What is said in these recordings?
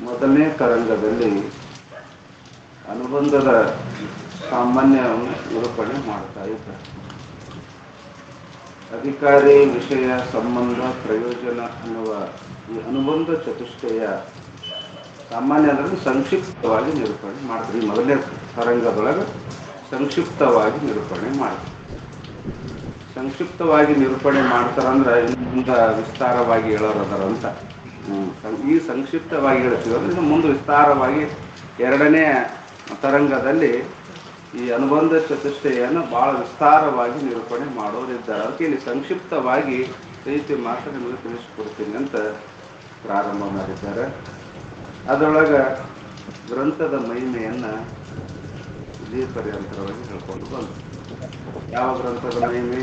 ಮೊದಲನೇ ತರಂಗದಲ್ಲಿ ಅನುಬಂಧದ ಸಾಮಾನ್ಯವನ್ನು ನಿರೂಪಣೆ ಮಾಡ್ತಾ ಇದ್ದಾರೆ. ಅಧಿಕಾರಿ, ವಿಷಯ, ಸಂಬಂಧ, ಪ್ರಯೋಜನ ಅನ್ನುವ ಈ ಅನುಬಂಧ ಚತುಷ್ಟಯ ಸಾಮಾನ್ಯದಲ್ಲಿ ಸಂಕ್ಷಿಪ್ತವಾಗಿ ನಿರೂಪಣೆ ಮಾಡ್ತಾರೆ. ಈ ಮೊದಲನೇ ತರಂಗದೊಳಗೆ ಸಂಕ್ಷಿಪ್ತವಾಗಿ ನಿರೂಪಣೆ ಮಾಡ್ತಾರೆ. ಸಂಕ್ಷಿಪ್ತವಾಗಿ ನಿರೂಪಣೆ ಮಾಡ್ತಾರಂದ್ರೆ ಮುಂದೆ ವಿಸ್ತಾರವಾಗಿ ಹೇಳೋರದಾರ ಅಂತ. ಈ ಸಂಕ್ಷಿಪ್ತವಾಗಿ ಹೇಳ್ತೀವಿ ಅಂದ್ರೆ ಮುಂದೆ ವಿಸ್ತಾರವಾಗಿ ಎರಡನೇ ತರಂಗದಲ್ಲಿ ಈ ಅನುಬಂಧ ಚತುಷ್ಟಯನ್ನು ಬಹಳ ವಿಸ್ತಾರವಾಗಿ ನಿರೂಪಣೆ ಮಾಡೋರಿದ್ದಾರೆ. ಅದಕ್ಕೆ ಇಲ್ಲಿ ಸಂಕ್ಷಿಪ್ತವಾಗಿ ರೀತಿ ಮಾತ್ರ ನಿಮಗೆ ತಿಳಿಸಿಕೊಡ್ತೀನಿ ಅಂತ ಪ್ರಾರಂಭ ಮಾಡಿದ್ದಾರೆ. ಅದರೊಳಗೆ ಗ್ರಂಥದ ಮಹಿಮೆಯನ್ನು ಇದೇ ಪರ್ಯಂತರವಾಗಿ ಹೇಳ್ಕೊಂಡು ಬಂದರು. ಯಾವ ಗ್ರಂಥದ ಮಹಿಮೆ?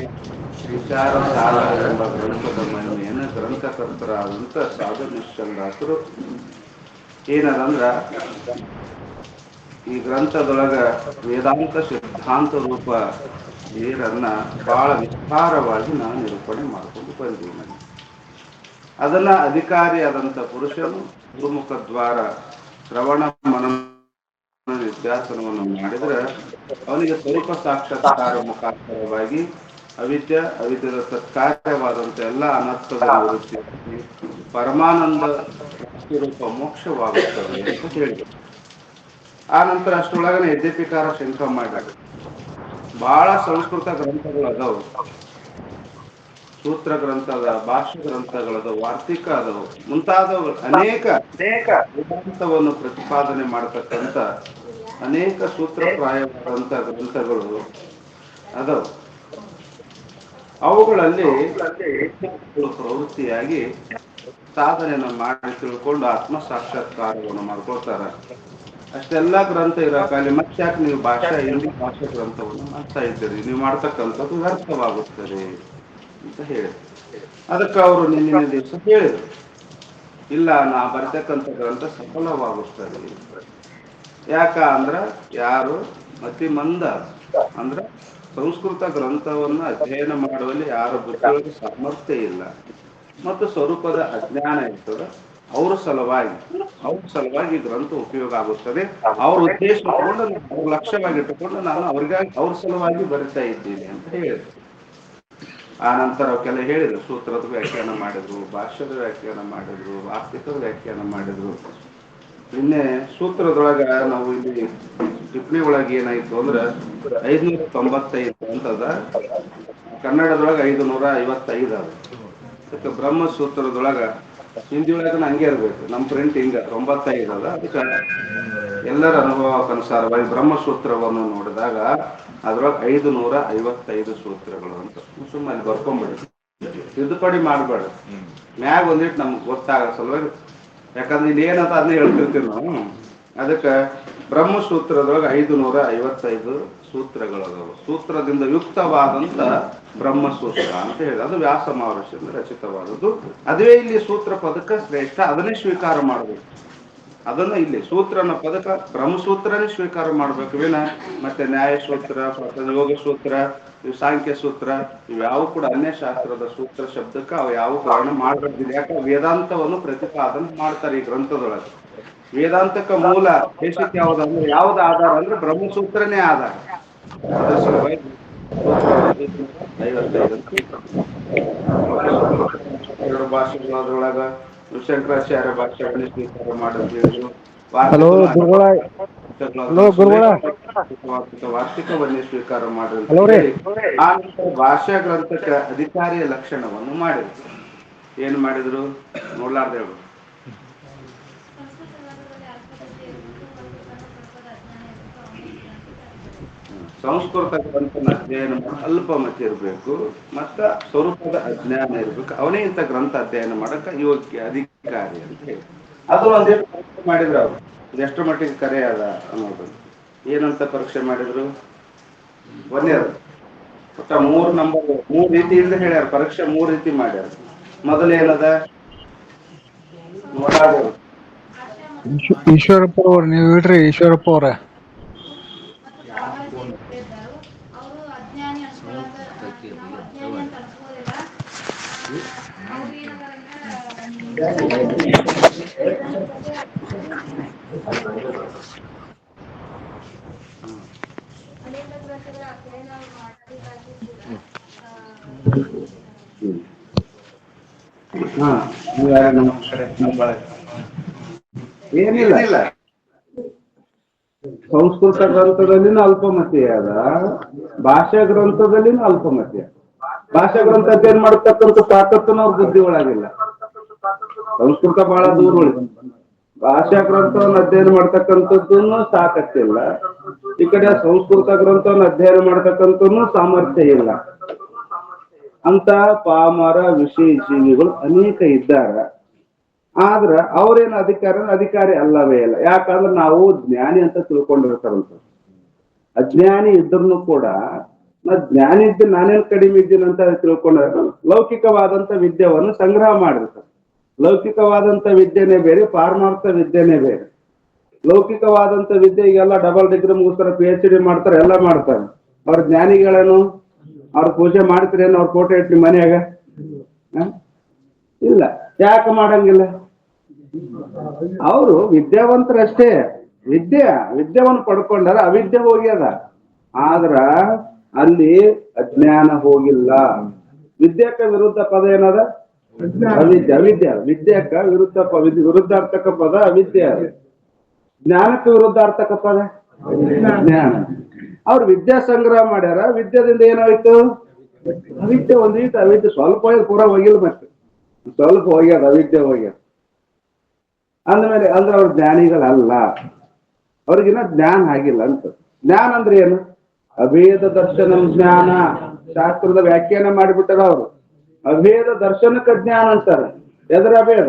ವಿಚಾರ ಸಾರ ಎಂಬ ಗ್ರಂಥದ ಮಹಿಮೆಯನ್ನು ಗ್ರಂಥಕರ್ತರಾದಂಥ ಸಾಧು ನಿಶ್ಚಲದಾಸರು ಏನದಂದ್ರೆ, ಈ ಗ್ರಂಥದೊಳಗೆ ವೇದಾಂತ ಸಿದ್ಧಾಂತ ರೂಪ ನೀರನ್ನ ಬಹಳ ವಿಸ್ತಾರವಾಗಿ ನಾವು ನಿರೂಪಣೆ ಮಾಡಿಕೊಂಡು ಬಂದೀವಿ. ಅದನ್ನ ಅಧಿಕಾರಿಯಾದಂಥ ಪುರುಷನು ಗುರುಮುಖ ದ್ವಾರ ಶ್ರವಣ ಮನನ ನಿಧ್ಯಾಸನವನ್ನು ಮಾಡಿದ್ರೆ ಅವನಿಗೆ ಸ್ವರೂಪ ಸಾಕ್ಷಾತ್ಕಾರ ಮುಖಾಂತರವಾಗಿ ಅವಿದ್ಯದ ತತ್ಕಾರ್ಯವಾದಂಥ ಎಲ್ಲ ಅನರ್ಥದ ನಿವೃತ್ತಿ ಪರಮಾನಂದ ರೂಪ ಮೋಕ್ಷವಾಗುತ್ತದೆ ಅಂತ ಹೇಳಿದರು. ಆ ನಂತರ ಅಷ್ಟರೊಳಗನೆ ಯದ್ಯಪಿಕಾರ ಶಂಕ ಮಾಡಿದಾಗ ಬಹಳ ಸಂಸ್ಕೃತ ಗ್ರಂಥಗಳು ಅದಾವು, ಸೂತ್ರ ಗ್ರಂಥ ಅದ, ಭಾಷ್ಯ ಗ್ರಂಥಗಳದ, ವಾರ್ತಿಕ ಅದವು, ಮುಂತಾದವು ಅನೇಕ ವೇದಾಂತವನ್ನು ಪ್ರತಿಪಾದನೆ ಮಾಡತಕ್ಕಂಥ ಅನೇಕ ಸೂತ್ರಪ್ರಾಯವಾದಂಥ ಗ್ರಂಥಗಳು ಅದವು. ಅವುಗಳಲ್ಲಿ ಪ್ರವೃತ್ತಿಯಾಗಿ ಸಾಧನೆಯನ್ನು ಮಾಡಿ ತಿಳ್ಕೊಂಡು ಆತ್ಮ ಸಾಕ್ಷಾತ್ಕಾರವನ್ನು ಮಾಡ್ಕೊಳ್ತಾರೆ. ಅಷ್ಟೆಲ್ಲ ಗ್ರಂಥ ಇರೋ ಕಾಲಿ ಮತ್ತೆ ಯಾಕೆ ನೀವು ಹಿಂದಿ ಭಾಷಾ ಗ್ರಂಥವನ್ನು ಮಾಡ್ತಾ ಇದ್ದೀರಿ? ನೀವು ಮಾಡ್ತಕ್ಕಂಥದ್ದು ವ್ಯರ್ಥವಾಗುತ್ತದೆ ಅಂತ ಹೇಳಿ ಅದಕ್ಕೆ ಅವರು ನಿನ್ನಿನ ದಿವಸ ಹೇಳಿದರು, ಇಲ್ಲ ನಾ ಬರ್ತಕ್ಕಂಥ ಗ್ರಂಥ ಸಫಲವಾಗುತ್ತದೆ. ಯಾಕ ಅಂದ್ರೆ ಯಾರು ಅತಿ ಮಂದ ಅಂದ್ರೆ ಸಂಸ್ಕೃತ ಗ್ರಂಥವನ್ನು ಅಧ್ಯಯನ ಮಾಡುವಲ್ಲಿ ಯಾರ ಬುದ್ಧಿಯೊಳಗೆ ಸಾಮರ್ಥ್ಯ ಇಲ್ಲ ಮತ್ತು ಸ್ವರೂಪದ ಅಜ್ಞಾನ ಇರ್ತದೆ, ಅವ್ರ ಸಲುವಾಗಿ ಗ್ರಂಥ ಉಪಯೋಗ ಆಗುತ್ತದೆ. ಅವ್ರ ಉದ್ದೇಶ ಇಟ್ಕೊಂಡು ಅವ್ರ ಲಕ್ಷ್ಯವಾಗಿ ಇಟ್ಟುಕೊಂಡು ನಾನು ಅವ್ರ ಸಲುವಾಗಿ ಬರಿತಾ ಇದ್ದೀನಿ ಅಂತ ಹೇಳಿದ್ರು. ಆ ನಂತರ ಅವಕ್ಕೆಲ್ಲ ಹೇಳಿದ್ರು, ಸೂತ್ರದ ವ್ಯಾಖ್ಯಾನ ಮಾಡಿದ್ರು, ಭಾಷ್ಯದ ವ್ಯಾಖ್ಯಾನ ಮಾಡಿದ್ರು, ವಾರ್ತಿಕದ ವ್ಯಾಖ್ಯಾನ ಮಾಡಿದ್ರು. ನಿನ್ನೆ ಸೂತ್ರದೊಳಗ ನಾವು ಇಲ್ಲಿ ಟಿಪ್ಪಣಿ ಒಳಗೆ ಏನಾಯ್ತು ಅಂದ್ರೆ 595 ಅಂತದ, ಕನ್ನಡದೊಳಗೆ 555 ಅದ. ಅದಕ್ಕೆ ಬ್ರಹ್ಮಸೂತ್ರದೊಳಗ ಹಿಂದಿಯೊಳಗನ ಹಂಗೆ ಇರ್ಬೇಕು, ನಮ್ಮ ಪ್ರಿಂಟ್ ಹಿಂಗ 95 ಅದ. ಅದಕ್ಕೆ ಎಲ್ಲರ ಅನುಭವಕ್ಕನುಸಾರವಾಗಿ ಬ್ರಹ್ಮಸೂತ್ರವನ್ನು ನೋಡಿದಾಗ ಅದ್ರೊಳಗೆ 555 ಸೂತ್ರಗಳು ಅಂತ ಸುಮ್ಮನೆ ಬರ್ಕೊಂಡ್ಬಿಡಿ, ತಿದ್ದುಪಡಿ ಮಾಡಬೇಡ. ಮ್ಯಾಗ ಒಂದಿಟ್ಟು ನಮ್ಗೆ ಗೊತ್ತಾಗೋ ಸಲುವಾಗಿ, ಯಾಕಂದ್ರೆ ಇಲ್ಲಿ ಏನಂತ ಅದನ್ನ ಹೇಳ್ತಿರ್ತೀವಿ ನಾವು. ಅದಕ್ಕೆ ಬ್ರಹ್ಮಸೂತ್ರದೊಳಗೆ 555 ಸೂತ್ರಗಳದವು. ಸೂತ್ರದಿಂದ ಯುಕ್ತವಾದಂತ ಬ್ರಹ್ಮಸೂತ್ರ ಅಂತ ಹೇಳಿ ಅದು ವ್ಯಾಸ ಮಹರ್ಷಿಯಿಂದ ರಚಿತವಾದದ್ದು. ಅದೇ ಇಲ್ಲಿ ಸೂತ್ರ ಪದಕ ಶ್ರೇಷ್ಠ, ಅದನ್ನೇ ಸ್ವೀಕಾರ ಮಾಡಬೇಕು. ಅದನ್ನು ಇಲ್ಲಿ ಸೂತ್ರನ ಪದಕ ಬ್ರಹ್ಮಸೂತ್ರನೇ ಸ್ವೀಕಾರ ಮಾಡಬೇಕು ವಿನ ಮತ್ತೆ ನ್ಯಾಯಸೂತ್ರ, ಯೋಗ ಸೂತ್ರ, ಇವು ಸಾಂಖ್ಯ ಸೂತ್ರ, ಇವ್ಯಾವು ಕೂಡ ಅನ್ಯಶಾಸ್ತ್ರದ ಸೂತ್ರ ಶಬ್ದಕ್ಕೆ ಅವು ಯಾವ ಕಾರಣ ಮಾಡಬೇಕಿದೆ. ಯಾಕಂದ್ರೆ ವೇದಾಂತವನ್ನು ಪ್ರತಿಪಾದನೆ ಮಾಡ್ತಾರೆ ಈ ಗ್ರಂಥದೊಳಗೆ. ವೇದಾಂತಕ್ಕೆ ಮೂಲ ಬೇಸಿಕ್ ಯಾವುದಂದ್ರೆ ಯಾವ್ದು ಆಧಾರ ಅಂದ್ರೆ ಬ್ರಹ್ಮಸೂತ್ರನೇ ಆಧಾರ. ಅದರ ಸಲುವಾಗಿ 55 ಭಾಷೆಗಳೊಳಗ ಶಂಕರಾಚಾರ್ಯ ಭಾಷೆಗಳನ್ನ ಸ್ವೀಕಾರ ಮಾಡಿದ್ರು, ವಾರ್ತಿಕವನ್ನೇ ಸ್ವೀಕಾರ ಮಾಡಿದ್ರು. ಆ ನಂತರ ಭಾಷಾ ಗ್ರಂಥಕ್ಕೆ ಅಧಿಕಾರಿಯ ಲಕ್ಷಣವನ್ನು ಮಾಡಿದ್ರು. ಏನು ಮಾಡಿದ್ರು ನೋಡ್ಲಾರ್ದೆ ಹೇಳ್ಬೇಕು. ಸಂಸ್ಕೃತ ಗ್ರಂಥನ ಅಧ್ಯಯನ ಅಲ್ಪ ಮತಿ ಇರಬೇಕು, ಮತ್ತ ಸ್ವರೂಪದ ಅಜ್ಞಾನ ಇರ್ಬೇಕು. ಅವನೇ ಇಂಥ ಗ್ರಂಥ ಅಧ್ಯಯನ ಮಾಡಕ್ಕೆ ಯೋಗ್ಯ ಅಧಿಕಾರಿ ಅಂತ ಹೇಳಿ ಅದು ಒಂದೇನು ಪರೀಕ್ಷೆ ಮಾಡಿದ್ರು. ಅವರು ಎಷ್ಟು ಮಟ್ಟಿಗೆ ಕರೆ ಅದ ಅನ್ನೋದು ಏನಂತ ಪರೀಕ್ಷೆ ಮಾಡಿದ್ರು. ಒಂದೇದು ಒಟ್ಟ 3 ನಂಬರ್ 3 ರೀತಿ ಇಲ್ದ ಹೇಳ್ಯಾರ. ಪರೀಕ್ಷೆ 3 ರೀತಿ ಮಾಡ್ಯಾರ. ಮೊದಲೇನದ ನೋಡಾದ್ರು ಈಶ್ವರಪ್ಪ ಅವ್ರ, ನೀವು ಇಡ್ರಿ ಈಶ್ವರಪ್ಪ ಅವ್ರ. ಹಾ ಏನಿಲ್ಲ, ಸಂಸ್ಕೃತ ಗ್ರಂಥದಲ್ಲಿನೂ ಅಲ್ಪಮತಿ ಅದ, ಭಾಷಾ ಗ್ರಂಥದಲ್ಲಿನೂ ಅಲ್ಪಮತಿ ಅದ. ಭಾಷಾ ಗ್ರಂಥ ಅಧ್ಯಯನ ಮಾಡತಕ್ಕಂಥ ತಾಕತ್ತನ್ನು ಅವ್ರ ಬುದ್ಧಿ ಒಳಗಿಲ್ಲ. ಸಂಸ್ಕೃತ ಬಹಳ ದೂರ ಉಳಿದ, ಭಾಷಾ ಗ್ರಂಥವನ್ನು ಅಧ್ಯಯನ ಮಾಡ್ತಕ್ಕಂಥದ್ದನ್ನು ತಾಕತ್ತಿಲ್ಲ. ಈ ಕಡೆ ಸಂಸ್ಕೃತ ಗ್ರಂಥವನ್ನು ಅಧ್ಯಯನ ಮಾಡ್ತಕ್ಕಂಥದ್ದು ಸಾಮರ್ಥ್ಯ ಇಲ್ಲ. ಅಂತ ಪಾಮರ ವಿಷಯ ಜೀವಿಗಳು ಅನೇಕ ಇದ್ದಾರೆ. ಆದ್ರ ಅವ್ರೇನು ಅಧಿಕಾರಿ ಅಲ್ಲವೇ ಇಲ್ಲ. ಯಾಕಂದ್ರೆ ನಾವು ಜ್ಞಾನಿ ಅಂತ ತಿಳ್ಕೊಂಡಿರ್ತಾರಂತ. ಅಜ್ಞಾನಿ ಇದ್ರೂ ಕೂಡ ನಾ ಜ್ಞಾನಿ ಇದ್ದೀನಿ, ನಾನೇನು ಕಡಿಮೆ ಇದ್ದೀನಿ ಅಂತ ತಿಳ್ಕೊಂಡ ಲೌಕಿಕವಾದಂತ ವಿದ್ಯೆಯನ್ನು ಸಂಗ್ರಹ ಮಾಡಿರ್ತಾರೆ. ಲೌಕಿಕವಾದಂತ ವಿದ್ಯೆನೇ ಬೇರೆ, ಪಾರಮಾರ್ಥ ವಿದ್ಯೆನೇ ಬೇರೆ. ಲೌಕಿಕವಾದಂತ ವಿದ್ಯೆ ಈಗೆಲ್ಲ ಡಬಲ್ ಡಿಗ್ರಿ ಮುಗಿಸ್ತಾರೆ, PhD ಮಾಡ್ತಾರೆ, ಎಲ್ಲ ಮಾಡ್ತಾರೆ. ಅವ್ರ ಜ್ಞಾನಿಗಳೇನು ಅವ್ರ ಪೂಜೆ ಮಾಡ್ತೀರೇನು? ಅವ್ರ ಫೋಟೋ ಇಟ್ಲಿ ಮನೆಯಾಗ? ಇಲ್ಲ. ಯಾಕೆ ಮಾಡಂಗಿಲ್ಲ? ಅವರು ವಿದ್ಯಾವಂತರಷ್ಟೇ. ವಿದ್ಯೆವನ್ನು ಪಡ್ಕೊಂಡಾರ, ಅವಿದ್ಯೆ ಹೋಗ್ಯದ. ಆದ್ರ ಅಲ್ಲಿ ಅಜ್ಞಾನ ಹೋಗಿಲ್ಲ. ವಿದ್ಯೆಕ್ಕ ವಿರುದ್ಧ ಪದ ಏನದ? ಅವಿದ್ಯೆ. ವಿದ್ಯೆಕ್ಕ ವಿರುದ್ಧಾರ್ಥಕ ಪದ ಅವಿದ್ಯೆ. ಜ್ಞಾನಕ್ಕೆ ವಿರುದ್ಧಾರ್ಥಕ ಪದ ಜ್ಞಾನ. ಅವ್ರು ವಿದ್ಯಾ ಸಂಗ್ರಹ ಮಾಡ್ಯಾರ. ವಿದ್ಯಾದಿಂದ ಏನಾಯ್ತು? ಅವಿದ್ಯೆ ಒಂದೀಟ. ಅವಿದ್ಯೆ ಸ್ವಲ್ಪ ಹೋಗಿ ಪೂರ ಹೋಗಿಲ್ಲ, ಮತ್ತೆ ಸ್ವಲ್ಪ ಹೋಗ್ಯದ, ಅವಿದ್ಯೆ ಹೋಗ್ಯದ. ಅಂದ್ಮೇಲೆ ಅಂದ್ರೆ ಅವ್ರ ಜ್ಞಾನಿಗಳಲ್ಲ, ಅವ್ರಿಗಿನ್ನ ಜ್ಞಾನ ಆಗಿಲ್ಲ ಅಂತ. ಜ್ಞಾನ ಅಂದ್ರೆ ಏನು? ಅಭೇದ ದರ್ಶನ ಜ್ಞಾನ. ಶಾಸ್ತ್ರದ ವ್ಯಾಖ್ಯಾನ ಮಾಡಿಬಿಟ್ಟಾರ ಅವರು. ಅಭೇದ ದರ್ಶನಕ್ಕೆ ಜ್ಞಾನ ಅಂತಾರೆ. ಎದರ ಅಭೇದ?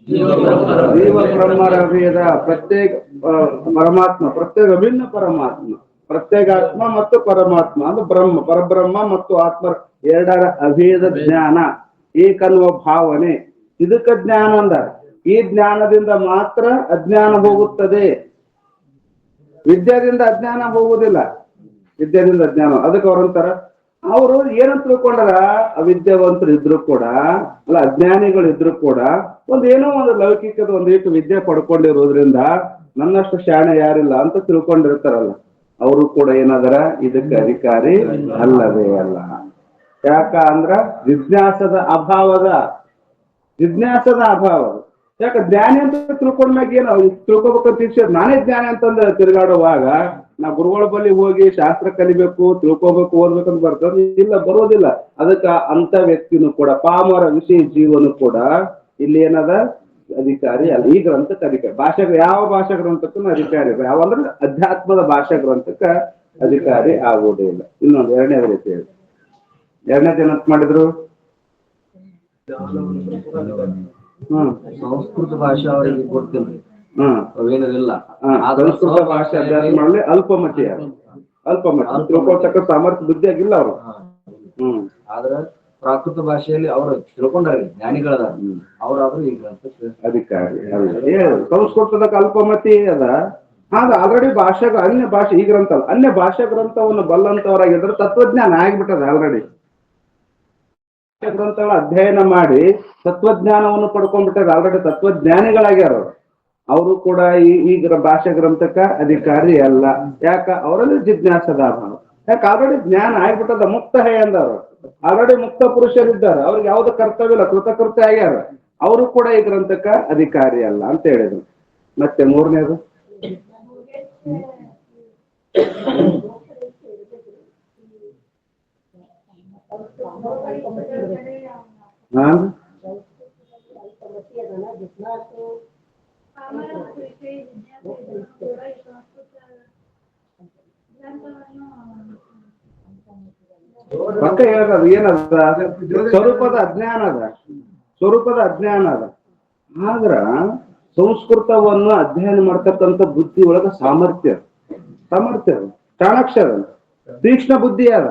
ಜೀವ ಬ್ರಹ್ಮರ ಅಭೇದ. ಪ್ರತ್ಯೇಕ ಪರಮಾತ್ಮ, ಪ್ರತ್ಯೇಕ ಅಭಿನ್ನ ಪರಮಾತ್ಮ, ಪ್ರತ್ಯೇಗಾತ್ಮ ಮತ್ತು ಪರಮಾತ್ಮ ಅಂದ್ರೆ ಬ್ರಹ್ಮ, ಪರಬ್ರಹ್ಮ ಮತ್ತು ಆತ್ಮ ಎರಡರ ಅಭೇದ ಜ್ಞಾನ, ಏಕನ್ನುವ ಭಾವನೆ, ಇದಕ್ಕ ಜ್ಞಾನ ಅಂದ. ಈ ಜ್ಞಾನದಿಂದ ಮಾತ್ರ ಅಜ್ಞಾನ ಹೋಗುತ್ತದೆ. ವಿದ್ಯಾದಿಂದ ಅಜ್ಞಾನ ಹೋಗುವುದಿಲ್ಲ. ವಿದ್ಯಾದಿಂದ ಅಜ್ಞಾನ. ಅದಕ್ಕೆ ಅವ್ರಂತಾರ, ಅವರು ಏನಂತ ತಿಳ್ಕೊಂಡಾರ? ಅವಿದ್ಯಾವಂತರು ಇದ್ರು ಕೂಡ, ಅಲ್ಲ ಅಜ್ಞಾನಿಗಳು ಇದ್ರು ಕೂಡ ಏನೋ ಒಂದು ಲೌಕಿಕದ ಒಂದಿಷ್ಟು ವಿದ್ಯೆ ಪಡ್ಕೊಂಡಿರೋದ್ರಿಂದ ನನ್ನಷ್ಟು ಶಾಣೆ ಯಾರಿಲ್ಲ ಅಂತ ತಿಳ್ಕೊಂಡಿರ್ತಾರಲ್ಲ, ಅವರು ಕೂಡ ಏನಾದರ ಇದಕ್ಕೆ ಅಧಿಕಾರಿ ಅಲ್ಲವೇ ಅಲ್ಲ. ಯಾಕ ಅಂದ್ರ ಜಿಜ್ಞಾಸದ ಅಭಾವದ ಯಾಕ ಜ್ಞಾನಿ ಅಂತ ತಿಳ್ಕೊಂಡ್ಮ್ಯಾಗ ಏನು ತಿಳ್ಕೊಬೇಕಂತ ಇಚ್ಛೆ? ನಾನೇ ಜ್ಞಾನಿ ಅಂತಂದ ತಿರುಗಾಡುವಾಗ ನಾ ಗುರುಗಳ ಬಳಿ ಹೋಗಿ ಶಾಸ್ತ್ರ ಕಲಿಬೇಕು, ತಿಳ್ಕೊಬೇಕು, ಓದ್ಬೇಕಂತ ಬರ್ತದೆ? ಇಲ್ಲ, ಬರೋದಿಲ್ಲ. ಅದಕ್ಕ ಅಂತ ವ್ಯಕ್ತಿನೂ ಕೂಡ, ಪಾಮರ ವಿಷಯ ಜೀವನು ಕೂಡ ಇಲ್ಲಿ ಏನದ? ಅಧಿಕಾರಿ ಅಲ್ಲ. ಈ ಗ್ರಂಥಕ್ಕೆ ಅಧಿಕಾರಿ. ಯಾವ ಭಾಷಾ ಗ್ರಂಥಕ್ಕೂ ಅಧಿಕಾರಿ ಯಾವಂದ್ರೆ ಅಧ್ಯಾತ್ಮದ ಭಾಷಾ ಗ್ರಂಥಕ್ಕ ಅಧಿಕಾರಿ ಆಗುವುದಿಲ್ಲ. ಇನ್ನೊಂದು ಎರಡನೇ ರೀತಿ ಹೇಳಿ. ಎರಡನೇದು ಏನಂತ ಮಾಡಿದ್ರು? ಸಂಸ್ಕೃತ ಭಾಷೆ ಅವರಿಗೆ ಗೊತ್ತಿಲ್ಲ, ಅವೇನಿಲ್ಲ. ಸಂಸ್ಕೃತ ಭಾಷೆ ಅಭ್ಯಾಸ ಮಾಡಲಿ ಅಲ್ಪಮತಿ ತಿಳ್ಕೊಳ್ತಕ್ಕ ಸಾಮರ್ಥ್ಯ ಬುದ್ಧಿ ಆಗಿಲ್ಲ ಅವರು. ಆದ್ರ ಪ್ರಾಕೃತ ಭಾಷೆಯಲ್ಲಿ ಅವರು ತಿಳ್ಕೊಂಡಾರೆ, ಜ್ಞಾನಿಗಳದ. ಅವ್ರಾದ್ರೂ ಈಗ ಅಧಿಕಾರಿ ಸಂಸ್ಕೃತದ ಅಲ್ಪಮತಿ ಅದ. ಆಗ ಆಲ್ರೆಡಿ ಅನ್ಯ ಭಾಷೆ ಈ ಗ್ರಂಥ ಅಲ್ಲ, ಅನ್ಯ ಭಾಷಾ ಗ್ರಂಥವನ್ನು ಬಲ್ಲಂತವರಾಗಿದ್ರೆ ತತ್ವಜ್ಞಾನ ಆಗಿಬಿಟ್ಟದ. ಆಲ್ರೆಡಿ ಗ್ರಂಥಗಳ ಅಧ್ಯಯನ ಮಾಡಿ ತತ್ವಜ್ಞಾನವನ್ನು ಪಡ್ಕೊಂಡ್ಬಿಟ್ಟಾರೆ. ಆಲ್ರೆಡಿ ತತ್ವಜ್ಞಾನಿಗಳಾಗ್ಯಾರ. ಅವರು ಕೂಡ ಈ ಭಾಷಾ ಗ್ರಂಥಕ್ಕ ಅಧಿಕಾರಿ ಅಲ್ಲ. ಯಾಕ? ಅವರಲ್ಲಿ ಜಿಜ್ಞಾಸದ ಅಭಾವ. ಯಾಕೆ? ಆಲ್ರೆಡಿ ಜ್ಞಾನ ಆಗ್ಬಿಟ್ಟದ. ಮುಕ್ತ ಹೇ ಅಂದವರು. ಆಲ್ರೆಡಿ ಮುಕ್ತ ಪುರುಷರಿದ್ದಾರೆ. ಅವ್ರಿಗೆ ಯಾವ್ದು ಕರ್ತವ್ಯ ಇಲ್ಲ, ಕೃತಕೃತ್ಯ ಆಗ್ಯಾರ. ಅವರು ಕೂಡ ಈ ಗ್ರಂಥಕ್ಕ ಅಧಿಕಾರಿ ಅಲ್ಲ ಅಂತ ಹೇಳಿದ್ರು. ಮತ್ತೆ ಮೂರನೇದು ಪಕ್ಕ ಹೇಳೋದು ಏನದ? ಸ್ವರೂಪದ ಅಜ್ಞಾನ ಅದ. ಆದ್ರ ಸಂಸ್ಕೃತವನ್ನು ಅಧ್ಯಯನ ಮಾಡ್ತಕ್ಕಂಥ ಬುದ್ಧಿ ಒಳಗ ಸಾಮರ್ಥ್ಯ ಚಾಣಾಕ್ಷರ ತೀಕ್ಷ್ಣ ಬುದ್ಧಿ ಅದ.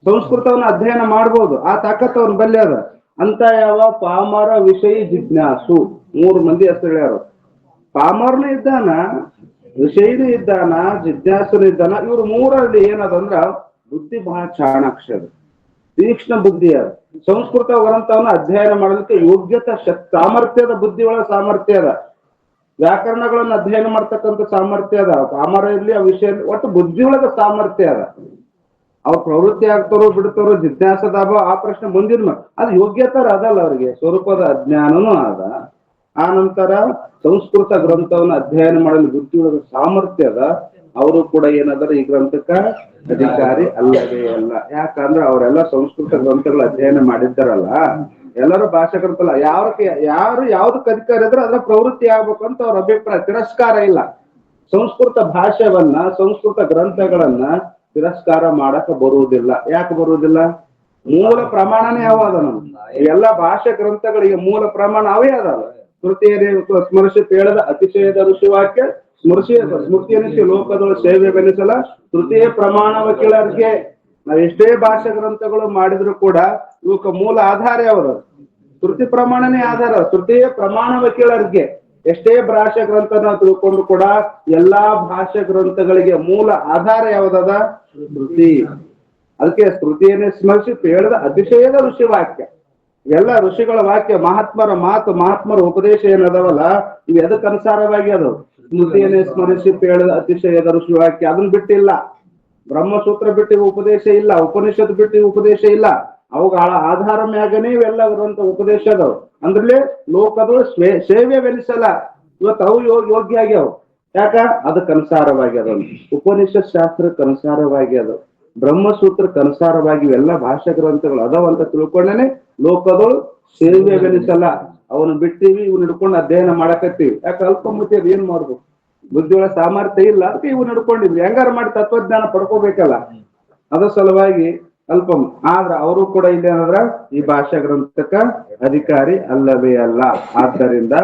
ಸಂಸ್ಕೃತವನ್ನು ಅಧ್ಯಯನ ಮಾಡ್ಬೋದು, ಆ ತಾಕತ್ ಅವ್ರ ಬಲ್ಯ ಅದ. ಅಂತ ಯಾವ ಪಾಮರ ವಿಷಯ ಜಿಜ್ಞಾಸು 3 ಮಂದಿ ಹೆಸರು ಹೇಳ್ಯಾರ. ಪಾಮರ್ನು ಇದ್ದಾನ, ವಿಷಯನೂ ಇದ್ದಾನ, ಜಿಜ್ಞಾಸನು ಇದ್ದಾನ. ಇವ್ರು ಮೂರಲ್ಲಿ ಏನದಂದ್ರ ಬುದ್ಧಿ ಬಹಳ ಚಾಣಾಕ್ಷರ, ತೀಕ್ಷ್ಣ ಬುದ್ಧಿ ಅದ. ಸಂಸ್ಕೃತ ಗ್ರಂಥವನ್ನು ಅಧ್ಯಯನ ಮಾಡಲಿಕ್ಕೆ ಯೋಗ್ಯತೆ ಸಾಮರ್ಥ್ಯದ ಬುದ್ಧಿ ಒಳಗ ಸಾಮರ್ಥ್ಯ ಅದ. ವ್ಯಾಕರಣಗಳನ್ನು ಅಧ್ಯಯನ ಮಾಡ್ತಕ್ಕಂಥ ಸಾಮರ್ಥ್ಯ ಅದ. ಪಾಮರ ಇರ್ಲಿ, ಆ ವಿಷಯ ಒಟ್ಟು ಬುದ್ಧಿ ಒಳಗ ಸಾಮರ್ಥ್ಯ ಅದ. ಅವ್ರ ಪ್ರವೃತ್ತಿ ಆಗ್ತಾರೋ ಬಿಡ್ತಾರೋ ಜಿಜ್ಞಾಸದಾಭ ಆ ಪ್ರಶ್ನೆ ಮುಂದಿನ ಅದು ಯೋಗ್ಯತರ ಅದಲ್ಲ ಅವ್ರಿಗೆ ಸ್ವರೂಪದ ಅಜ್ಞಾನನೂ ಅದ. ಆ ನಂತರ ಸಂಸ್ಕೃತ ಗ್ರಂಥವನ್ನ ಅಧ್ಯಯನ ಮಾಡಲು ಬುದ್ಧಿಯೊಳಗ ಸಾಮರ್ಥ್ಯ ಅದ. ಅವರು ಕೂಡ ಏನದಾರ ಈ ಗ್ರಂಥಕ್ಕ ಅಧಿಕಾರಿ ಅಲ್ಲವೇ ಅಲ್ಲ. ಯಾಕಂದ್ರೆ ಅವರೆಲ್ಲ ಸಂಸ್ಕೃತ ಗ್ರಂಥಗಳ ಅಧ್ಯಯನ ಮಾಡಿದ್ದಾರಲ್ಲ, ಎಲ್ಲರೂ ಭಾಷಾ ಗ್ರಂಥಲ್ಲ. ಯಾರು ಯಾವ್ದಕ್ಕೆ ಅಧಿಕಾರಿ ಇದ್ರೆ ಅದರ ಪ್ರವೃತ್ತಿ ಆಗ್ಬೇಕು ಅಂತ ಅವ್ರ ಅಭಿಪ್ರಾಯ. ತಿರಸ್ಕಾರ ಇಲ್ಲ. ಸಂಸ್ಕೃತ ಭಾಷೆವನ್ನ ಸಂಸ್ಕೃತ ಗ್ರಂಥಗಳನ್ನ ತಿರಸ್ಕಾರ ಮಾಡಕ ಬರುವುದಿಲ್ಲ. ಯಾಕೆ ಬರುವುದಿಲ್ಲ? ಮೂಲ ಪ್ರಮಾಣನೇ ಯಾವ್ದ ನಮ್ಗೆ ಎಲ್ಲ ಭಾಷಾ ಗ್ರಂಥಗಳಿಗೆ ಮೂಲ ಪ್ರಮಾಣ ಅವೇ ಅದಲ್ಲ. ಸ್ಮೃತಿಯಲ್ಲಿ ಸ್ಮರಿಸಿ ಹೇಳದ ಅತಿಶಯದ ಋಷಿವಾಕ್ಯ ಸ್ಮೃತಿಯನಿಸಿ ಲೋಕದೊಳ ಸೇವೆ ಬೆನಿಸಲ ತೃತೀಯ ಪ್ರಮಾಣವ ಕೇಳರ್ಗೆ. ನಾವ್ ಎಷ್ಟೇ ಭಾಷಾ ಗ್ರಂಥಗಳು ಮಾಡಿದ್ರು ಕೂಡ ಇವಕ್ಕ ಮೂಲ ಆಧಾರ ಯಾವುದು? ಶ್ರುತಿ ಪ್ರಮಾಣನೇ ಆಧಾರ. ತೃತೀಯ ಪ್ರಮಾಣವ ಕೇಳರ್ಗೆ. ಎಷ್ಟೇ ಭಾಷಾ ಗ್ರಂಥ ನಾವು ತಿಳ್ಕೊಂಡು ಕೂಡ ಎಲ್ಲಾ ಭಾಷಾ ಗ್ರಂಥಗಳಿಗೆ ಮೂಲ ಆಧಾರ ಯಾವ್ದದ? ಶ್ರುತಿ. ಅದಕ್ಕೆ ಶ್ರುತಿಯನ್ನೇ ಸ್ಮರಿಸಿ ಹೇಳಿದ ಅತಿಶಯದ ಋಷಿ ವಾಕ್ಯ. ಎಲ್ಲ ಋಷಿಗಳ ವಾಕ್ಯ, ಮಹಾತ್ಮರ ಮಾತು, ಮಹಾತ್ಮರ ಉಪದೇಶ ಏನದವಲ್ಲ ಇವು ಎದಕ್ಕೆ ಅನುಸಾರವಾಗಿ ಅದು? ಸ್ಮೃತಿಯನ್ನೇ ಸ್ಮರಿಸಿ ಹೇಳಿದ ಅತಿಶಯದ ಋಷಿ ವಾಕ್ಯ. ಅದನ್ನ ಬಿಟ್ಟಿಲ್ಲ. ಬ್ರಹ್ಮಸೂತ್ರ ಬಿಟ್ಟು ಉಪದೇಶ ಇಲ್ಲ, ಉಪನಿಷತ್ ಬಿಟ್ಟು ಉಪದೇಶ ಇಲ್ಲ. ಅವುಗಳ ಆಧಾರ ಮ್ಯಾಗನೇ ಇವೆಲ್ಲ ಗ್ರಂಥ ಉಪದೇಶ ಅದಾವ. ಅಂದ್ರಲ್ಲೇ ಲೋಕದ ಸೇವೆ ಬೆನಿಸಲ್ಲ. ಇವತ್ತು ಅವು ಯೋಗ್ಯ ಆಗ್ಯಾವ. ಯಾಕ? ಅದಕ್ಕೆ ಅನುಸಾರವಾಗಿ ಅದ. ಉಪನಿಷತ್ ಶಾಸ್ತ್ರಕ್ಕೆ ಅನುಸಾರವಾಗಿ ಅದ, ಬ್ರಹ್ಮಸೂತ್ರಕ್ಕೆ ಅನುಸಾರವಾಗಿ ಇವೆಲ್ಲ ಭಾಷಾ ಗ್ರಂಥಗಳು ಅದಾವಂತ ತಿಳ್ಕೊಂಡೇನೆ ಲೋಕದಳು ಸೇವೆ ಬೆನಿಸಲ್ಲ. ಅವನು ಬಿಟ್ಟಿವಿ, ಇವ್ನ ಹಿಡ್ಕೊಂಡು ಅಧ್ಯಯನ ಮಾಡಕತ್ತೀವಿ. ಯಾಕೆ? ಅಲ್ಪಮತಿ ಅದ್ ಏನ್ ಮಾಡ್ಬೇಕು? ಬುದ್ಧಿಯೊಳ ಸಾಮರ್ಥ್ಯ ಇಲ್ಲ, ಅದಕ್ಕೆ ಇವ್ನ ಹಿಡ್ಕೊಂಡಿದ್ವಿ. ಹೆಂಗಾರ ಮಾಡಿ ತತ್ವಜ್ಞಾನ ಪಡ್ಕೋಬೇಕಲ್ಲ, ಅದ್ರ ಸಲುವಾಗಿ ಅಲ್ಪಂ. ಆದ್ರ ಅವರು ಕೂಡ ಇಲ್ಲಿ ಏನಂದ್ರ ಈ ಭಾಷಾ ಗ್ರಂಥಕ್ಕ ಅಧಿಕಾರಿ ಅಲ್ಲವೇ ಅಲ್ಲ. ಆದ್ದರಿಂದ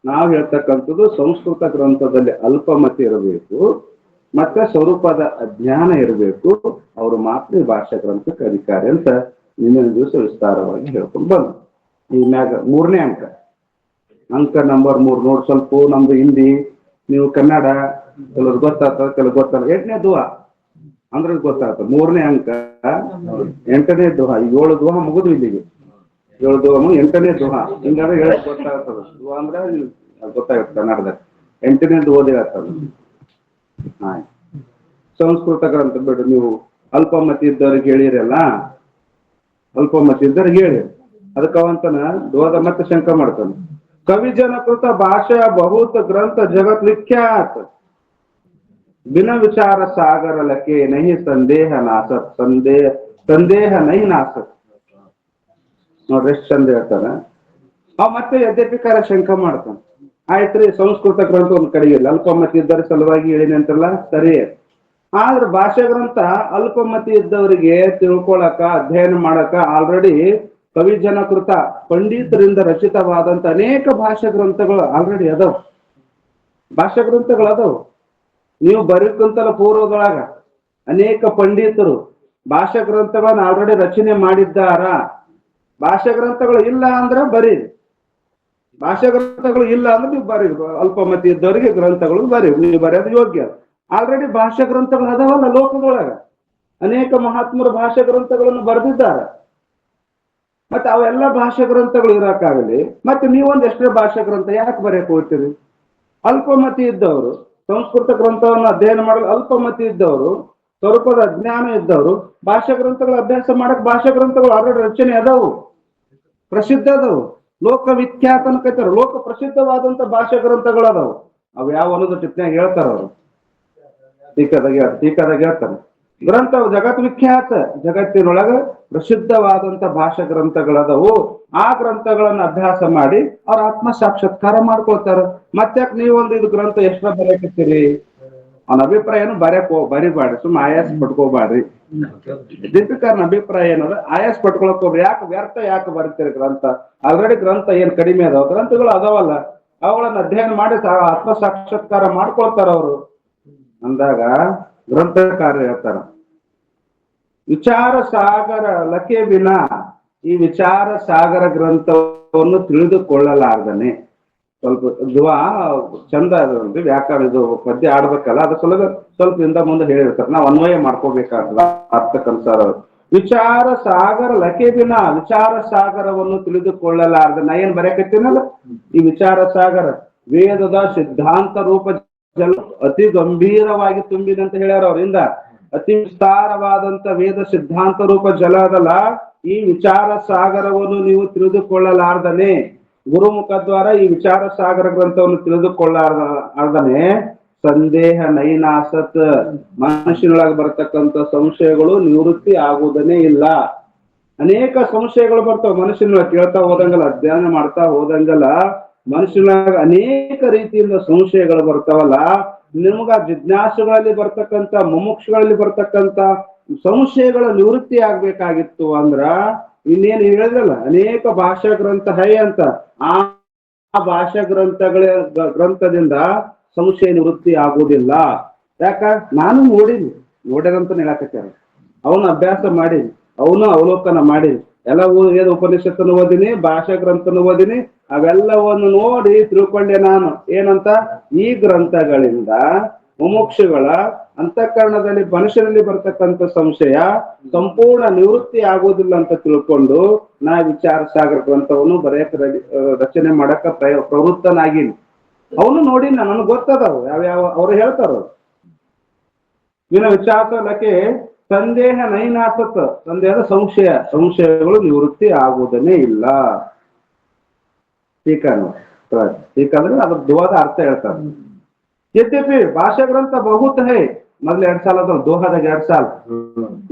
ನಾವು ಹೇಳ್ತಕ್ಕಂಥದ್ದು ಸಂಸ್ಕೃತ ಗ್ರಂಥದಲ್ಲಿ ಅಲ್ಪಮತಿ ಇರಬೇಕು, ಮತ್ತೆ ಸ್ವರೂಪದ ಅಜ್ಞಾನ ಇರಬೇಕು. ಅವರು ಮಾತ್ರ ಈ ಭಾಷಾ ಗ್ರಂಥಕ್ಕೆ ಅಧಿಕಾರಿ ಅಂತ ನಿನ್ನೆ ದಿವಸ ವಿಸ್ತಾರವಾಗಿ ಹೇಳ್ಕೊಂಡು ಬಂದು. ಈ ಮ್ಯಾಗ 3ನೇ ಅಂಕ ನಂಬರ್ 3 ನೋಡಿ. ಸ್ವಲ್ಪ ನಮ್ದು ಹಿಂದಿ, ನೀವು ಕನ್ನಡ, ಕೆಲವ್ರು ಗೊತ್ತಾಗ್ತದೆ, ಕೆಲವ್ರು ಗೊತ್ತಾಗ. 8ನೇ ದುಹ ಅಂದ್ರೆ ಗೊತ್ತಾಗ್ತದೆ. 3ನೇ ಅಂಕ 8ನೇ ದುಹ. 7 ದುಹ ಮುಗಿದು ಇಲ್ಲಿಗೆ. 7 ದುಹ 8ನೇ ದುಹ. ಹಿಂಗಾದ್ರೆ ಹೇಳಕ್ ಗೊತ್ತಾಗ್ತದೆ. ದುಹ ಅಂದ್ರೆ ಗೊತ್ತಾಗುತ್ತೆ ಕನ್ನಡದಾಗ. 8ನೇ ದುಹದ ಹೇಳ್ತದೆ. ಆಯ್ತು. ಸಂಸ್ಕೃತ ಗ್ರಂಥ ಬಿಡು. ನೀವು ಅಲ್ಪಮತಿ ಇದ್ದವ್ರಿಗೆ ಹೇಳಿರಲ್ಲ, ಅಲ್ಪಮತಿ ಇದ್ದವ್ರಿಗೆ ಹೇಳಿ. ಅದಕ್ಕೆ ಅವಂತನ ದುಹದ ಮತ್ತೆ ಶಂಕ ಮಾಡ್ತಾನೆ. ಕವಿ ಜನಕೃತ ಭಾಷಾ ಬಹುತ ಗ್ರಂಥ ಜಗತ್ ವಿಖ್ಯಾತ ಬಿನ ವಿಚಾರ ಸಾಗರ ಲಕ್ಕೆ ನಹಿ ಸಂದೇಹ ನಾಸತ್. ಸಂದೇಹ ನಹಿ ನಾಸತ್. ನೋಡ್ರಿ ಎಷ್ಟು ಚಂದ ಹೇಳ್ತಾನ. ಅವ್ ಮತ್ತೆ ಯದ್ಯಪಿಕಾರ ಶಂಕ ಮಾಡ್ತಾನೆ. ಆಯ್ತ್ರಿ, ಸಂಸ್ಕೃತ ಗ್ರಂಥ ಒಂದ್ ಕಡೆಗೆ ಇಲ್ಲ, ಅಲ್ಪಮತಿ ಇದ್ದರ ಸಲುವಾಗಿ ಹೇಳಿನಿ ಅಂತಲ್ಲ, ಸರಿ. ಆದ್ರೆ ಭಾಷಾ ಗ್ರಂಥ ಅಲ್ಪಮತಿ ಇದ್ದವರಿಗೆ ತಿಳ್ಕೊಳಕ, ಅಧ್ಯಯನ ಮಾಡಕ ಆಲ್ರೆಡಿ ಕವಿ ಜನಕೃತ ಪಂಡಿತರಿಂದ ರಚಿತವಾದಂತ ಅನೇಕ ಭಾಷಾ ಗ್ರಂಥಗಳು ಆಲ್ರೆಡಿ ಅದಾವ. ಭಾಷಾ ಗ್ರಂಥಗಳು ಅದಾವ. ನೀವು ಬರೀಕಂತಲ್ಲ ಪೂರ್ವದೊಳಗ ಅನೇಕ ಪಂಡಿತರು ಭಾಷಾ ಗ್ರಂಥಗಳನ್ನ ಆಲ್ರೆಡಿ ರಚನೆ ಮಾಡಿದ್ದಾರ. ಭಾಷಾ ಗ್ರಂಥಗಳು ಇಲ್ಲ ಅಂದ್ರೆ ಬರೀ, ಭಾಷಾ ಗ್ರಂಥಗಳು ಇಲ್ಲ ಅಂದ್ರೆ ನೀವು ಬರೀ. ಅಲ್ಪಮತಿ ಇದ್ದವರಿಗೆ ಗ್ರಂಥಗಳು ಬರೀ, ನೀವು ಬರೆಯೋದು ಯೋಗ್ಯ. ಆಲ್ರೆಡಿ ಭಾಷಾ ಗ್ರಂಥಗಳು ಅದಾವಲ್ಲ ಲೋಕದೊಳಗ. ಅನೇಕ ಮಹಾತ್ಮರು ಭಾಷಾ ಗ್ರಂಥಗಳನ್ನು ಬರೆದಿದ್ದಾರೆ. ಮತ್ತೆ ಅವೆಲ್ಲ ಭಾಷಾ ಗ್ರಂಥಗಳು ಇರಕ್ಕಾಗಲಿ ಮತ್ತೆ ನೀವೊಂದು ಎಷ್ಟೇ ಭಾಷಾ ಗ್ರಂಥ ಯಾಕೆ ಬರೆಯಕ್ ಹೋಗ್ತೀರಿ? ಅಲ್ಪಮತಿ ಇದ್ದವರು ಸಂಸ್ಕೃತ ಗ್ರಂಥವನ್ನು ಅಧ್ಯಯನ ಮಾಡಲು ಅಲ್ಪಮತಿ ಇದ್ದವರು, ಸ್ವರೂಪದ ಅಜ್ಞಾನ ಇದ್ದವರು ಭಾಷಾ ಗ್ರಂಥಗಳ ಅಭ್ಯಾಸ ಮಾಡಕ್ ಭಾಷಾ ಗ್ರಂಥಗಳು ಆಲ್ರೆಡಿ ರಚನೆ ಅದಾವು, ಪ್ರಸಿದ್ಧ ಅದಾವು, ಲೋಕ ವಿಖ್ಯಾತ ಅನ್ಕೈತಾರ. ಲೋಕ ಪ್ರಸಿದ್ಧವಾದಂತ ಭಾಷಾ ಗ್ರಂಥಗಳು ಅದಾವು. ಅವು ಯಾವ ಅನ್ನೋದು ಟಿಪ್ಪಣ್ಯಾಗ ಹೇಳ್ತಾರ ಅವರು. ಟೀಕಾದಾಗ ಹೇಳ್ತಾರೆ. ಗ್ರಂಥವು ಜಗತ್ ವಿಖ್ಯಾತ, ಜಗತ್ತಿನೊಳಗ ಪ್ರಸಿದ್ಧವಾದಂತ ಭಾಷಾ ಗ್ರಂಥಗಳದವು. ಆ ಗ್ರಂಥಗಳನ್ನ ಅಭ್ಯಾಸ ಮಾಡಿ ಅವ್ರ ಆತ್ಮ ಸಾಕ್ಷಾತ್ಕಾರ ಮಾಡ್ಕೊಳ್ತಾರ. ಮತ್ತ್ಯಾಕ್ ನೀವೊಂದು ಇದು ಗ್ರಂಥ ಎಷ್ಟರ ಬರೆಯಕತ್ತೀರಿ? ಅವನ ಅಭಿಪ್ರಾಯ ಏನು ಬರಿಬಾಡ್ರಿ, ಸುಮ್ಮ ಆಯಾಸ ಪಡ್ಕೋಬಾಡ್ರಿ. ದೀಪಿಕಾರನ ಅಭಿಪ್ರಾಯ ಏನದ, ಆಯಾಸ ಪಡ್ಕೊಳಕ್ ಹೋಗ್ರಿ. ಯಾಕೆ ವ್ಯರ್ಥ ಯಾಕೆ ಬರ್ತೀರಿ ಗ್ರಂಥ? ಆಲ್ರೆಡಿ ಗ್ರಂಥ ಏನ್ ಕಡಿಮೆ ಅದಾವ? ಗ್ರಂಥಗಳು ಅದಾವಲ್ಲ, ಅವುಗಳನ್ನ ಅಧ್ಯಯನ ಮಾಡಿ ಆತ್ಮ ಸಾಕ್ಷಾತ್ಕಾರ ಮಾಡ್ಕೊಳ್ತಾರ ಅವರು ಅಂದಾಗ ಗ್ರಂಥಕಾರ ಹೇಳ್ತಾರ, ವಿಚಾರ ಸಾಗರ ಲಕೆ ವಿನ, ಈ ವಿಚಾರ ಸಾಗರ ಗ್ರಂಥವನ್ನು ತಿಳಿದುಕೊಳ್ಳಲಾರ್ದನೆ. ಸ್ವಲ್ಪ ದುವಾ ಚಂದ ಅದ್ರಿ ವ್ಯಾಕರಣ, ಇದು ಪದ್ಯ ಆಡ್ಬೇಕಲ್ಲ, ಅದ್ರ ಸ್ವಲ್ಪ ಇಂದ ಮುಂದೆ ಹೇಳಿರ್ತಾರೆ. ನಾವು ಅನ್ವಯ ಮಾಡ್ಕೋಬೇಕಾಗ್ತದ ಅರ್ಥಕ್ಕನುಸಾರ. ವಿಚಾರ ಸಾಗರ ಲಕೆ ವಿನ, ವಿಚಾರ ಸಾಗರವನ್ನು ತಿಳಿದುಕೊಳ್ಳಲಾರ್ದ. ನಾ ಏನ್ ಬರೆಯಕತ್ತೀನಲ್ಲ, ಈ ವಿಚಾರ ಸಾಗರ ವೇದದ ಸಿದ್ಧಾಂತ ರೂಪ ಜಲ ಅತಿ ಗಂಭೀರವಾಗಿ ತುಂಬಿದೆ ಅಂತ ಹೇಳ್ಯಾರ ಅವರಿಂದ. ಅತಿ ವಿಸ್ತಾರವಾದಂತ ವೇದ ಸಿದ್ಧಾಂತ ರೂಪ ಜಲ ಅದಲ್ಲ, ಈ ವಿಚಾರ ಸಾಗರವನ್ನು ನೀವು ತಿಳಿದುಕೊಳ್ಳಲಾರ್ದನೆ, ಗುರುಮುಖದ್ವಾರ ಈ ವಿಚಾರ ಸಾಗರ ಗ್ರಂಥವನ್ನು ತಿಳಿದುಕೊಳ್ಳಾರ್ದನೆ ಸಂದೇಹ ನೈನಾಸತ್, ಮನುಷ್ಯನೊಳಗೆ ಬರತಕ್ಕಂತ ಸಂಶಯಗಳು ನಿವೃತ್ತಿ ಆಗುವುದನೇ ಇಲ್ಲ. ಅನೇಕ ಸಂಶಯಗಳು ಬರ್ತಾವ ಮನುಷ್ಯನೊಳಗೆ, ಕೇಳ್ತಾ ಹೋದಂಗಲ್ಲ, ಅಧ್ಯಯನ ಮಾಡ್ತಾ ಹೋದಂಗಲ್ಲ ಮನುಷ್ಯನೊಳಗೆ ಅನೇಕ ರೀತಿಯಿಂದ ಸಂಶಯಗಳು ಬರ್ತಾವಲ್ಲ. ನಿಮ್ಗ ಜಿಜ್ಞಾಸುಗಳಲ್ಲಿ ಬರ್ತಕ್ಕಂತ ಮುಮುಕ್ಷುಗಳಲ್ಲಿ ಬರ್ತಕ್ಕಂತ ಸಂಶಯಗಳ ನಿವೃತ್ತಿ ಆಗ್ಬೇಕಾಗಿತ್ತು ಅಂದ್ರ ಇನ್ನೇನು ಹೇಳಿದ್ರಲ್ಲ, ಅನೇಕ ಭಾಷಾ ಗ್ರಂಥ ಹೈ ಅಂತ, ಆ ಭಾಷಾ ಗ್ರಂಥದಿಂದ ಸಂಶಯ ನಿವೃತ್ತಿ ಆಗುವುದಿಲ್ಲ. ಯಾಕ? ನಾನು ನೋಡ್ಯಾರಂತ ಹೇಳಕತ್ಯಾರ, ಅವನು ಅಭ್ಯಾಸ ಮಾಡೀನಿ, ಅವನು ಅವಲೋಕನ ಮಾಡೀನಿ, ಎಲ್ಲ ವೇದ ಉಪನಿಷತ್ತನ್ನು ಓದಿನಿ, ಭಾಷಾ ಗ್ರಂಥನು ಓದಿನಿ, ಅವೆಲ್ಲವನ್ನು ನೋಡಿ ತಿಳ್ಕೊಂಡೆ ನಾನು. ಏನಂತ? ಈ ಗ್ರಂಥಗಳಿಂದ ಮುಮುಕ್ಷುಗಳ ಅಂತಃಕರಣದಲ್ಲಿ ಮನುಷ್ಯನಲ್ಲಿ ಬರ್ತಕ್ಕಂಥ ಸಂಶಯ ಸಂಪೂರ್ಣ ನಿವೃತ್ತಿ ಆಗೋದಿಲ್ಲ ಅಂತ ತಿಳ್ಕೊಂಡು ನಾ ವಿಚಾರ ಸಾಗರ ಗ್ರಂಥವನ್ನು ಬರೆಯಕ್ಕೆ ರಚನೆ ಮಾಡಕ ಪ್ರವೃತ್ತನಾಗಿನಿ. ಅವನು ನೋಡಿ ನನಗೆ ಗೊತ್ತದವು ಯಾವ್ಯಾವ ಅವ್ರು ಹೇಳ್ತಾರ. ಇನ್ನು ವಿಚಾರಕ್ಕೆ ಸಂದೇಹ ನೈನಾಸತ್, ಸಂದೇಹದ ಸಂಶಯಗಳು ನಿವೃತ್ತಿ ಆಗುವುದನ್ನೇ ಇಲ್ಲ. ಟೀಕಂದ್ರೆ ಅದ್ರ ದೋಹದ ಅರ್ಥ ಹೇಳ್ತಾರೆ. ಯದ್ಯಪಿ ಭಾಷಾ ಗ್ರಂಥ ಬಹುತ್ ಹೈ, ಮೊದ್ಲು 2 ಸಾಲ ಅದಾವ, ದೋಹದಾಗ 2 ಸಾಲ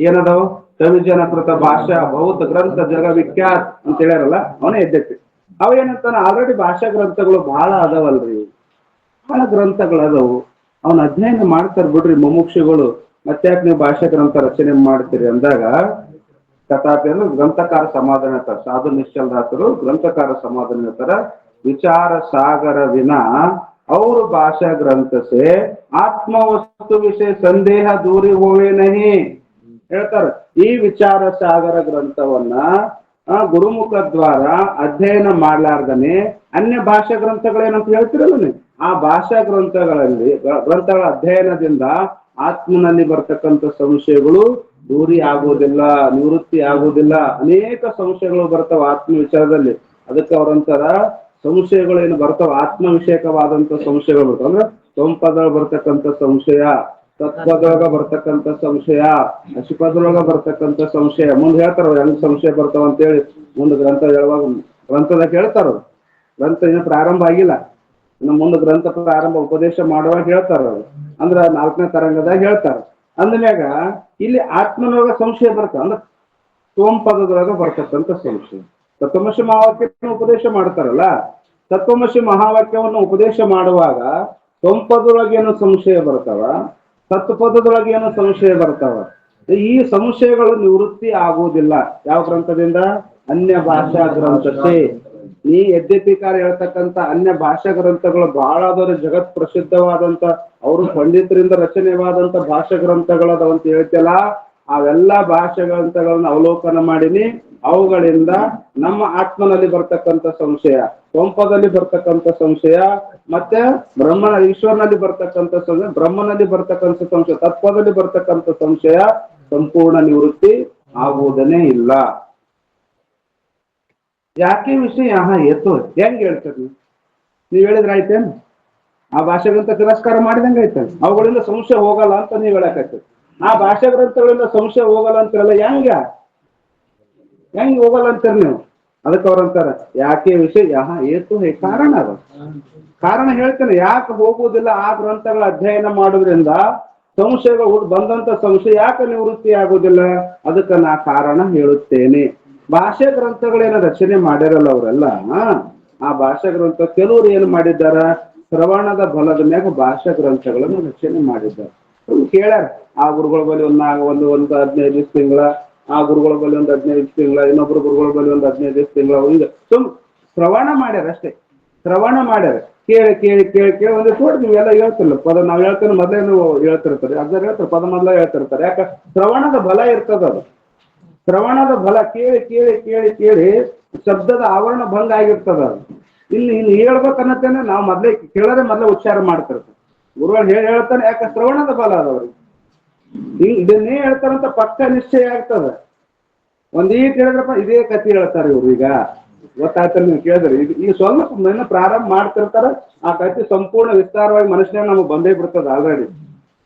ಏನದಾವ್? ಕವಿಜನಕೃತ ಭಾಷಾ ಬಹುತ್ ಗ್ರಂಥ ಜಗ ವಿಖ್ಯಾತ್ ಅಂತ ಹೇಳ್ಯಾರಲ್ಲ, ಅವನೇ ಯದ್ಯಪಿ. ಅವ ಏನಂತಾನ, ಆಲ್ರೆಡಿ ಭಾಷಾ ಗ್ರಂಥಗಳು ಬಹಳ ಅದಾವಲ್ರಿ, ಬಹಳ ಗ್ರಂಥಗಳು ಅದಾವು, ಅವನ ಅಧ್ಯಯನ ಮಾಡ್ತಾರ ಬಿಡ್ರಿ ಮುಮುಕ್ಷುಗಳು, ಮತ್ತ್ಯಾಕ್ ನೀವು ಭಾಷಾ ಗ್ರಂಥ ರಚನೆ ಮಾಡ್ತೀರಿ ಅಂದಾಗ ತಥಾಪಿ ಅಂದ್ರೆ ಗ್ರಂಥಕಾರ ಸಮಾಧಾನ ಹೇಳ್ತಾರೆ. ಸಾಧು ನಿಶ್ಚಲ್ ದಾಸರು ಗ್ರಂಥಕಾರ ಸಮಾಧಾನ ಹೇಳ್ತಾರ, ವಿಚಾರ ಸಾಗರ ವಿನ और भाषा ग्रंथ से आत्मवस्तु विषय संदेह दूरी होवे नहीं ಹೇಳ್ತಾರೆ. ಈ ವಿಚಾರ ಸಾಗರ ಗ್ರಂಥವನ್ನ ಗುರುಮುಖ ದ್ವಾರ ಅಧ್ಯಯನ ಮಾಡ್ಲಾರ್ದನೆ ಅನ್ಯ ಭಾಷಾ ಗ್ರಂಥಗಳೇನಂತ ಹೇಳ್ತಿರಲ್ಲ ನೀವು, ಆ ಭಾಷಾ ಗ್ರಂಥಗಳ ಅಧ್ಯಯನದಿಂದ ಆತ್ಮನಲ್ಲಿ ಬರ್ತಕ್ಕಂಥ ಸಂಶಯಗಳು ದೂರಿ ಆಗುವುದಿಲ್ಲ, ನಿವೃತ್ತಿ ಆಗುವುದಿಲ್ಲ. ಅನೇಕ ಸಂಶಯಗಳು ಬರ್ತಾವ ಆತ್ಮ ವಿಚಾರದಲ್ಲಿ. ಅದಕ್ಕೆ ಅವರಂತರ ಸಂಶಯಗಳು ಏನು ಬರ್ತಾವ, ಆತ್ಮ ವಿಷಯಕವಾದಂತ ಸಂಶಯಗಳು ಬರ್ತಾವ. ಅಂದ್ರೆ ಸಂಪದೊಳಗ ಬರ್ತಕ್ಕಂಥ ಸಂಶಯ, ತತ್ವದೊಳಗ ಬರ್ತಕ್ಕಂಥ ಸಂಶಯ, ಅಶುಪದೊಳಗ ಬರ್ತಕ್ಕಂಥ ಸಂಶಯ. ಮುಂದೆ ಹೇಳ್ತಾರ ಹೆಂಗ್ ಸಂಶಯ ಬರ್ತಾವ ಅಂತೇಳಿ, ಮುಂದೆ ಗ್ರಂಥ ಹೇಳುವಾಗ ಗ್ರಂಥದಾಗ ಹೇಳ್ತಾರ. ಗ್ರಂಥ ಇನ್ನು ಪ್ರಾರಂಭ ಆಗಿಲ್ಲ, ಇನ್ನು ಮುಂದೆ ಗ್ರಂಥ ಪ್ರಾರಂಭ ಉಪದೇಶ ಮಾಡುವಾಗ ಹೇಳ್ತಾರ. ಅಂದ್ರ 4ನೇ ತರಂಗದಾಗ ಹೇಳ್ತಾರ. ಅಂದ್ಮ್ಯಾಗ ಇಲ್ಲಿ ಆತ್ಮನೊಳಗ ಸಂಶಯ ಬರ್ತಾವ. ಅಂದ್ರೆ ಸೋಂಪದೊಳಗ ಬರ್ತಕ್ಕಂಥ ಸಂಶಯ. ತತ್ವಮಸಿ ಮಹಾವಾಕ್ಯವನ್ನು ಉಪದೇಶ ಮಾಡ್ತಾರಲ್ಲ, ತತ್ವಮಸಿ ಮಹಾವಾಕ್ಯವನ್ನು ಉಪದೇಶ ಮಾಡುವಾಗ ಸೋಂಪದೊಳಗೇನು ಸಂಶಯ ಬರ್ತಾವ, ತತ್ವಪದದೊಳಗೇನು ಸಂಶಯ ಬರ್ತಾವ. ಈ ಸಂಶಯಗಳು ನಿವೃತ್ತಿ ಆಗುವುದಿಲ್ಲ. ಯಾವ ಗ್ರಂಥದಿಂದ? ಅನ್ಯ ಭಾಷಾ ಗ್ರಂಥಕ್ಕೆ. ಈ ಯದ್ಯಪಿಕಾರ ಹೇಳ್ತಕ್ಕಂಥ ಅನ್ಯ ಭಾಷಾ ಗ್ರಂಥಗಳು ಬಹಳ ಆದವ್ರೆ, ಜಗತ್ ಪ್ರಸಿದ್ಧವಾದಂತ, ಅವರು ಪಂಡಿತರಿಂದ ರಚನೆವಾದಂತ ಭಾಷಾ ಗ್ರಂಥಗಳದಂತ ಹೇಳ್ತಿಲ್ಲ. ಅವೆಲ್ಲ ಭಾಷಾ ಗ್ರಂಥಗಳನ್ನ ಅವಲೋಕನ ಮಾಡಿನಿ. ಅವುಗಳಿಂದ ನಮ್ಮ ಆತ್ಮನಲ್ಲಿ ಬರ್ತಕ್ಕಂಥ ಸಂಶಯ, ಸೋಂಪದಲ್ಲಿ ಬರ್ತಕ್ಕಂಥ ಸಂಶಯ, ಮತ್ತೆ ಈಶ್ವರನಲ್ಲಿ ಬರ್ತಕ್ಕಂಥ ಸಂಶಯ, ಬ್ರಹ್ಮನಲ್ಲಿ ಬರ್ತಕ್ಕಂಥ ಸಂಶಯ, ತತ್ವದಲ್ಲಿ ಬರ್ತಕ್ಕಂಥ ಸಂಶಯ ಸಂಪೂರ್ಣ ನಿವೃತ್ತಿ ಆಗುವುದನ್ನೇ ಇಲ್ಲ. ಯಾಕೆ ವಿಷಯ ಏತು ಹೆಂಗ್ ಹೇಳ್ತೀರಿ ನೀವ್ ಹೇಳಿದ್ರೆ ಆಯ್ತೇನು? ಆ ಭಾಷಾ ಗ್ರಂಥ ತಿರಸ್ಕಾರ ಮಾಡಿದಂಗೆ ಆಯ್ತೇನು? ಅವುಗಳಿಂದ ಸಂಶಯ ಹೋಗಲ್ಲ ಅಂತ ನೀವ್ ಹೇಳಕತ್ತೀರಿ. ಆ ಭಾಷಾ ಗ್ರಂಥಗಳಿಂದ ಸಂಶಯ ಹೋಗಲ್ಲ ಅಂತಿರಲ್ಲ, ಹೆಂಗ್ ಹೋಗಲ್ಲ ಅಂತೀರಿ ನೀವು? ಅದಕ್ಕೆ ಅವ್ರಂತಾರ ಯಾಕೆ ವಿಷಯ ಏತು ಹೇ, ಕಾರಣ ಅದ. ಕಾರಣ ಹೇಳ್ತೇನೆ ಯಾಕೆ ಹೋಗುವುದಿಲ್ಲ. ಆ ಗ್ರಂಥಗಳ ಅಧ್ಯಯನ ಮಾಡೋದ್ರಿಂದ ಸಂಶಯಗಳು ಬಂದಂತ ಸಂಶಯ ಯಾಕೆ ನಿವೃತ್ತಿ ಆಗುವುದಿಲ್ಲ? ಅದಕ್ಕೆ ನಾ ಕಾರಣ ಹೇಳುತ್ತೇನೆ. ಭಾಷಾ ಗ್ರಂಥಗಳೇನ ರಚನೆ ಮಾಡಿರಲ್ಲ ಅವರೆಲ್ಲ, ಆ ಭಾಷಾ ಗ್ರಂಥ ಕೆಲವರು ಏನು ಮಾಡಿದ್ದಾರ, ಶ್ರವಣದ ಬಲದ ಮ್ಯಾಗ ಭಾಷಾ ಗ್ರಂಥಗಳನ್ನು ರಚನೆ ಮಾಡಿದ್ದಾರೆ. ಕೇಳ್ಯಾರ, ಆ ಗುರುಗಳ ಬಳಿ ಒಂದು 15 ತಿಂಗಳ, ಆ ಗುರುಗಳ ಬಳಿ ಒಂದು 15 ತಿಂಗಳ, ಇನ್ನೊಬ್ರು ಗುರುಗಳ ಬಳಿ ಒಂದು 15 ತಿಂಗಳ, ಹಿಂಗ ಶ್ರವಣ ಮಾಡ್ಯಾರ ಅಷ್ಟೇ. ಶ್ರವಣ ಮಾಡ್ಯಾರ, ಕೇಳಿ ಕೇಳಿ ಕೇಳಿ ಕೇಳಿ ಒಂದು ತೋಟ ನೀವೆಲ್ಲ ಹೇಳ್ತಿಲ್ಲ ಪದ. ನಾವ್ ಹೇಳ್ತೇನೆ ಮೊದಲೇ ನೀವು ಹೇಳ್ತಿರ್ತಾರೆ, ಅರ್ಧ ಹೇಳ್ತಾರೆ, ಪದ ಮೊದಲ ಹೇಳ್ತಿರ್ತಾರೆ. ಯಾಕ? ಶ್ರವಣದ ಬಲ ಇರ್ತದ. ಅದು ಶ್ರವಣದ ಬಲ ಕೇಳಿ ಕೇಳಿ ಕೇಳಿ ಕೇಳಿ ಶಬ್ದದ ಆವರಣ ಭಂಗ ಆಗಿರ್ತದ. ಇಲ್ಲಿ ಹೇಳ್ಬೇಕನ್ನತ್ತೇನೆ ನಾವು ಮೊದ್ಲೇ ಕೇಳೋದೇ ಮೊದಲೇ ಉಚ್ಚಾರ ಮಾಡ್ತಿರ್ತಾರೆ. ಗುರುಗಳು ಹೇಳ್ತಾನೆ, ಯಾಕ? ಶ್ರವಣದ ಬಲ ಅದವ್ರಿಗೆ. ಇದನ್ನೇ ಹೇಳ್ತಾರಂತ ಪಕ್ಕ ನಿಶ್ಚಯ ಆಗ್ತದ. ಒಂದೀಟ್ ಹೇಳಿದ್ರಪ್ಪ ಇದೇ ಕಥೆ ಹೇಳ್ತಾರೆ ಇವ್ರು. ಈಗ ಗೊತ್ತಾಗ್ತಾರೆ, ನೀವು ಕೇಳಿದ್ರಿ. ಈಗ ಸ್ವಲ್ಪ ಪ್ರಾರಂಭ ಮಾಡ್ತಿರ್ತಾರ, ಆ ಕಥೆ ಸಂಪೂರ್ಣ ವಿಸ್ತಾರವಾಗಿ ಮನುಷ್ಯನಾಗ ನಮಗೆ ಬಂದೇ ಬಿಡ್ತದ ಆಲ್ರೆಡಿ.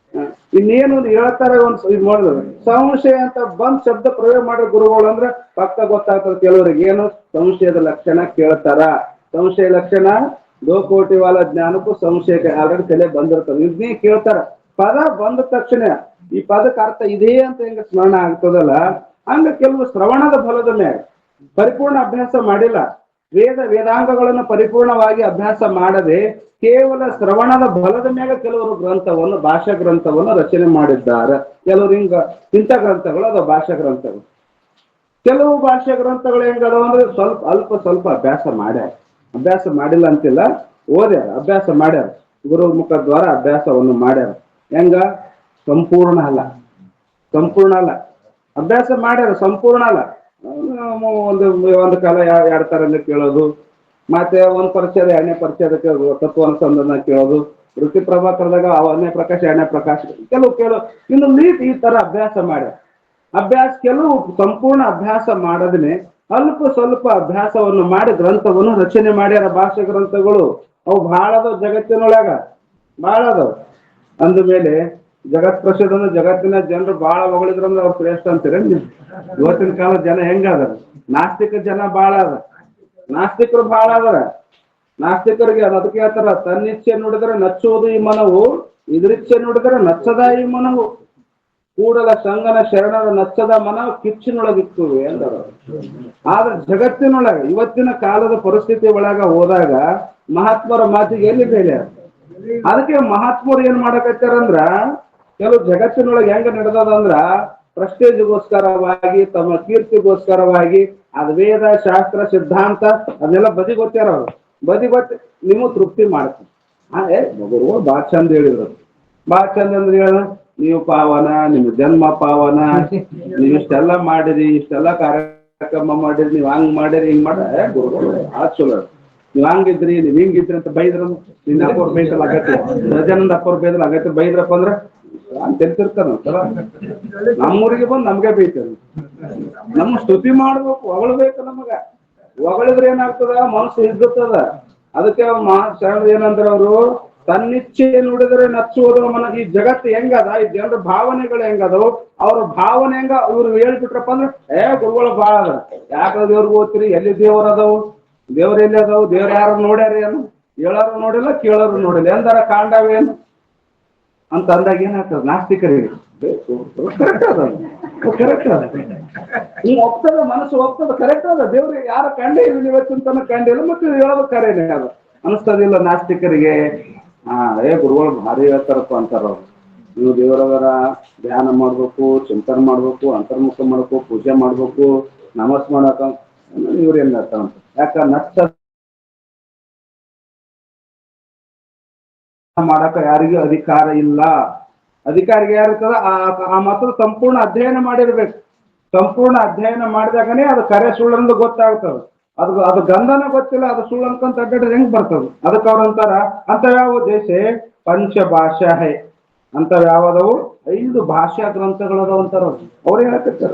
ಇನ್ನೇನು ಹೇಳ್ತಾರೆ ಇದು ಮಾಡಿದ್ರು ಸಂಶಯ ಅಂತ ಬಂದ್ ಶಬ್ದ ಪ್ರಯೋಗ ಮಾಡೋ ಗುರುಗಳು ಅಂದ್ರೆ ಪಕ್ಕ ಗೊತ್ತಾಗ್ತದೆ ಕೆಲವರಿಗೆ ಏನು ಸಂಶಯದ ಲಕ್ಷಣ ಕೇಳ್ತಾರ. ಸಂಶಯ ಲಕ್ಷಣ ಲೋಕೋಟಿವಾಲ ಜ್ಞಾನಕ್ಕೂ ಸಂಶಯಕ್ಕೆ ಆಲ್ರೆಡಿ ತಲೆ ಬಂದಿರ್ತದೆ ಇದನ್ನೇ ಕೇಳ್ತಾರ. ಪದ ಬಂದ ತಕ್ಷಣ ಈ ಪದಕ್ಕೆ ಅರ್ಥ ಇದೆ ಅಂತ ಹೆಂಗ ಸ್ಮರಣ ಆಗ್ತದಲ್ಲ ಹಂಗ ಕೆಲವು ಶ್ರವಣದ ಫಲದ ಮೇಲೆ ಪರಿಪೂರ್ಣ ಅಭ್ಯಾಸ ಮಾಡಿಲ್ಲ. ವೇದಾಂಗಗಳನ್ನು ಪರಿಪೂರ್ಣವಾಗಿ ಅಭ್ಯಾಸ ಮಾಡದೆ ಕೇವಲ ಶ್ರವಣದ ಬಲದ ಮೇಲೆ ಕೆಲವರು ಗ್ರಂಥವನ್ನು ಭಾಷಾ ಗ್ರಂಥವನ್ನು ರಚನೆ ಮಾಡಿದ್ದಾರೆ. ಕೆಲವರು ಇಂಥ ಗ್ರಂಥಗಳು ಅದು ಭಾಷಾ ಗ್ರಂಥಗಳು. ಕೆಲವು ಭಾಷಾ ಗ್ರಂಥಗಳು ಹೆಂಗದವ ಅಂದ್ರೆ ಸ್ವಲ್ಪ ಅಭ್ಯಾಸ ಮಾಡಿಲ್ಲ ಅಂತಿಲ್ಲ, ಓದ್ಯಾರ, ಅಭ್ಯಾಸ ಮಾಡ್ಯಾರ, ಗುರು ಮುಖ ದ್ವಾರ ಅಭ್ಯಾಸವನ್ನು ಮಾಡ್ಯಾರ. ಹೆಂಗ ಸಂಪೂರ್ಣ ಅಲ್ಲ ಅಭ್ಯಾಸ ಮಾಡ್ಯಾರ, ಸಂಪೂರ್ಣ ಅಲ್ಲ. ಒಂದು ಕಾಲ 2 ಥರ ಕೇಳೋದು, ಮತ್ತೆ ಒಂದ್ ಪರಿಚಯದ 2ನೇ ಪರಿಚಯದಕ್ಕೆ ತತ್ವ ಅನುಸಂಧಾನ ಕೇಳೋದು, ವೃತ್ತಿ ಪ್ರಭಾಕರದಾಗ 1ನೇ ಪ್ರಕಾಶ 2ನೇ ಪ್ರಕಾಶ ಕೆಲವು ಇನ್ನು ಈ ತರ ಅಭ್ಯಾಸ ಮಾಡ್ಯಾರ. ಕೆಲವು ಸಂಪೂರ್ಣ ಅಭ್ಯಾಸ ಮಾಡದನೆ ಸ್ವಲ್ಪ ಅಭ್ಯಾಸವನ್ನು ಮಾಡಿ ಗ್ರಂಥವನ್ನು ರಚನೆ ಮಾಡ್ಯಾರ. ಭಾಷಾ ಗ್ರಂಥಗಳು ಅವು ಬಹಳ ಅದಾವ ಜಗತ್ತಿನೊಳಗ, ಬಹಳ ಅದಾವ. ಅಂದ ಮೇಲೆ ಜಗತ್ ಪ್ರಸಿದ್ಧ ಅಂದ್ರೆ ಜಗತ್ತಿನ ಜನರು ಬಹಳ ಹೊಗಳಿದ್ರಂದ್ರೆ ಅವ್ರು ಶ್ರೇಷ್ಠ ಅಂತೀರ. ಇವತ್ತಿನ ಕಾಲ ಜನ ಹೆಂಗದಾರ, ನಾಸ್ತಿಕ ಜನ ಬಹಳ ಅದ, ನಾಸ್ತಿಕರು ಬಹಳ ಅದರ. ನಾಸ್ತಿಕರಿಗೆ ಅದಕ್ಕೆ ಹೇಳ್ತಾರ, ತನ್ನಿಚ್ಛೆ ನುಡಿದರೆ ನಚ್ಚುವುದು ಈ ಮನವು, ಇದ್ರಿಚ್ಛೆ ನುಡಿದರೆ ನಚ್ಚದ ಈ ಮನವು, ಕೂಡಲ ಸಂಗನ ಶರಣರ ನಚ್ಚದ ಮನ ಕಿಚ್ಚಿನೊಳಗಿಕ್ಕುವೆ ಅಂದರ. ಆದ್ರೆ ಜಗತ್ತಿನೊಳಗ ಇವತ್ತಿನ ಕಾಲದ ಪರಿಸ್ಥಿತಿ ಒಳಗ ಹೋದಾಗ ಮಹಾತ್ಮರ ಮಾತಿಗೆ ಎಲ್ಲಿ ಬೆಲೆ? ಅದಕ್ಕೆ ಮಹಾತ್ಮರು ಏನ್ ಮಾಡಕತ್ತಾರಂದ್ರ ಕೆಲವು ಜಗತ್ತಿನೊಳಗೆ ಹೆಂಗ ನಡೆದದಂದ್ರ ಪ್ರೆಸ್ಟೇಜ್ಗೋಸ್ಕರವಾಗಿ ತಮ್ಮ ಕೀರ್ತಿಗೋಸ್ಕರವಾಗಿ ಅದ್ ವೇದ ಶಾಸ್ತ್ರ ಸಿದ್ಧಾಂತ ಅದನ್ನೆಲ್ಲ ಬದಿಗೊತ್ತಾರ. ಅವ್ರು ಬದಿಗೊತ್ತಿ ನಿಮಗ್ ತೃಪ್ತಿ ಮಾಡ್ತಾರೆ. ಗುರುಗಳು ಬಾಳ ಚಂದ ಹೇಳಿದ್ರು, ಬಾಳ ಚಂದ ಅಂದ್ರೆ ಹೇಳ, ನೀವು ಪಾವನ, ನಿಮ್ಮ ಜನ್ಮ ಪಾವನ, ನೀವು ಇಷ್ಟೆಲ್ಲ ಮಾಡಿರಿ, ಇಷ್ಟೆಲ್ಲ ಕಾರ್ಯಕ್ರಮ ಮಾಡಿರಿ, ನೀವ್ ಹಂಗ್ ಮಾಡಿರಿ, ಹಿಂಗ್ ಮಾಡ ಗುರುಗಳು ಆ ಚಲೋ. ನೀವ್ ಹಂಗಿದ್ರಿ, ನೀವ್ ಹಿಂಗಿದ್ರಿ ಅಂತ ಬೈದ್ರ, ನಿನ್ನ ಅಪ್ಪವ್ರು ಬೈದಲ್ಲ ಆಗತ್ತೆ, ರಜಾನಂದ ಅಪ್ಪವ್ರು ಬೈದಲ್ಲ ಆಗತ್ತೆ, ಬೈದ್ರಪ್ಪ ಅಂದ್ರ ಅಂತ ತಿರ್ತಾರ. ನಮ್ಮೂರಿಗೆ ಬಂದು ನಮ್ಗೆ ಬೈತಾರೆ. ನಮ್ಮ ಸ್ತುತಿ ಮಾಡ್ಬೇಕು, ಹೊಗಳ್ಬೇಕು. ನಮಗ ಹೊಗಳಿದ್ರೆ ಏನಾಗ್ತದ, ಮನಸ್ಸು ಹಿಗ್ಗುತ್ತದ. ಅದಕ್ಕೆ ಶರಣ ಏನಂದ್ರ ಅವರು ತನ್ನಿಚ್ಛೆ ನುಡಿದರೆ ನಚ್ಚುವುದು ಮನ. ಈ ಜಗತ್ತು ಹೆಂಗದ, ಈ ಜನರ ಭಾವನೆಗಳು ಹೆಂಗದವು, ಅವ್ರ ಭಾವನೆ ಹೆಂಗ ಇವ್ರು ಹೇಳ್ಬಿಟ್ರಪ್ಪ ಅಂದ್ರೆ ಗುರುಗಳು ಬಾಳ ಅದ. ಯಾಕಂದ್ರೆ ದೇವ್ರಿಗೆ ಓದ್ತೀರಿ, ಎಲ್ಲಿ ದೇವ್ರ ಅದಾವು, ದೇವ್ರ ಎಲ್ಲಿ ಅದಾವು, ದೇವ್ರ ಯಾರು ನೋಡ್ಯಾರ ಏನು, ಹೇಳೋರು ನೋಡಿಲ್ಲ, ಕೇಳೋರು ನೋಡಿಲ್ಲ, ಎಂದಾರ ಕಾಂಡವೇನು ಅಂತ ಅಂದಾಗ ಏನಾಗ್ತದ ನಾಸ್ತಿಕರಿಗೆ ಕರೆಕ್ಟ್ ಅದ, ಹಿಂಗ್ ಒಪ್ತದ, ಮನಸ್ಸು ಒಪ್ತದ, ಕರೆಕ್ಟ್ ಅದ. ದೇವ್ರಿಗೆ ಯಾರ ಕಂಡೇ ಇಲ್ಲ, ಇವತ್ತಿನ ತನಕ ಕಂಡಿಲ್ಲ, ಮತ್ತೆ ಹೇಳೋದು ಕರೇನೆ ಅದು ಅನಿಸ್ತದಿಲ್ಲ ನಾಸ್ತಿಕರಿಗೆ. ಗುರುಗಳು ಭಾರಿ ಹೇಳ್ತಾರಪ್ಪ ಅಂತಾರ ಅವ್ರು. ನೀವು ದೇವರವರ ಧ್ಯಾನ ಮಾಡ್ಬೇಕು, ಚಿಂತನೆ ಮಾಡ್ಬೇಕು, ಅಂತರ್ಮುಖ ಮಾಡ್ಬೇಕು, ಪೂಜೆ ಮಾಡ್ಬೇಕು, ನಮಸ್ ಮಾಡಕ. ಇವ್ರೇನ್ ಹೇಳ್ತಾರಂತ, ಯಾಕ ನಷ್ಟ ಮಾಡಕ ಯಾರಿಗೂ ಅಧಿಕಾರ ಇಲ್ಲ. ಅಧಿಕಾರಿಗೆ ಯಾರಿರ್ತದ ಆ ಮಾತ್ರ ಸಂಪೂರ್ಣ ಅಧ್ಯಯನ ಮಾಡಿರ್ಬೇಕು. ಸಂಪೂರ್ಣ ಅಧ್ಯಯನ ಮಾಡಿದಾಗನೇ ಅದು ಕರೆ ಸುಳ್ಳಂದು ಗೊತ್ತಾಗ್ತದೆ. ಅದು ಗಂಧನ ಗೊತ್ತಿಲ್ಲ, ಅದು ಸುಳ್ಳು ಅನ್ಕೊಂತ ಅಡ್ಡಾಡಿದ್ರೆ ಹೆಂಗ್ ಬರ್ತದ? ಅದಕ್ಕೆ ಅವ್ರಂತಾರ ಅಂತ ಯಾವ ದೇಶ ಪಂಚ ಭಾಷಾ ಹೈ ಅಂತ ಯಾವದವು 5 ಭಾಷಾ ಗ್ರಂಥಗಳದಾವ ಅಂತಾರ. ಅವ್ರು ಹೇಳಕತ್ತಾರ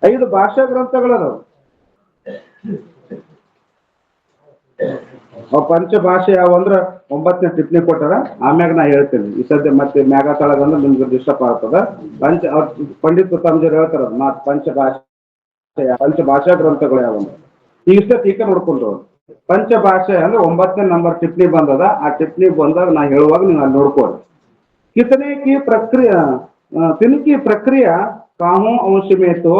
5 ಭಾಷಾ ಗ್ರಂಥಗಳದಾವ. ಅವ್ ಪಂಚ ಭಾಷೆ ಯಾವ ಅಂದ್ರ 9ನೇ ಟಿಪ್ಪಣಿ ಕೊಟ್ಟಾರ. ಆಮ್ಯಾಗ ನಾ ಹೇಳ್ತೇನೆ. ಈ ಸದ್ಯ ಮತ್ತೆ ಮ್ಯಾಗ ತಳಗಂದ್ರೆ ನಿಮ್ಗೆ ಡಿಸ್ಟರ್ಬ್ ಆಗ್ತದ. ಪಂಡಿತ್ ತಮ್ಮಜರು ಹೇಳ್ತಾರ ಪಂಚ ಭಾಷಾ ಗ್ರಂಥಗಳು ಯಾವ ಇಷ್ಟ ಟೀಕ ನೋಡ್ಕೊಂಡು. ಪಂಚ ಭಾಷೆ ಅಂದ್ರೆ 9ನೇ ನಂಬರ್ ಟಿಪ್ಪಣಿ ಬಂದದ. ಆ ಟಿಪ್ಪಣಿ ಬಂದಾಗ ನಾ ಹೇಳುವಾಗ ನೀವು ಅಲ್ಲಿ ನೋಡ್ಕೊಳ್ಳಿ. कितने की प्रक्रिया तिनकी प्रक्रिया कामों अंश में तो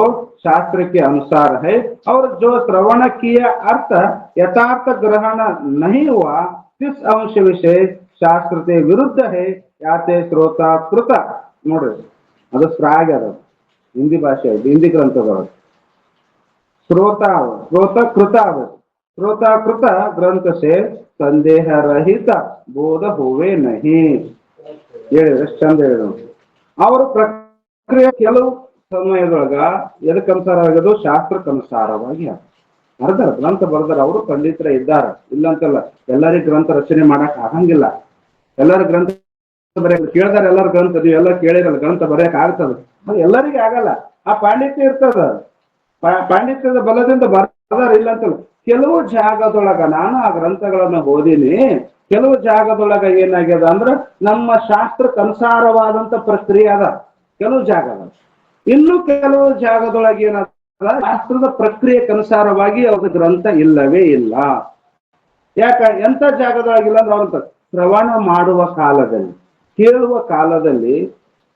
शास्त्र के अनुसार है और जो श्रवण किया अर्थ यथार्थ ग्रहण नहीं हुआ इस अंश विषय शास्त्र के विरुद्ध है याते श्रोता कृत नोड्री ಅದು ಸ್ರಾಗ. ಅದು ಹಿಂದಿ ಭಾಷೆ, ಹಿಂದಿ ಗ್ರಂಥಗಳು. श्रोताकृत ग्रंथ से संदेह रहित बोध हुए नहीं ಹೇಳಿದ್ರೆ ಚಂದ ಹೇಳಿದ್ರು. ಅವ್ರ ಪ್ರಕ್ರಿಯೆ ಕೆಲವು ಸಮಯದೊಳಗ ಎದಕ್ಕನುಸಾರ ಆಗೋದು, ಶಾಸ್ತ್ರಕ್ಕನುಸಾರವಾಗಿ ಅರ್ಧ ಗ್ರಂಥ ಬರ್ದಾರ. ಅವರು ಪಂಡಿತರ ಇದ್ದಾರ, ಇಲ್ಲ ಅಂತಲ್ಲ. ಎಲ್ಲರಿಗೂ ಗ್ರಂಥ ರಚನೆ ಮಾಡಕ್ ಆಗಂಗಿಲ್ಲ. ಎಲ್ಲರ ಗ್ರಂಥ ಬರೆಯಕ್ ಕೇಳ್ದಾರ, ಎಲ್ಲರ ಗ್ರಂಥ ನೀವು ಎಲ್ಲ ಕೇಳಿರಲ್ಲ, ಗ್ರಂಥ ಬರೆಯಕ್ ಆಗ್ತದ. ಅದು ಎಲ್ಲರಿಗೂ ಆಗಲ್ಲ. ಆ ಪಾಂಡಿತ್ಯ ಇರ್ತದ. ಪಾಂಡಿತ್ಯದ ಬಲದಿಂದ ಇಲ್ಲ ಅಂತಲ್ಲ, ಕೆಲವು ಜಾಗದೊಳಗ ನಾನು ಆ ಗ್ರಂಥಗಳನ್ನ ಓದಿನಿ. ಕೆಲವು ಜಾಗದೊಳಗ ಏನಾಗ್ಯದ ಅಂದ್ರ ನಮ್ಮ ಶಾಸ್ತ್ರಕ್ಕನುಸಾರವಾದಂತ ಪ್ರಕ್ರಿಯೆ ಅದ ಕೆಲವು ಜಾಗದ. ಇನ್ನು ಕೆಲವು ಜಾಗದೊಳಗೆ ಏನಾದ ಶಾಸ್ತ್ರದ ಪ್ರಕ್ರಿಯೆಗನುಸಾರವಾಗಿ ಅವ್ರ ಗ್ರಂಥ ಇಲ್ಲವೇ ಇಲ್ಲ. ಯಾಕ ಎಂತ ಜಾಗದೊಳಗಿಲ್ಲ ಅಂದ್ರೆ ಅವ್ರಂತ ಶ್ರವಣ ಮಾಡುವ ಕಾಲದಲ್ಲಿ, ಕೇಳುವ ಕಾಲದಲ್ಲಿ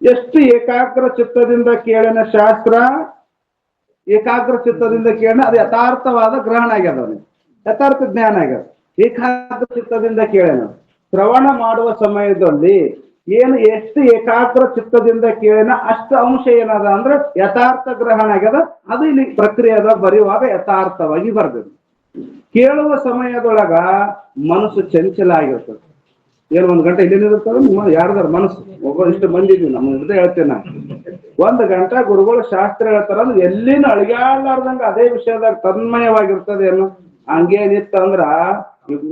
ಎಷ್ಟು ಏಕಾಗ್ರ ಚಿತ್ತದಿಂದ ಕೇಳಿನ ಶಾಸ್ತ್ರ, ಏಕಾಗ್ರ ಚಿತ್ತದಿಂದ ಕೇಳಿನ ಅದು ಯಥಾರ್ಥವಾದ ಗ್ರಹಣ ಆಗ್ಯದ, ಅವನಿಗೆ ಯಥಾರ್ಥ ಜ್ಞಾನ ಆಗ್ಯದ. ಏಕಾಗ್ರ ಚಿತ್ತದಿಂದ ಕೇಳಿನ ಶ್ರವಣ ಮಾಡುವ ಸಮಯದಲ್ಲಿ ಏನು ಎಷ್ಟು ಏಕಾಗ್ರ ಚಿತ್ತದಿಂದ ಕೇಳಿನ ಅಷ್ಟು ಅಂಶ ಏನದ ಅಂದ್ರೆ ಯಥಾರ್ಥ ಗ್ರಹಣ ಆಗ್ಯದ. ಅದು ಇಲ್ಲಿ ಪ್ರಕ್ರಿಯೆದ ಬರೆಯುವಾಗ ಯಥಾರ್ಥವಾಗಿ ಬರ್ತದೆ. ಕೇಳುವ ಸಮಯದೊಳಗ ಮನಸ್ಸು ಚಂಚಲ ಆಗಿರ್ತದೆ. ಏನು 1 ಗಂಟೆ ಇಲ್ಲಿ ಇರ್ತದೆ ಯಾರ್ದಾರ ಮನಸ್ಸು, ಒಬ್ಬ ಇಷ್ಟು ಮಂದಿ ಇದೀವಿ ನಮ್ಮ ಹಿಡಿದು ಹೇಳ್ತೇನೆ ನಾನು. 1 ಗಂಟೆ ಗುರುಗಳು ಶಾಸ್ತ್ರ ಹೇಳ್ತಾರ ಅಂದ್ರೆ ಎಲ್ಲಿನೂ ಅಳಿಗಾಡ್ಲಾರ್ದಂಗ ಅದೇ ವಿಷಯದಾಗ ತನ್ಮಯವಾಗಿರ್ತದೆ. ಏನು ಹಂಗೇನಿತ್ತು ಅಂದ್ರ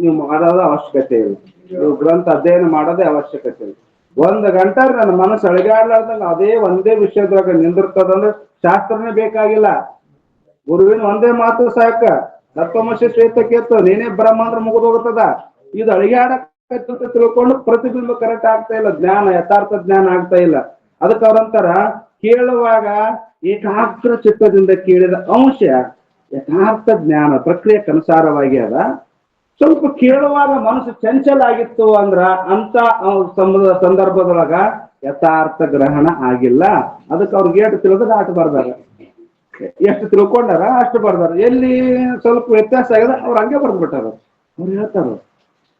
ನೀವು ಮಾಡೋದ ಅವಶ್ಯಕತೆ ಇಲ್ಲ, ನೀವು ಗ್ರಂಥ ಅಧ್ಯಯನ ಮಾಡೋದೇ ಅವಶ್ಯಕತೆ ಇಲ್ಲ. 1 ಗಂಟೆ ನನ್ನ ಮನಸ್ಸು ಅಳಿಗಾಡ್ಲಾರ್ದಂಗ ಅದೇ ಒಂದೇ ವಿಷಯದಾಗ ನಿಂದಿರ್ತದಂದ್ರೆ ಶಾಸ್ತ್ರನೇ ಬೇಕಾಗಿಲ್ಲ. ಗುರುವಿನ ಒಂದೇ ಮಾತು ಸಾಕ, ತತ್ವಮಸಿ ಶ್ವೇತಕೇತು ನೀನೇ ಬ್ರಹ್ಮ ಅಂದ್ರೆ ಮುಗಿದು ಹೋಗ್ತದ. ಇದು ಅಳಿಗಾಡಕ್ ತಿಳ್ಕೊಂಡು ಪ್ರತಿಬಿಂಬ ಕರೆಕ್ಟ್ ಆಗ್ತಾ ಇಲ್ಲ, ಜ್ಞಾನ ಯಥಾರ್ಥ ಜ್ಞಾನ ಆಗ್ತಾ ಇಲ್ಲ. ಅದಕ್ಕೆ ಅವ್ರಂತಾರ ಕೇಳುವಾಗ ಏಕಾಗ್ರ ಚಿತ್ತದಿಂದ ಕೇಳಿದ ಅಂಶ ಯಥಾರ್ಥ ಜ್ಞಾನ ಪ್ರಕ್ರಿಯೆಗನುಸಾರವಾಗಿ ಅದ. ಸ್ವಲ್ಪ ಕೇಳುವಾಗ ಮನಸ್ಸು ಚಂಚಲ ಆಗಿತ್ತು ಅಂದ್ರ ಅಂತ ಸಂದರ್ಭದೊಳಗ ಯಥಾರ್ಥ ಗ್ರಹಣ ಆಗಿಲ್ಲ. ಅದಕ್ಕೆ ಅವ್ರಿಗೆ ಏಟು ತಿಳಿದ್ರೆ ಆಟ ಬರ್ದಾರ, ಎಷ್ಟು ತಿಳ್ಕೊಂಡಾರ ಅಷ್ಟು ಬರ್ದಾರ. ಎಲ್ಲಿ ಸ್ವಲ್ಪ ವ್ಯತ್ಯಾಸ ಆಗ್ಯದ ಅವ್ರು ಹಂಗೆ ಬರ್ದ್ಬಿಟ್ಟಾರ. ಅವ್ರು ಹೇಳ್ತಾರ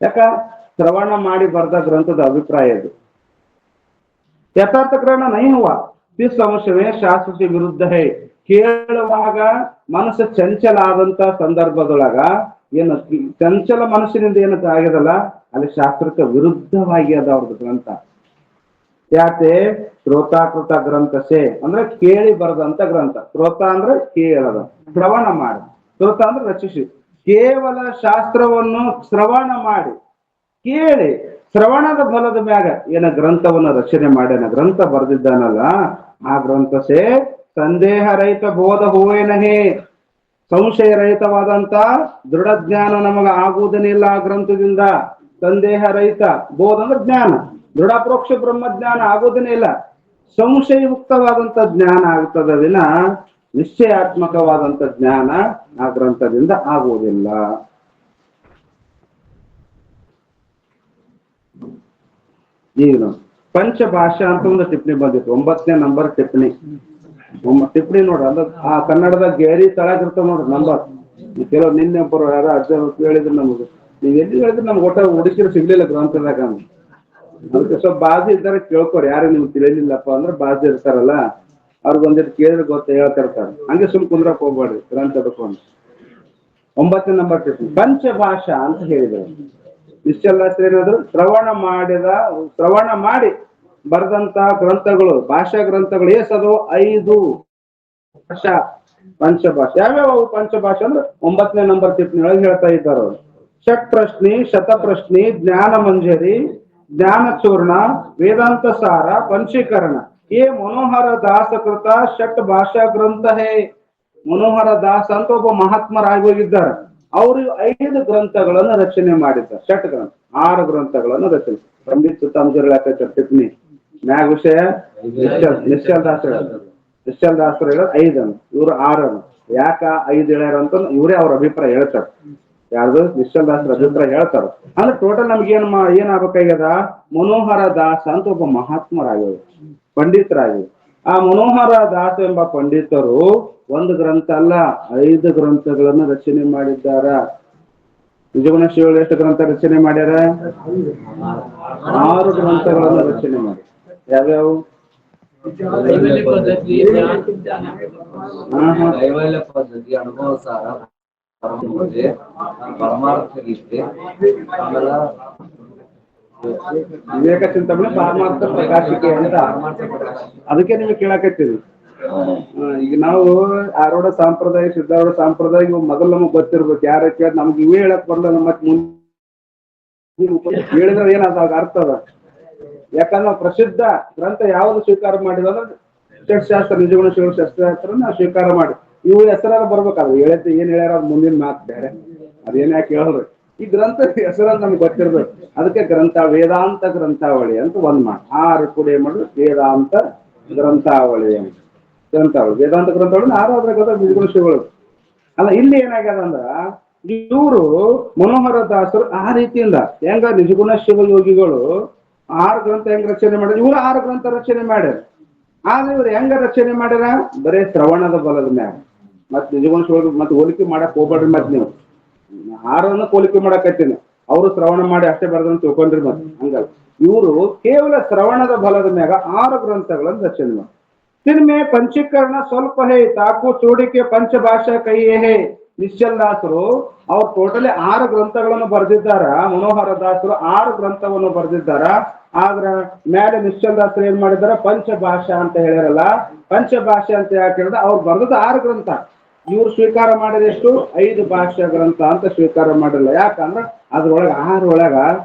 ಯಾಕ ಶ್ರವಣ ಮಾಡಿ ಬರ್ದ ಗ್ರಂಥದ ಅಭಿಪ್ರಾಯ ಇದು. ಯಥಾರ್ಥ ಗ್ರಹಣ ನೈ ಹುವಾ ಇಸ್ ಅಂಶವೇ ಶಾಸ್ತ್ರಕ್ಕೆ ವಿರುದ್ಧ ಹೇ. ಕೇಳುವಾಗ ಮನಸ್ಸು ಚಂಚಲ ಆದಂತ ಸಂದರ್ಭದೊಳಗ ಏನು ಚಂಚಲ ಮನಸ್ಸಿನಿಂದ ಏನಂತ ಆಗ್ಯದಲ್ಲ ಅಲ್ಲಿ ಶಾಸ್ತ್ರಕ್ಕೆ ವಿರುದ್ಧವಾಗಿ ಅದ ಅವ್ರದ್ದು ಗ್ರಂಥ. ಯಾಕೆ ಶ್ರೋತಾಕೃತ ಗ್ರಂಥಸೆ ಅಂದ್ರೆ ಕೇಳಿ ಬರದಂತ ಗ್ರಂಥ. ಶ್ರೋತ ಅಂದ್ರೆ ಕೇಳದ, ಶ್ರವಣ ಮಾಡಿ. ಶ್ರೋತ ಅಂದ್ರೆ ರಚಿಸಿ. ಕೇವಲ ಶಾಸ್ತ್ರವನ್ನು ಶ್ರವಣ ಮಾಡಿ ಕೇಳಿ ಶ್ರವಣದ ಬಲದ ಮ್ಯಾಗ ಏನ ಗ್ರಂಥವನ್ನ ರಚನೆ ಮಾಡ್ಯಾನ, ಗ್ರಂಥ ಬರೆದಿದ್ದಾನಲ್ಲ ಆ ಗ್ರಂಥಸೆ ಸಂದೇಹ ರಹಿತ ಬೋಧ ಹೂವೇನಹೇ. ಸಂಶಯ ರಹಿತವಾದಂತ ದೃಢ ಜ್ಞಾನ ನಮಗ ಆಗುವುದನ್ನಿಲ್ಲ ಆ ಗ್ರಂಥದಿಂದ. ಸಂದೇಹ ರಹಿತ ಬೋಧ ಅಂದ್ರೆ ಜ್ಞಾನ, ದೃಢಪ್ರೋಕ್ಷ ಬ್ರಹ್ಮಜ್ಞಾನ ಆಗೋದನ್ನೇ ಇಲ್ಲ. ಸಂಶಯಯುಕ್ತವಾದಂತ ಜ್ಞಾನ ಆಗ್ತದ ವಿನ ನಿಶ್ಚಯಾತ್ಮಕವಾದಂತ ಜ್ಞಾನ ಆ ಗ್ರಂಥದಿಂದ ಆಗುವುದಿಲ್ಲ. ಈಗ ಪಂಚಭಾಷಾ ಅಂತ ಒಂದು ಟಿಪ್ಪಣಿ ಬಂದಿತ್ತು, 9ನೇ ನಂಬರ್ ಟಿಪ್ಪಣಿ. ಟಿಪ್ಪಣಿ ನೋಡ್ರಿ ಅಂದ್ರೆ ಆ ಕನ್ನಡದ ಗೇರಿ ತಳಗಿರ್ತಾವ ನೋಡ್ರಿ ನಂಬರ್. ಕೆಲವು ನಿನ್ನೆ ಒಬ್ಬರು ಯಾರೋ ಅಜ್ಜ ಹೇಳಿದ್ರು ನಮ್ಗೆ, ನೀವ್ ಎಲ್ಲಿ ಹೇಳಿದ್ರೆ ನಮ್ಗೆ ಒಟ್ಟ ಹುಡುಕಿರು ಸಿಗ್ಲಿಲ್ಲ ಗ್ರಂಥದಾಗ. ಅದಕ್ಕೆ ಸ್ವಲ್ಪ ಬಾಜು ಇದ್ದಾರೆ ಕೇಳ್ಕೊರಿ, ಯಾರು ನಿಮ್ಗೆ ತಿಳಿಲಿಲ್ಲಪ್ಪ ಅಂದ್ರೆ ಬಾಜು ಇರ್ತಾರಲ್ಲ ಅವ್ರಿಗೆ ಒಂದಿಟ್ಟು ಕೇಳಿದ್ರೆ ಗೊತ್ತ ಹೇಳ್ತಿರ್ತಾರೆ. ಹಂಗೆ ಸುಮ್ ಕುಂದ್ರಕ್ ಹೋಗ್ಬೇಡ್ರಿ ಗ್ರಂಥ ಹಿಡ್ಕೊಂಡು. 9ನೇ ನಂಬರ್ ಟಿಪ್ಪಣಿ ಪಂಚಭಾಷಾ ಅಂತ ಹೇಳಿದ್ರು. ಇಷ್ಟೆಲ್ಲ ಏನಾದ್ರು ಶ್ರವಣ ಮಾಡಿ ಬರೆದಂತ ಗ್ರಂಥಗಳು, ಭಾಷಾ ಗ್ರಂಥಗಳು ಎಸದು 5 ಭಾಷಾ ಪಂಚಭಾಷೆ. ಯಾವ್ಯಾವ ಪಂಚಭಾಷೆ ಅಂದ್ರೆ 9ನೇ ನಂಬರ್ ಟಿಪ್ಪಣಿ ಒಳಗೆ ಹೇಳ್ತಾ ಇದ್ದಾರೆ ಅವರು. ಷಟ್ ಪ್ರಶ್ನಿ, ಶತಪ್ರಶ್ನಿ, ಜ್ಞಾನ ಮಂಜರಿ, ಜ್ಞಾನ ಚೂರ್ಣ, ವೇದಾಂತ ಸಾರ, ಪಂಚೀಕರಣ. ಏ ಮನೋಹರ ದಾಸ ಕೃತ ಷಟ್ ಭಾಷಾ ಗ್ರಂಥ ಹೇ. ಮನೋಹರ ದಾಸ ಅಂತ ಒಬ್ಬ ಮಹಾತ್ಮರಾಗಿ ಹೋಗಿದ್ದಾರೆ. ಅವರು 5 ಗ್ರಂಥಗಳನ್ನು ರಚನೆ ಮಾಡಿದ್ದಾರೆ. ಷಟ್ ಗ್ರಂಥ 6 ಗ್ರಂಥಗಳನ್ನು ರಚನೆ. ಪಂಡಿತ್ ತಮಜರ್ ಟಿಪ್ಪಣಿ ಮ್ಯಾಗ ವಿಷಯ ನಿಶ್ಚಲ್ ದಾಸರು ಹೇಳೋದು 5 ಇವ್ರು 6. ಯಾಕ 5 ಹೇಳ್ಯಾರ ಅಂತ ಇವರೇ ಅವ್ರ ಅಭಿಪ್ರಾಯ ಹೇಳ್ತಾರೆ. ಯಾರ್ದು ನಿಶ್ಚಲ್ ದಾಸರ ಅಭಿಪ್ರಾಯ ಹೇಳ್ತಾರ. ಅಂದ್ರೆ ಟೋಟಲ್ ನಮ್ಗೆ ಏನಾಗಬೇಕಾಗ್ಯದ, ಮನೋಹರ ದಾಸ ಅಂತ ಒಬ್ಬ ಮಹಾತ್ಮರಾಗಿ ಪಂಡಿತರಾಗಿ. ಆ ಮನೋಹರ ದಾಸ ಎಂಬ ಪಂಡಿತರು 1 ಗ್ರಂಥ ಅಲ್ಲ 5 ಗ್ರಂಥಗಳನ್ನು ರಚನೆ ಮಾಡಿದ್ದಾರ. ನಿಜಗುಣ ಶಿವ ಎಷ್ಟು ಗ್ರಂಥ ರಚನೆ ಮಾಡ್ಯಾರ? 6 ಗ್ರಂಥಗಳನ್ನು ರಚನೆ ಮಾಡಿ. ಯಾವ್ಯಾವು? ಕೈವಲ್ಯ ಪದ್ಧತಿ, ಅನುಭವ ಸಾರ, ಪರಮಾರ್ಥ ಗೀತೆ, ಆಮೇಲೆ ವಿವೇಕ ಚಿಂತನೆ, ಪಾರಮಾರ್ಥ ಪ್ರಕಾಶಿಕೆ ಅಂತ. ಅದಕ್ಕೆ ನಿಮಗೆ ಕೇಳಾಕತ್ತೀವಿ. ಈಗ ನಾವು ಆರೋಢ ಸಂಪ್ರದಾಯ, ಸಿದ್ಧಾರೂಢ ಸಂಪ್ರದಾಯ ಇವು ಮೊದಲು ನಮಗ್ ಗೊತ್ತಿರ್ಬೇಕು. ಯಾರ ಕೇಳಿ ನಮ್ಗೆ ಇವೇ ಹೇಳಕ್ ಬರಲ್ಲ. ಮತ್ತೆ ಮುಂದೆ ಹೇಳಿದ್ರೆ ಏನಾದ ಅರ್ಥ ಅದ. ಯಾಕಂದ್ರೆ ನಾವು ಪ್ರಸಿದ್ಧ ಗ್ರಂಥ ಯಾವ್ದು ಸ್ವೀಕಾರ ಮಾಡಿದ ಅಂದ್ರೆ ಷಟ್ಶಾಸ್ತ್ರ, ನಿಜಗುಣ ಶಿವ ಶಸ್ತ್ರಾಸ್ತ್ರ ನಾವು ಸ್ವೀಕಾರ ಮಾಡಿ ಇವು ಹೆಸರಾಗ ಬರ್ಬೇಕಾದ್ರೆ ಏನ್ ಹೇಳ್ಯಾರ ಮುಂದಿನ ಮಾತು ಬೇರೆ, ಅದೇನ್ ಯಾಕೆ ಹೇಳೋದು. ಈ ಗ್ರಂಥ ಹೆಸರನ್ನ ನಮ್ಗೆ ಗೊತ್ತಿರ್ಬೇಕು. ಅದಕ್ಕೆ ಗ್ರಂಥ ವೇದಾಂತ ಗ್ರಂಥಾವಳಿ ಅಂತ ಒಂದ್ ಮಾಡಿ 6 ಕೂಡ ಏನ್ ಮಾಡುದು ವೇದಾಂತ ಗ್ರಂಥಾವಳಿ ಅಂತ. ಗ್ರಂಥಾವಳಿ ವೇದಾಂತ ಗ್ರಂಥಾವಳಿ 6 ಅದ್ರಾಗ ನಿಜಗುಣ ಶಿವಗಳು. ಅಲ್ಲ ಇಲ್ಲಿ ಏನಾಗ್ಯದ ಅಂದ್ರ ಇವರು ಮನೋಹರ ದಾಸರು ಆ ರೀತಿಯಿಂದ ಹೆಂಗ ನಿಜಗುಣ ಶಿವಯೋಗಿಗಳು 6 ಗ್ರಂಥ ಹೆಂಗ್ ರಚನೆ ಮಾಡ್ಯಾರ, ಇವ್ರು 6 ಗ್ರಂಥ ರಚನೆ ಮಾಡ್ಯಾರ. ಆದ್ರೆ ಇವ್ರು ಹೆಂಗ ರಚನೆ ಮಾಡ್ಯಾರ, ಬರೇ ಶ್ರವಣದ ಬಲದ ಮ್ಯಾಗ. ಮತ್ ನಿಜಗುಣ ಶಿವ ಮತ್ತೆ ಹೋಲಿಕೆ ಮಾಡಕ್ ಹೋಗ್ಬೇಡ್ರಿ. ಮತ್ ನೀವು 6 ಹೋಲಿಕೆ ಮಾಡಕತ್ತೀನಿ, ಅವರು ಶ್ರವಣ ಮಾಡಿ ಅಷ್ಟೇ ಬರ್ದಂತ ತಿಳ್ಕೊಂಡ್ರಿ. ಮತ್ತೆ ಹಂಗಲ್ಲ, ಇವರು ಕೇವಲ ಶ್ರವಣದ ಬಲದ ಮ್ಯಾಗ 6 ಗ್ರಂಥಗಳನ್ನು ರಚನೆ ಮಾಡಿ. ತಿನ್ಮೆ ಪಂಚೀಕರಣ ಸ್ವಲ್ಪ ಹೇ ತಾಕು ಚೂಡಿಕೆ ಪಂಚಭಾಷಾ ಕೈಯೇ ಹೇ. ನಿಶ್ಚಲ್ ದಾಸರು ಅವ್ರು ಟೋಟಲಿ 6 ಗ್ರಂಥಗಳನ್ನು ಬರೆದಿದ್ದಾರ. ಮನೋಹರ ದಾಸರು 6 ಗ್ರಂಥವನ್ನು ಬರೆದಿದ್ದಾರ. ಆದ್ರ ಮೇಲೆ ನಿಶ್ಚಲ್ ದಾಸರು ಏನ್ ಮಾಡಿದಾರ, ಪಂಚಭಾಷಾ ಅಂತ ಹೇಳ್ಯಾರಲ್ಲ. ಪಂಚಭಾಷೆ ಅಂತ ಯಾಕೆ ಹೇಳಿದ್ರೆ ಅವ್ರು ಬರೆದದ್ದು 6 ಗ್ರಂಥ. ಇವ್ರು ಸ್ವೀಕಾರ ಮಾಡಿದ ಎಷ್ಟು 5 ಭಾಷಾ ಗ್ರಂಥ ಅಂತ ಸ್ವೀಕಾರ ಮಾಡಿಲ್ಲ. ಯಾಕಂದ್ರೆ ಅದ್ರೊಳಗ 6 ಒಳಗ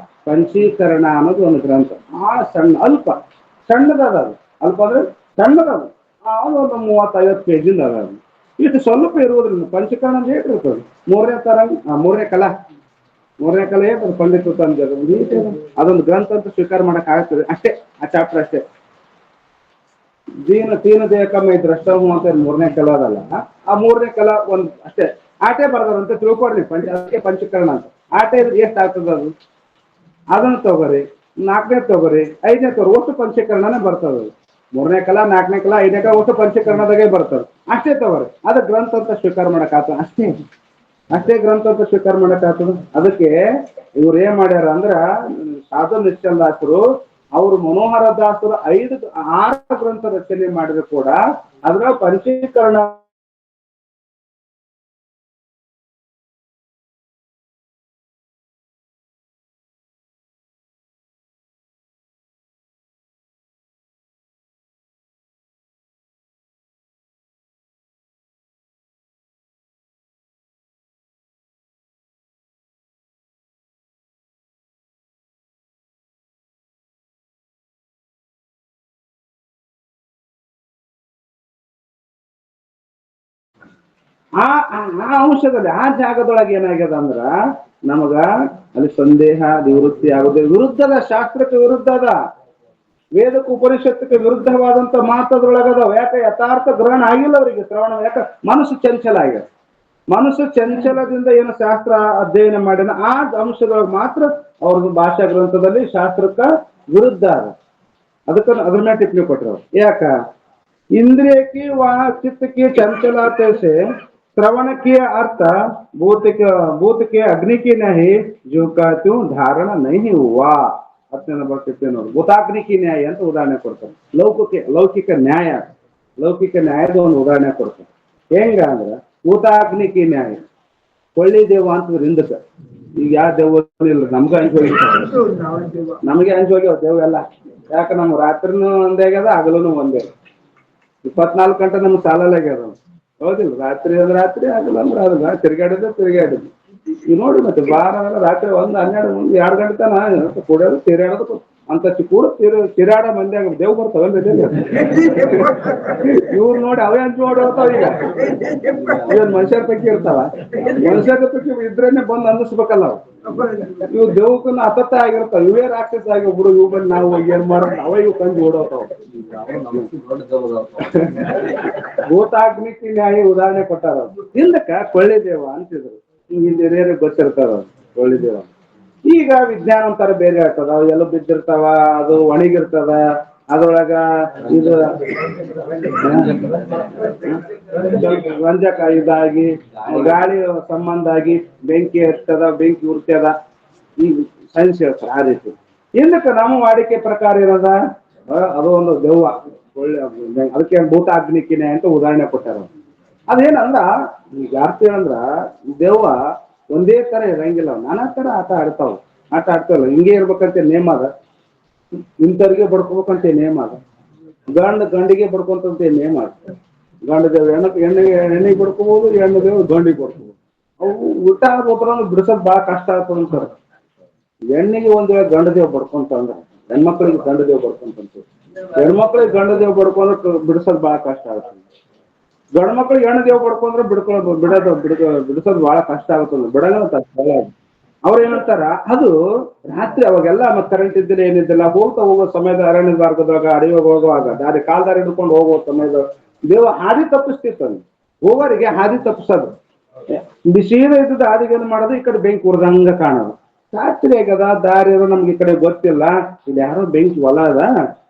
ಪಂಚೀಕರಣ ಅನ್ನೋದು ಒಂದು ಗ್ರಂಥ. ಬಹಳ ಸಣ್ಣ, ಅಲ್ಪ ಸಣ್ಣದದ. ಅದು ಅಲ್ಪ ಅಂದ್ರೆ ಸಣ್ಣದದು. ಅದು ಒಂದು 30-50 ಪೇಜಿಂದ ಅದ. ಇಷ್ಟು ಸ್ವಲ್ಪ ಇರುವುದ್ರಿಂದ ಪಂಚೀಕರಣ ಅಂತ ಹೇಳಿರ್ತದೆ. 3ನೇ ತರ 3ನೇ ಕಲಾ ಏನ್ ಪಂಡಿತ ಅದೊಂದು ಗ್ರಂಥ ಅಂತ ಸ್ವೀಕಾರ ಮಾಡಕ್ ಆಗ್ತದೆ ಅಷ್ಟೇ. ಆ ಚಾಪ್ಟರ್ ಅಷ್ಟೇ. ತೀನ ದೇಹಕಮ್ಮ ದ್ರಷ್ಟವು ಅಂತ 3ನೇ ಕಲಾ ಅದಲ್ಲ. ಆ 3ನೇ ಕಲಾ ಒಂದ್ ಅಷ್ಟೇ ಆಟೆ ಬರ್ದಾರಂತ ತಿಳ್ಕೊಡ್ರಿ. ಅದಕ್ಕೆ ಪಂಚೀಕರಣ ಅಂತ. ಆಟೆ ಎಷ್ಟು ಆಗ್ತದ ಅದು, ಅದನ್ನ ತಗೋರಿ. 4ನೇ ತಗೋರಿ, 5ನೇ ತಗೋರಿ, ಒಟ್ಟು ಪಂಚೀಕರಣನೇ ಬರ್ತದ. 3ನೇ ಕಲಾ, 4ನೇ ಕಲಾ, 5ನೇ ಕಲಾ ಒಟ್ಟು ಪಂಚೀಕರಣದಾಗೆ ಬರ್ತದೆ. ಅಷ್ಟೇ ತಗೋರಿ. ಅದ ಗ್ರಂಥ ಅಂತ ಸ್ವೀಕಾರ ಮಾಡಕ್ ಆಗ್ತದ. ಅಷ್ಟೇ ಗ್ರಂಥ ಅಂತ ಸ್ವೀಕಾರ ಮಾಡಕ್ ಆಗ್ತದ. ಅದಕ್ಕೆ ಇವ್ರು ಏನ್ ಮಾಡ್ಯಾರ ಅಂದ್ರ ಸಾಧು ನಿಶ್ಚಲ್ ದಾಸರು ಅವರು ಮನೋಹರ ದಾಸರು 6 ಗ್ರಂಥ ರಚನೆ ಮಾಡಿದ್ರು ಕೂಡ ಅದ್ರ ಪಂಚೀಕರಣ ಆ ಅಂಶದಲ್ಲಿ ಆ ಜಾಗದೊಳಗೆ ಏನಾಗ್ಯದ ಅಂದ್ರ ನಮಗ ಅಲ್ಲಿ ಸಂದೇಹ ನಿವೃತ್ತಿ ಆಗೋದೇ. ವಿರುದ್ಧದ ಶಾಸ್ತ್ರಕ್ಕೆ ವಿರುದ್ಧ ಅದ, ವೇದಕ್ಕೆ ಉಪನಿಷತ್ತಕ್ಕೆ ವಿರುದ್ಧವಾದಂತ ಮಾತದ್ರೊಳಗದಾವ. ಯಾಕೆ ಯಥಾರ್ಥ ಗ್ರಹಣ ಆಗಿಲ್ಲ ಅವರಿಗೆ ಶ್ರವಣ. ಯಾಕ ಮನಸ್ಸು ಚಂಚಲ ಆಗ್ಯದ. ಮನಸ್ಸು ಚಂಚಲದಿಂದ ಏನು ಶಾಸ್ತ್ರ ಅಧ್ಯಯನ ಮಾಡಿನ ಆ ಅಂಶದೊಳಗೆ ಮಾತ್ರ ಅವ್ರದ್ದು ಭಾಷಾ ಗ್ರಂಥದಲ್ಲಿ ಶಾಸ್ತ್ರಕ್ಕ ವಿರುದ್ಧ ಅದ. ಅದಕ್ಕ ಅದ್ರ ಮೇಲೆ ಟಿಪ್ಪಣಿ ಕೊಟ್ಟರು. ಯಾಕ इंद्रिय की वह चित्त की चंचलता से श्रवण की अर्थ भूत के अग्नि की नहीं जो कहती हूँ धारण नहीं हुआ ಅತ್ಯಂತ ಬರ್ತಿರ್ತೇವೆ ನೋಡಿ. ಭೂತಾಗ್ನಿಕಿ ನ್ಯಾಯ ಅಂತ ಉದಾಹರಣೆ ಕೊಡ್ತಾರೆ. ಲೌಕಿಕ ನ್ಯಾಯದ ಒಂದು ಉದಾಹರಣೆ ಕೊಡ್ತಾರೆ. ಹೆಂಗ ಅಂದ್ರೆ ಭೂತಾಗ್ನಿಕಿ ನ್ಯಾಯ ಕೊಳ್ಳಿ ದೇವ ಅಂತಂದ್ರೆ ಹಿಂದಕ್ಕೆ. ಈಗ ಯಾವ ದೇವ ಇಲ್ಲ, ನಮ್ಗೆ ಹಂಚೋಗ್ಯಾವ ದೇವ್ ಎಲ್ಲ. ಯಾಕೆ ನಮ್ ರಾತ್ರಿನೂ ಒಂದೇ ಆಗ್ಯದ, ಹಗಲೂ ಒಂದೇ. 24 ಗಂಟೆ ನಮ್ಗೆ ಸಾಲಾಗ್ಯದ. ಹೌದಿಲ್ಲ? ರಾತ್ರಿ ಅಂದ್ರೆ ರಾತ್ರಿ, ಆಗಲ್ಲ ಅಂದ್ರೆ ಅದಲ್ಲ. ತಿರ್ಗಾಡಿದ್ದು ಈಗ ನೋಡಿ ಮತ್ತೆ ಬಾರ ರಾತ್ರಿ 1, 12, 2 ಗಂಟೆ ತನ ಕುಡಿಯೋದು ತಿರ್ಗಾಡೋದು ಅಂತ ಕೂಡ ತಿರಾಡ ಮಂದಿಯಾಗ ದೇವ್ ಬರ್ತಾವಲ್ಲ. ಇವ್ರು ನೋಡಿ ಅವೇ ಹಂಚು ಓಡೋತಾವ. ಈಗ ಇವನ್ ಮನುಷ್ಯರ ಪೈಕಿ ಇರ್ತಾವ. ಮನುಷ್ಯರ ಪೈಕಿ ಇದ್ರೇನೆ ಬಂದು ಅನ್ನಿಸ್ಬೇಕಲ್ಲ ಅವು. ಇವು ದೇವಕ್ಕನ್ನ ಅತತ್ತ ಆಗಿರ್ತಾವ. ಇವೇ ರಾಕ್ಷಸ ಆಗಿ ಬಿಡು. ಇವು ಬಂದು ನಾವು ಏನ್ ಮಾಡೋದು, ಅವೇ ಇವು ಕಂಡು ಓಡೋತಾವ. ಭೂತಾಗ್ನಿಕಿ ನ್ಯಾಯ ಉದಾಹರಣೆ ಕೊಟ್ಟಾರ. ಹಿಂದಕ್ಕ ಕೊಳ್ಳಿ ದೇವ ಅಂತಿದ್ರು. ಹಿರಿಯರಿಗೆ ಗೊತ್ತಿರ್ತಾರ ಕೊಳ್ಳಿ ದೇವ. ಈಗ ವಿಜ್ಞಾನ ಅಂತಾರ ಬೇರೆ ಆಗ್ತದ. ಅವು ಎಲ್ಲ ಬಿದ್ದಿರ್ತಾವ, ಅದು ಒಣಗಿರ್ತದ. ಅದ್ರೊಳಗ ಇದು ರಂಜಕ ಇದಾಗಿ ಗಾಳಿ ಸಂಬಂಧ ಆಗಿ ಬೆಂಕಿ ಹತ್ತದ, ಬೆಂಕಿ ಉರ್ತದ. ಈಗ ಸೈನ್ಸ್ ಹೇಳ್ತಾರೆ ಆ ರೀತಿ. ಹಿಂದಕ್ಕೆ ನಮ್ಮ ವಾಡಿಕೆ ಪ್ರಕಾರ ಇರೋದ ಅದು ಒಂದು ದೆವ್ವ. ಒಳ್ಳೆ ಅದಕ್ಕೆ ಭೂತಾಗ್ನಿಕಿನೇ ಅಂತ ಉದಾಹರಣೆ ಕೊಟ್ಟಾರ. ಅದೇನಂದ್ರ ಈಗ ಅರ್ಥ ಏನಂದ್ರ ದೆವ್ವ ಒಂದೇ ತರ ಇರಂಗಿಲ್ಲ, ನಾನಾ ತರ ಆಟ ಆಡ್ತಾವಲ್ಲ. ಹಿಂಗೆ ಇರ್ಬೇಕಂತ ನೇಮ್ ಅದ. ಇಂಥವ್ರಿಗೆ ಬಡ್ಕೋಬೇಕಂತ ನೇಮ್ ಅದ. ಗಂಡಿಗೆ ಬಡ್ಕೊಂತಂತ ನೇಮ್ ಅದ. ಗಂಡ ದೇವ್ ಹೆಣ್ಣಿಗೆ ಬಡ್ಕೋಬಹುದು, ಹೆಣ್ಣು ದೇವ್ ಗಂಡಿಗೆ ಬಡ್ಕೋಬಹುದು. ಅವು ಊಟ ಒಬ್ಬರ ಬಿಡಿಸೋದ್ ಬಹಳ ಕಷ್ಟ ಆಗ್ತದ ಅಂತಾರ. ಹೆಣ್ಣಿಗೆ ಒಂದ್ ವೇಳೆ ಗಂಡ ದೇವ್ ಬಡ್ಕೊಂತ ಅಂದ್ರ ಹೆಣ್ಮಕ್ಳಿಗೆ ಗಂಡ ದೇವ್ ಬಡ್ಕೊಂತ, ಹೆಣ್ಮಕ್ಳಿಗೆ ಗಂಡ ದೇವ್ ಬಡ್ಕೊಂಡು ಬಿಡಿಸೋದ್ ಬಹಳ ಕಷ್ಟ ಆಗ್ತದೆ. ಗಂಡು ಮಕ್ಳು ಹೆಣ್ಣು ದೇವ್ ಬಡ್ಕೊಂಡ್ರೆ ಬಿಡಿಸೋದು ಬಹಳ ಕಷ್ಟ ಆಗುತ್ತಲ್ಲ, ಬಿಡಂಗ ಅವ್ರು ಏನಂತಾರ ಅದು ರಾತ್ರಿ ಅವಾಗೆಲ್ಲ ಮತ್ತೆ ಕರೆಂಟ್ ಇದ್ದಿಲ್ಲ ಏನಿದ್ದಿಲ್ಲ, ಹೋಗೋ ಸಮಯದ ಅರಣ್ಯ ಮಾರ್ಗದಾಗ ಅಡವಿಗೆ ಹೋಗುವಾಗ ಕಾಲ್ದಾರಿ ಹಿಡ್ಕೊಂಡು ಹೋಗುವ ಸಮಯದ ದೇವ ಹಾದಿ ತಪ್ಪಿಸ್ತಿತ್ತು. ಹೋಗೋರಿಗೆ ಹಾದಿ ತಪ್ಪಿಸೋದು, ಬಿಸಿದ ಇದ್ದದ ಹಾದಿಗೆ ಏನು ಮಾಡೋದು, ಈ ಕಡೆ ಬೆಂಕಿ ಉರ್ದಂಗ ಕಾಣೋದು. ರಾತ್ರಿ ಆಗದ ದಾರಿ ನಮ್ಗೆ ಈ ಕಡೆ ಗೊತ್ತಿಲ್ಲ, ಇಲ್ಲಿ ಯಾರೋ ಬೆಂಕಿ ಹೊಲ ಅದ,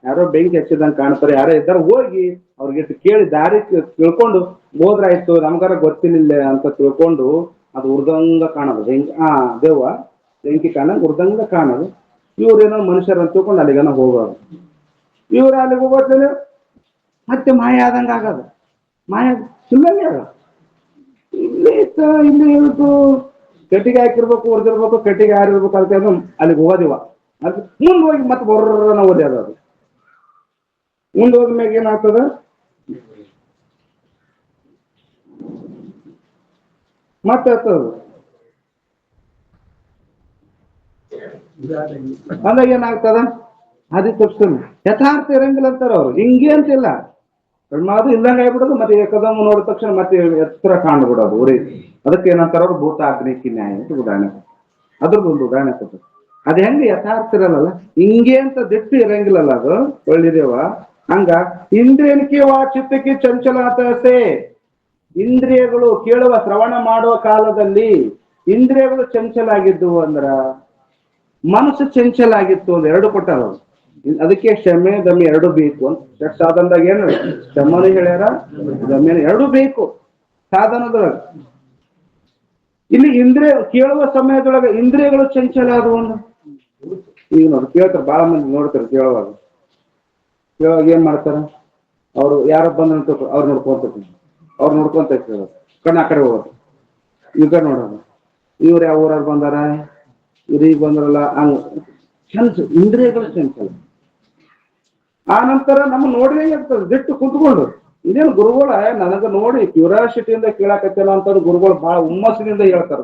ಯಾರೋ ಬೆಂಕಿ ಹಚ್ಚಿದಂಗೆ ಕಾಣ್ತಾರೆ, ಯಾರೋ ಇದ್ದಾರ, ಹೋಗಿ ಅವ್ರಿಗೆ ಕೇಳಿ ದಾರಿ ತಿಳ್ಕೊಂಡು ಹೋದ್ರಾಯ್ತು, ನಮ್ಗಾರ ಗೊತ್ತಿಲ್ಲ ಅಂತ ತಿಳ್ಕೊಂಡು ಅದು ಉರ್ದಂಗ ಕಾಣೋದು ಬೆಂಕಿ. ದೇವ ಬೆಂಕಿ ಕಾಣಂಗ ಉರ್ದಂಗ ಕಾಣೋದು. ಇವ್ರೇನೋ ಮನುಷ್ಯರು ಅಂತ ತಿಳ್ಕೊಂಡು ಅಲ್ಲಿಗೇನೋ ಹೋಗೋರು. ಇವ್ರು ಅಲ್ಲಿಗೆ ಹೋಗೋದ್ಮೇಲೆ ಮತ್ತೆ ಮಾಯ ಆದಂಗ ಆಗೋದು, ಮಾಯ ಸುಮ್ಮನೆ ಆಗ ಇಲ್ಲಿ ಇಲ್ಲಿ ಇವತ್ತು ಕಟ್ಟಿಗೆ ಹಾಕಿರ್ಬೇಕು, ಉರ್ದಿರ್ಬೇಕು, ಕಟ್ಟಿಗೆ ಹಾರಿರ್ಬೇಕು ಅಂತ ಅಲ್ಲಿಗೆ ಹೋಗೋದಿವ. ಅದು ಮುಂದೆ ಹೋಗಿ ಮತ್ತೆ ಬರ್ರನ ಓದ್ಯಾದ. ಅದು ಮುಂದೆ ಹೋದ್ಮ್ಯಾಗ ಏನಾಗ್ತದ, ಮತ್ತೆ ಅಂದಾಗ ಏನಾಗ್ತದ, ಅದಿ ತಪ್ಪಿಸ್ತಾನೆ. ಯಥಾರ್ಥ ಇರಂಗಿಲ್ಲ ಅಂತಾರ ಅವ್ರು. ಹಿಂಗೆ ಅಂತಿಲ್ಲ, ಕಣ್ಮಾದು ಇಲ್ದಂಗ ಆಗ್ಬಿಡೋದು, ಮತ್ತೆ ಏಕದಮ್ ನೋಡಿದ ತಕ್ಷಣ ಮತ್ತೆ ಎತ್ತರ ಕಾಣ್ಬಿಡೋದು ಉರಿ. ಅದಕ್ಕೆ ಏನಂತಾರ ಅವ್ರು ಭೂತ ಅಗ್ನಿಕಿ ನ್ಯಾಯ ಅಂತ ಉದಾಹರಣೆ. ಅದ್ರದ್ದು ಒಂದು ಉದಾಹರಣೆ ಕೊಟ್ಟು ಅದು ಹೆಂಗೆ ಯಥಾರ್ಥ ಇರಲ್ಲ, ಹಿಂಗೆ ಅಂತ ದಿಟ್ಟು ಇರಂಗಿಲ್ಲಲ್ಲ, ಅದು ಒಳ್ಳಿದೇವ. ಹಂಗ ಇಂದ್ರಿಯನಿಕೆ ಚಿತ್ತಕ್ಕೆ ಚಂಚಲತೆ, ಇಂದ್ರಿಯಗಳು ಕೇಳುವ ಶ್ರವಣ ಮಾಡುವ ಕಾಲದಲ್ಲಿ ಇಂದ್ರಿಯಗಳು ಚಂಚಲ ಆಗಿದ್ದವು ಅಂದ್ರ ಮನಸ್ಸು ಚಂಚಲ ಆಗಿತ್ತು ಅಂದ್ರೆ ಎರಡು ಕೊಟ್ಟಾರ. ಅದಕ್ಕೆ ಕ್ಷಮೆ ದಮ್ಮೆ ಎರಡು ಬೇಕು ಅಂತ ಸಾಧನದಾಗ ಏನು ಕ್ಷಮನು ಹೇಳ್ಯಾರ, ದಮ್ಮೆನ ಎರಡು ಬೇಕು ಸಾಧನದೊಳಗ. ಇಲ್ಲಿ ಇಂದ್ರಿಯ ಕೇಳುವ ಸಮಯದೊಳಗೆ ಇಂದ್ರಿಯಗಳು ಚಂಚಲ ಆದವು. ಈಗ ನೋಡಿ ಕೇಳ್ತಾರೆ, ಬಹಳ ಮಂದಿ ನೋಡ್ತಾರೆ, ಕೇಳುವಾಗ ಏನ್ ಮಾಡ್ತಾರ, ಅವ್ರು ಯಾರೋ ಬಂದಂತ ಅವ್ರು ನೋಡ್ಕೊಂತ ಕೇಳೋದು, ಕಣ್ಣು ಆ ಕಡೆ ಹೋಗೋದು, ಈಗ ನೋಡೋದು, ಇವ್ರು ಯಾವ ಊರಾರು ಬಂದಾರ, ಇವ್ರೀಗ ಬಂದ್ರಲ್ಲ, ಹಂಗ ಇಂದ್ರಿಯಗಳು ಚಂಚಲ. ಆ ನಂತರ ನಮ್ಮ ನೋಡಿದೇ ಇರ್ತದೆ, ದಿಟ್ಟು ಕುಂತ್ಕೊಂಡು ಇದೇನು ಗುರುಗಳ ನನಗ ನೋಡಿ ಕ್ಯೂರಿಯಾಸಿಟಿಯಿಂದ ಕೇಳಾಕತ್ತೇನ ಅಂತ ಗುರುಗಳು ಬಹಳ ಹುಮ್ಮಸ್ಸಿನಿಂದ ಹೇಳ್ತಾರ,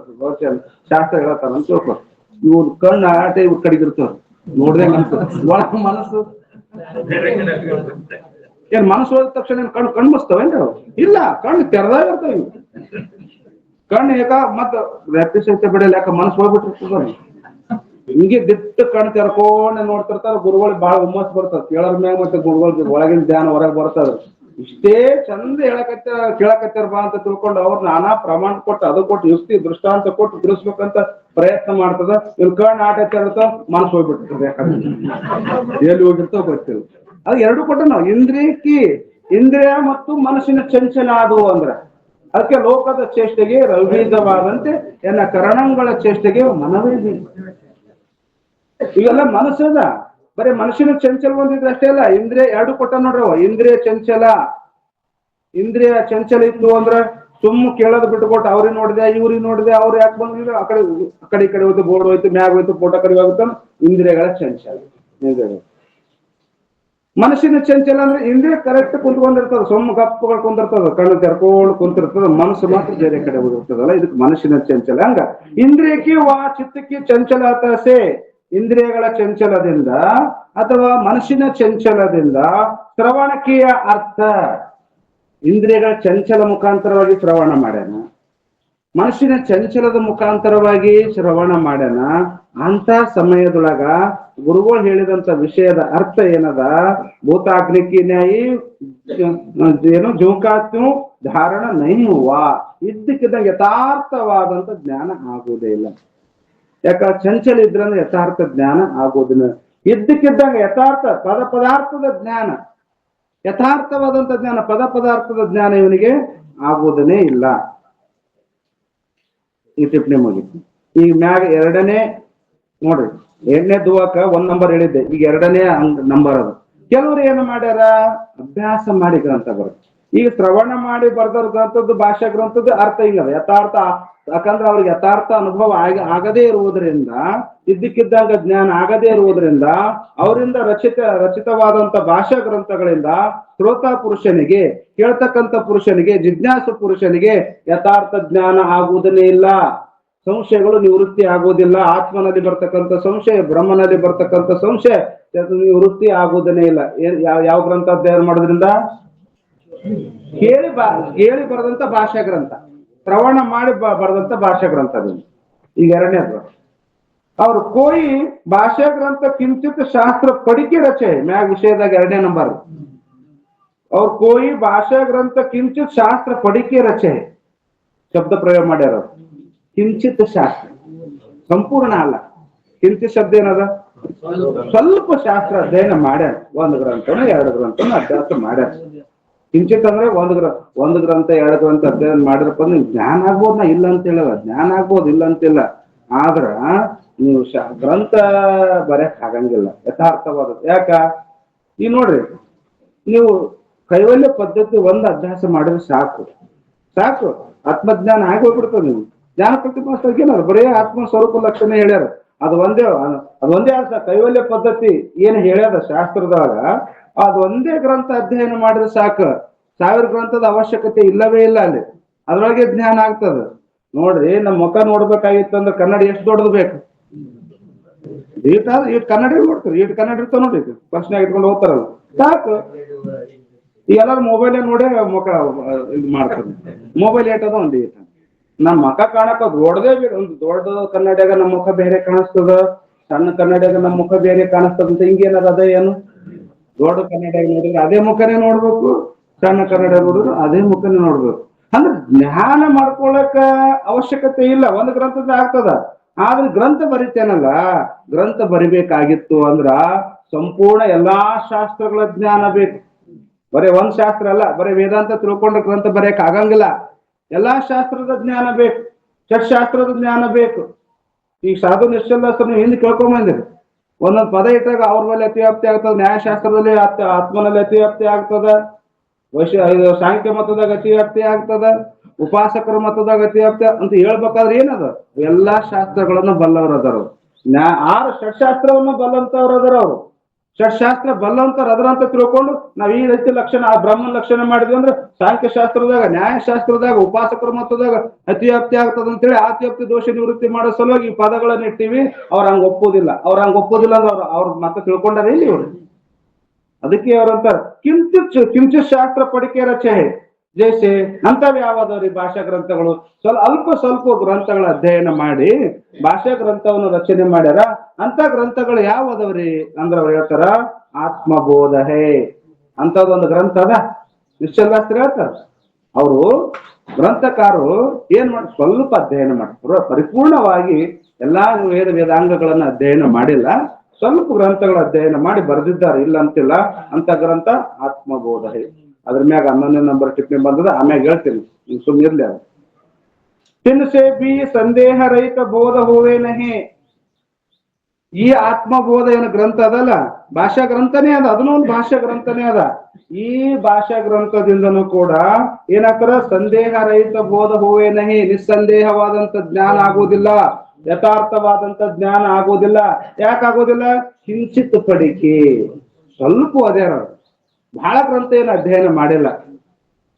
ಶಾಸ್ತ್ರ ಹೇಳ್ತಾರ ಅಂತ ತಿಳ್ಕೊ. ಇವ್ರ ಕಣ್ಣು ಆಟ ಇವ್ರ ಕಡೆಗಿರ್ತಾರ, ನೋಡ್ದೆ ಒಳ ಮನಸ್ಸು ಏನ್ ಮನಸ್ಸು ಹೋದ ತಕ್ಷಣ ಕಣ್ಣು ಕಣ್ಮಸ್ತವೇನ್ರಿ? ಇಲ್ಲ, ಕಣ್ಣು ತೆರೆದಾಗ ಇರ್ತಾವ. ಕಣ್ಣು ಯಾಕ ಮತ್ತ ರೆಪ್ಪಿಸೈತೆ ಬಿಡಲ್ಲ, ಯಾಕ ಮನಸ್ಸು ಹೋಗ್ಬಿಟ್ಟಿರ್ತದ. ಹಿಂಗೆ ದಿಟ್ಟು ಕಣ್ಣು ತೆರ್ಕೊಂಡೆ ನೋಡ್ತಿರ್ತಾರ. ಗುರುಗಳು ಬಹಳ ಹುಮ್ಮಸ್ ಬರ್ತದ ಕೇಳೋರ್ ಮ್ಯಾಗ, ಮತ್ತೆ ಗುರುಗಳು ಒಳಗಿನ ಧ್ಯಾನ ಹೊರಗೆ ಬರ್ತದ. ಇಷ್ಟೇ ಚಂದ ಕೇಳಕತ್ತಾರ ಬಾ ಅಂತ ತಿಳ್ಕೊಂಡು ಅವ್ರು ನಾನಾ ಪ್ರಮಾಣ ಕೊಟ್ಟು ಅದು ಕೊಟ್ಟು ಯುಕ್ತಿ ದೃಷ್ಟಾಂತ ಕೊಟ್ಟು ತಿಳಿಸ್ಬೇಕಂತ ಪ್ರಯತ್ನ ಮಾಡ್ತದ. ಇವ್ನ ಕಣ್ಣು ಆಟ ಇರ್ತಾವ, ಮನಸ್ಸು ಹೋಗ್ಬಿಟ್ಟಿರ್ತದೆ, ಯಾಕಂದ್ರೆ ಎಲ್ಲಿ ಹೋಗಿರ್ತಾವ ಗೊತ್ತಿಲ್ಲ. ಅದು ಎರಡು ಕೊಟ್ಟು ನಾವು ಇಂದ್ರಿಯ ಮತ್ತು ಮನಸ್ಸಿನ ಚಂಚಲ ಆದವು ಅಂದ್ರ ಅದಕ್ಕೆ ಲೋಕದ ಚೇಷ್ಟೆಗೆ ರವಿಧವಾದಂತೆ ಎನ್ನ ಕರಣಂಗಳ ಚೇಷ್ಟೆಗೆ ಮನವೇ ಬೇಕು. ಇವೆಲ್ಲ ಮನಸ್ಸದ ಬರೀ ಮನುಷ್ಯನ ಚಂಚಲ ಒಂದಿದ್ರೆ ಅಷ್ಟೇ ಅಲ್ಲ, ಇಂದ್ರಿಯ ಎರಡು ಕೊಟ್ಟ ನೋಡ್ರವ. ಇಂದ್ರಿಯ ಚಂಚಲ ಇತ್ತು ಅಂದ್ರ ಸುಮ್ಮ ಕೇಳೋದು ಬಿಟ್ಟುಕೊಟ್ಟು ಅವ್ರಿಗೆ ನೋಡಿದೆ ಇವ್ರಿಗೆ ನೋಡಿದೆ, ಅವ್ರು ಯಾಕೆ ಬಂದಿಲ್ಲ, ಆ ಕಡೆ ಹೋಯ್ತು, ಬೋರ್ಡ್ ಹೋಯ್ತು, ಮ್ಯಾಗ ಹೋಯ್ತು, ಫೋಟೋ ಕರಿವಾಗುತ್ತೆ. ಇಂದ್ರಿಯಗಳ ಚಂಚಲ. ಮನಸ್ಸಿನ ಚಂಚಲ ಅಂದ್ರೆ ಇಂದ್ರಿಯ ಕರೆಕ್ಟ್ ಕುಂತ್ಕೊಂಡಿರ್ತದ, ಸೊಮ್ಮ ಗಪ್ಪಗಳು ಕುಂತಿರ್ತದ, ಕಣ್ಣು ತೆರ್ಕೊಂಡು ಕುಂತಿರ್ತದ, ಮನಸ್ಸು ಮಾತ್ರ ಬೇರೆ ಕಡೆ ಹೋಗಿರ್ತದಲ್ಲ, ಇದಕ್ಕೆ ಮನಸ್ಸಿನ ಚಂಚಲ. ಹಂಗ ಇಂದ್ರಿಯಕ್ಕೆ ಚಿತ್ತಕ್ಕೆ ಚಂಚಲತೆ, ಇಂದ್ರಿಯಗಳ ಚಂಚಲದಿಂದ ಅಥವಾ ಮನಸ್ಸಿನ ಚಂಚಲದಿಂದ ಶ್ರವಣಕ್ಕಿಯ ಅರ್ಥ. ಇಂದ್ರಿಯಗಳ ಚಂಚಲ ಮುಖಾಂತರವಾಗಿ ಶ್ರವಣ ಮಾಡ್ಯಾನ, ಮನಸ್ಸಿನ ಚಂಚಲದ ಮುಖಾಂತರವಾಗಿ ಶ್ರವಣ ಮಾಡ್ಯಾನ. ಅಂತ ಸಮಯದೊಳಗ ಗುರುಗಳು ಹೇಳಿದಂತ ವಿಷಯದ ಅರ್ಥ ಏನದ, ಭೂತಾಗ್ನಿಕಿ ನ್ಯಾಯಿ ಏನು ಜೋಕಾತ್ನು ಧಾರಣ ನೈವಾ, ಇದ್ದಕ್ಕಿದ್ದಂಗೆ ಯಥಾರ್ಥವಾದಂತ ಜ್ಞಾನ ಆಗುವುದೇ ಇಲ್ಲ. ಯಾಕ ಚಂಚಲ ಇದ್ರಂದ್ರೆ ಯಥಾರ್ಥ ಜ್ಞಾನ ಆಗೋದಿಲ್ಲ. ಇದ್ದಕ್ಕಿದ್ದಂಗೆ ಯಥಾರ್ಥ ಪದಾರ್ಥದ ಜ್ಞಾನ, ಯಥಾರ್ಥವಾದಂತ ಜ್ಞಾನ ಪದಾರ್ಥದ ಜ್ಞಾನ ಇವನಿಗೆ ಆಗೋದನೇ ಇಲ್ಲ. ಈ ಟಿಪ್ಪಣಿ ಮುಗಿತು. ಈಗ ಮ್ಯಾಗ ಎರಡನೇ ನೋಡ್ರಿ, 8ನೇ ದುವಾಕ 1 ನಂಬರ್ ಹೇಳಿದ್ದೆ, ಈಗ 2ನೇ ನಂಬರ್ ಅದು. ಕೆಲವರು ಏನು ಮಾಡ್ಯಾರ, ಅಭ್ಯಾಸ ಮಾಡಿ ಗ್ರಂಥ ಬರುತ್ತೆ. ಈಗ ಶ್ರವಣ ಮಾಡಿ ಬರ್ದವ್ರ ಗ್ರಂಥದ್ದು ಭಾಷಾ ಗ್ರಂಥದ್ದು ಅರ್ಥ ಹಿಂಗದ ಯಥಾರ್ಥ. ಯಾಕಂದ್ರೆ ಅವ್ರಿಗೆ ಯಥಾರ್ಥ ಅನುಭವ ಆಗದೇ ಇರುವುದರಿಂದ, ಇದ್ದಕ್ಕಿದ್ದಂಗ ಜ್ಞಾನ ಆಗದೇ ಇರುವುದರಿಂದ, ಅವರಿಂದ ರಚಿತವಾದಂತ ಭಾಷಾ ಗ್ರಂಥಗಳಿಂದ ಶ್ರೋತ ಪುರುಷನಿಗೆ, ಕೇಳ್ತಕ್ಕಂಥ ಪುರುಷನಿಗೆ, ಜಿಜ್ಞಾಸು ಪುರುಷನಿಗೆ ಯಥಾರ್ಥ ಜ್ಞಾನ ಆಗುವುದನ್ನೇ ಇಲ್ಲ. ಸಂಶಯಗಳು ನಿವೃತ್ತಿ ಆಗುವುದಿಲ್ಲ. ಆತ್ಮನಲ್ಲಿ ಬರ್ತಕ್ಕಂಥ ಸಂಶಯ, ಬ್ರಹ್ಮನಲ್ಲಿ ಬರ್ತಕ್ಕಂಥ ಸಂಶಯ ನಿವೃತ್ತಿ ಆಗುವುದನ್ನೇ ಇಲ್ಲ. ಯಾವ ಗ್ರಂಥ ಅಧ್ಯಯನ ಮಾಡೋದ್ರಿಂದ? ಕೇಳಿ ಬರೆದಂತ ಭಾಷಾ ಗ್ರಂಥ, ಶ್ರವಣ ಮಾಡಿ ಬರೆದಂತ ಭಾಷಾ ಗ್ರಂಥ ಅದು. ಈಗ ಎರಡನೇದು ಅವ್ರು ಕೋಯಿ ಭಾಷಾ ಗ್ರಂಥ ಕಿಂಚಿತ್ ಶಾಸ್ತ್ರ ಪಡಿಕೆ ರಚೆ ಮ್ಯಾಗ ವಿಷಯದಾಗ ಎರಡನೇ ನಂಬರ್. ಅವ್ರು ಕೋಯಿ ಭಾಷಾ ಗ್ರಂಥ ಕಿಂಚಿತ್ ಶಾಸ್ತ್ರ ಪಡಿಕೆ ರಚೆ ಶಬ್ದ ಪ್ರಯೋಗ ಮಾಡ್ಯಾರ. ಕಿಂಚಿತ್ ಶಾಸ್ತ್ರ ಸಂಪೂರ್ಣ ಅಲ್ಲ. ಕಿಂಚಿತ್ ಶಬ್ದ ಏನದ? ಸ್ವಲ್ಪ ಶಾಸ್ತ್ರ ಅಧ್ಯಯನ ಮಾಡ್ಯಾರ. ಒಂದು ಗ್ರಂಥನ ಎರಡು ಗ್ರಂಥನ ಅಭ್ಯಾಸ ಮಾಡ್ಯಾರ. ಕಿಂಚಿತ್ ಅಂದ್ರೆ ಒಂದು ಗ್ರಂಥ ಎರಡು ಗ್ರಂಥ ಅಧ್ಯಯನ ಮಾಡಿರಪ್ಪ ಜ್ಞಾನ ಆಗ್ಬೋದು. ನಾ ಇಲ್ಲ ಅಂತ ಹೇಳಲ್ಲ, ಜ್ಞಾನ ಆಗ್ಬೋದು, ಇಲ್ಲ ಅಂತಿಲ್ಲ. ಆದ್ರ ನೀವು ಗ್ರಂಥ ಬರೆಯಕ್ ಆಗಂಗಿಲ್ಲ, ಯಥಾರ್ಥವಾದದ್ದು. ಯಾಕ? ಈಗ ನೋಡ್ರಿ, ನೀವು ಕೈವಲ್ಯ ಪದ್ಧತಿ ಒಂದು ಅಭ್ಯಾಸ ಮಾಡಿದ್ರೆ ಸಾಕು ಆತ್ಮಜ್ಞಾನ ಆಗಿ ಹೋಗ್ಬಿಡ್ತದೆ. ನೀವು ಜ್ಞಾನ ಪ್ರತಿಪಾದಕ ಏನಲ್ಲ, ಬರೀ ಆತ್ಮ ಸ್ವರೂಪ ಲಕ್ಷಣ ಹೇಳ್ಯಾರ. ಅದು ಒಂದೇ ಅರ್ಥ. ಕೈವಲ್ಯ ಪದ್ಧತಿ ಏನ್ ಹೇಳ್ಯಾರ ಶಾಸ್ತ್ರದಾಗ, ಅದು ಒಂದೇ ಗ್ರಂಥ ಅಧ್ಯಯನ ಮಾಡಿದ್ರೆ ಸಾಕು. 1000 ಗ್ರಂಥದ ಅವಶ್ಯಕತೆ ಇಲ್ಲವೇ ಇಲ್ಲ ಅಲ್ಲಿ. ಅದ್ರೊಳಗೆ ಜ್ಞಾನ ಆಗ್ತದ. ನೋಡ್ರಿ, ನಮ್ಮ ಮುಖ ನೋಡ್ಬೇಕಾಗಿತ್ತು ಅಂದ್ರೆ ಕನ್ನಡ ಎಷ್ಟು ದೊಡ್ಡದು ಬೇಕು? ಇಟ್ ಕನ್ನಡ ನೋಡ್ತಾರೆ, ಇಟ್ ಕನ್ನಡ ಇರ್ತಾವ ನೋಡ್ರಿ, ಪ್ರಶ್ನೆ ಇಟ್ಕೊಂಡು ಹೋಗ್ತಾರಲ್ಲ, ಸಾಕು. ಈ ಎಲ್ಲಾರು ಮೊಬೈಲ್ ನೋಡೇ ಮುಖ ಇದು ಮಾಡ್ತಾರೆ. ಮೊಬೈಲ್ ಏಟದ ಒಂದು ಈಟ ನಮ್ಮ ಮುಖ ಕಾಣಕ ದೊಡ್ಡದೇ ಒಂದು ದೊಡ್ಡ ಕನ್ನಡಿಯಾಗ ನಮ್ಮ ಮುಖ ಬೇರೆ ಕಾಣಿಸ್ತದ, ಸಣ್ಣ ಕನ್ನಡಿಯಾಗ ನಮ್ಮ ಮುಖ ಬೇರೆ ಕಾಣಿಸ್ತದ ಅಂತ ಹಿಂಗೇನದ? ಅದೇ ಏನು? ದೊಡ್ಡ ಕನ್ನಡಿಯಾಗ ನೋಡಿದ್ರೆ ಅದೇ ಮುಖನೇ ನೋಡ್ಬೇಕು, ಸಣ್ಣ ಕನ್ನಡ ನೋಡಿದ್ರು ಅದೇ ಮುಖನೇ ನೋಡ್ಬೇಕು. ಅಂದ್ರೆ ಜ್ಞಾನ ಮಾಡ್ಕೊಳಕ ಅವಶ್ಯಕತೆ ಇಲ್ಲ, ಒಂದು ಗ್ರಂಥದ ಆಗ್ತದ. ಆದ್ರೆ ಗ್ರಂಥ ಬರಿತೇನಲ್ಲ, ಗ್ರಂಥ ಬರಿಬೇಕಾಗಿತ್ತು ಅಂದ್ರ ಸಂಪೂರ್ಣ ಎಲ್ಲಾ ಶಾಸ್ತ್ರಗಳ ಜ್ಞಾನ ಬೇಕು. ಬರೀ ಒಂದ್ ಶಾಸ್ತ್ರ ಅಲ್ಲ, ಬರೀ ವೇದಾಂತ ತಿಳ್ಕೊಂಡ್ರೆ ಗ್ರಂಥ ಬರೆಯಕ್ ಆಗಂಗಿಲ್ಲ. ಎಲ್ಲಾ ಶಾಸ್ತ್ರದ ಜ್ಞಾನ ಬೇಕು, ಷಟ್ಶಾಸ್ತ್ರದ ಜ್ಞಾನ ಬೇಕು. ಈಗ ಸಾಧು ನಿಶ್ಚಲದಾಸರು ನೀವು ಹಿಂದೆ ಕೇಳ್ಕೊಂಬಂದಿರಿ, ಒಂದೊಂದು ಪದ ಇಟ್ಟಾಗ ಅವ್ರ ಮೇಲೆ ಅತಿವ್ಯಾಪ್ತಿ ಆಗ್ತದ, ನ್ಯಾಯಶಾಸ್ತ್ರದಲ್ಲಿ ಆತ್ಮನಲ್ಲಿ ಅತಿವ್ಯಾಪ್ತಿ ಆಗ್ತದ, ಸಾಂಖ್ಯ ಮತದಾಗ ಅತಿವ್ಯಾಪ್ತಿ ಆಗ್ತದ, ಉಪಾಸಕರ ಮತದಾಗ ಅತಿವ್ಯಾಪ್ತಿ ಅಂತ ಹೇಳ್ಬೇಕಾದ್ರೆ ಏನದ? ಎಲ್ಲಾ ಶಾಸ್ತ್ರಗಳನ್ನು ಬಲ್ಲವರು ಅದಾರ. 6 ಷಟ್ಶಾಸ್ತ್ರವನ್ನು ಬಲ್ಲಂತವ್ರು ಅದಾರ. ಅವರು ಷಟ್ಶಾಸ್ತ್ರ ಬಲ್ಲಂತವ್ರು ಅದರಂತ ತಿಳ್ಕೊಂಡು ನಾವ್ ಈ ರೀತಿ ಲಕ್ಷಣ ಆ ಬ್ರಹ್ಮನ ಲಕ್ಷಣ ಮಾಡಿದ್ವಿ ಅಂದ್ರೆ ಸಾಂಖ್ಯ ಶಾಸ್ತ್ರದಾಗ, ನ್ಯಾಯಶಾಸ್ತ್ರದಾಗ, ಉಪಾಸಕರ ಮತದಾಗ ಅತಿವ್ಯಾಪ್ತಿ ಆಗ್ತದ ಅಂತೇಳಿ ಅತಿವ್ಯಾಪ್ತಿ ದೋಷ ನಿವೃತ್ತಿ ಮಾಡೋ ಸಲುವಾಗಿ ಈ ಪದಗಳನ್ನ ಇಟ್ಟಿವಿ. ಅವ್ರ ಹಂಗ ಒಪ್ಪೋದಿಲ್ಲ ಅಂದ್ರೆ ಅವ್ರ ಮತ ತಿಳ್ಕೊಂಡಾರ ಇಲ್ಲಿ ಇವ್ರು. ಅದಕ್ಕೆ ಅವ್ರಂತಾರ ಕಿಂಚಿತ್ ಶಾಸ್ತ್ರ ಪಡಿಕೆ ರಚೆ ಜೈಸೆ. ಅಂತವ್ ಯಾವ್ದವ್ರಿ ಭಾಷಾ ಗ್ರಂಥಗಳು? ಸ್ವಲ್ಪ ಗ್ರಂಥಗಳ ಅಧ್ಯಯನ ಮಾಡಿ ಭಾಷಾ ಗ್ರಂಥವನ್ನು ರಚನೆ ಮಾಡ್ಯಾರ. ಅಂತ ಗ್ರಂಥಗಳು ಯಾವದವ್ರಿ ಅಂದ್ರೆ ಅವ್ರು ಹೇಳ್ತಾರ ಆತ್ಮಬೋಧಹೆ ಅಂತದೊಂದು ಗ್ರಂಥ ಅದ. ನಿಶ್ಚಲದಾಸ್ತ್ರ ಹೇಳ್ತಾರ. ಅವರು ಗ್ರಂಥಕಾರರು ಏನ್ ಮಾಡಿ ಸ್ವಲ್ಪ ಅಧ್ಯಯನ ಮಾಡ್ತಾರೆ, ಪರಿಪೂರ್ಣವಾಗಿ ಎಲ್ಲಾ ವೇದಾಂಗಗಳನ್ನ ಅಧ್ಯಯನ ಮಾಡಿಲ್ಲ, ಸ್ವಲ್ಪ ಗ್ರಂಥಗಳ ಅಧ್ಯಯನ ಮಾಡಿ ಬರೆದಿದ್ದಾರೆ, ಇಲ್ಲ ಅಂತಿಲ್ಲ. ಅಂತ ಗ್ರಂಥ ಆತ್ಮಬೋಧಹೆ. ಅದ್ರ ಮ್ಯಾಗ 11ನೇ ನಂಬರ್ ಟಿಪ್ಪಣಿ ಬಂದದ, ಆಮ್ಯಾಗ ಹೇಳ್ತೀನಿ, ನೀವು ಸುಮ್ಮನಿರ್ಲಿ. ಅದು ತಿನ್ಸೆ ಬಿ ಸಂದೇಹ ರಹಿತ ಬೋಧ ಹೋವೇ ನಹಿ. ಈ ಆತ್ಮಬೋಧ ಏನು ಗ್ರಂಥ ಅದಲ್ಲ, ಭಾಷಾ ಗ್ರಂಥನೇ ಅದ, ಅದನ್ನೂ ಒಂದು ಭಾಷಾ ಗ್ರಂಥನೇ ಅದ. ಈ ಭಾಷಾ ಗ್ರಂಥದಿಂದನೂ ಕೂಡ ಏನಾಗ್ತಾರ? ಸಂದೇಹ ರಹಿತ ಬೋಧ ಹೋವೇ ನಹಿ, ನಿಸ್ಸಂದೇಹವಾದಂತ ಜ್ಞಾನ ಆಗೋದಿಲ್ಲ, ಯಥಾರ್ಥವಾದಂತ ಜ್ಞಾನ ಆಗೋದಿಲ್ಲ. ಯಾಕಾಗೋದಿಲ್ಲ? ಕಿಂಚಿತ್ ಪಡಿಕೆ, ಸ್ವಲ್ಪ ಅದೇರ. ಬಹಳ ಗ್ರಂಥ ಏನು ಅಧ್ಯಯನ ಮಾಡಿಲ್ಲ,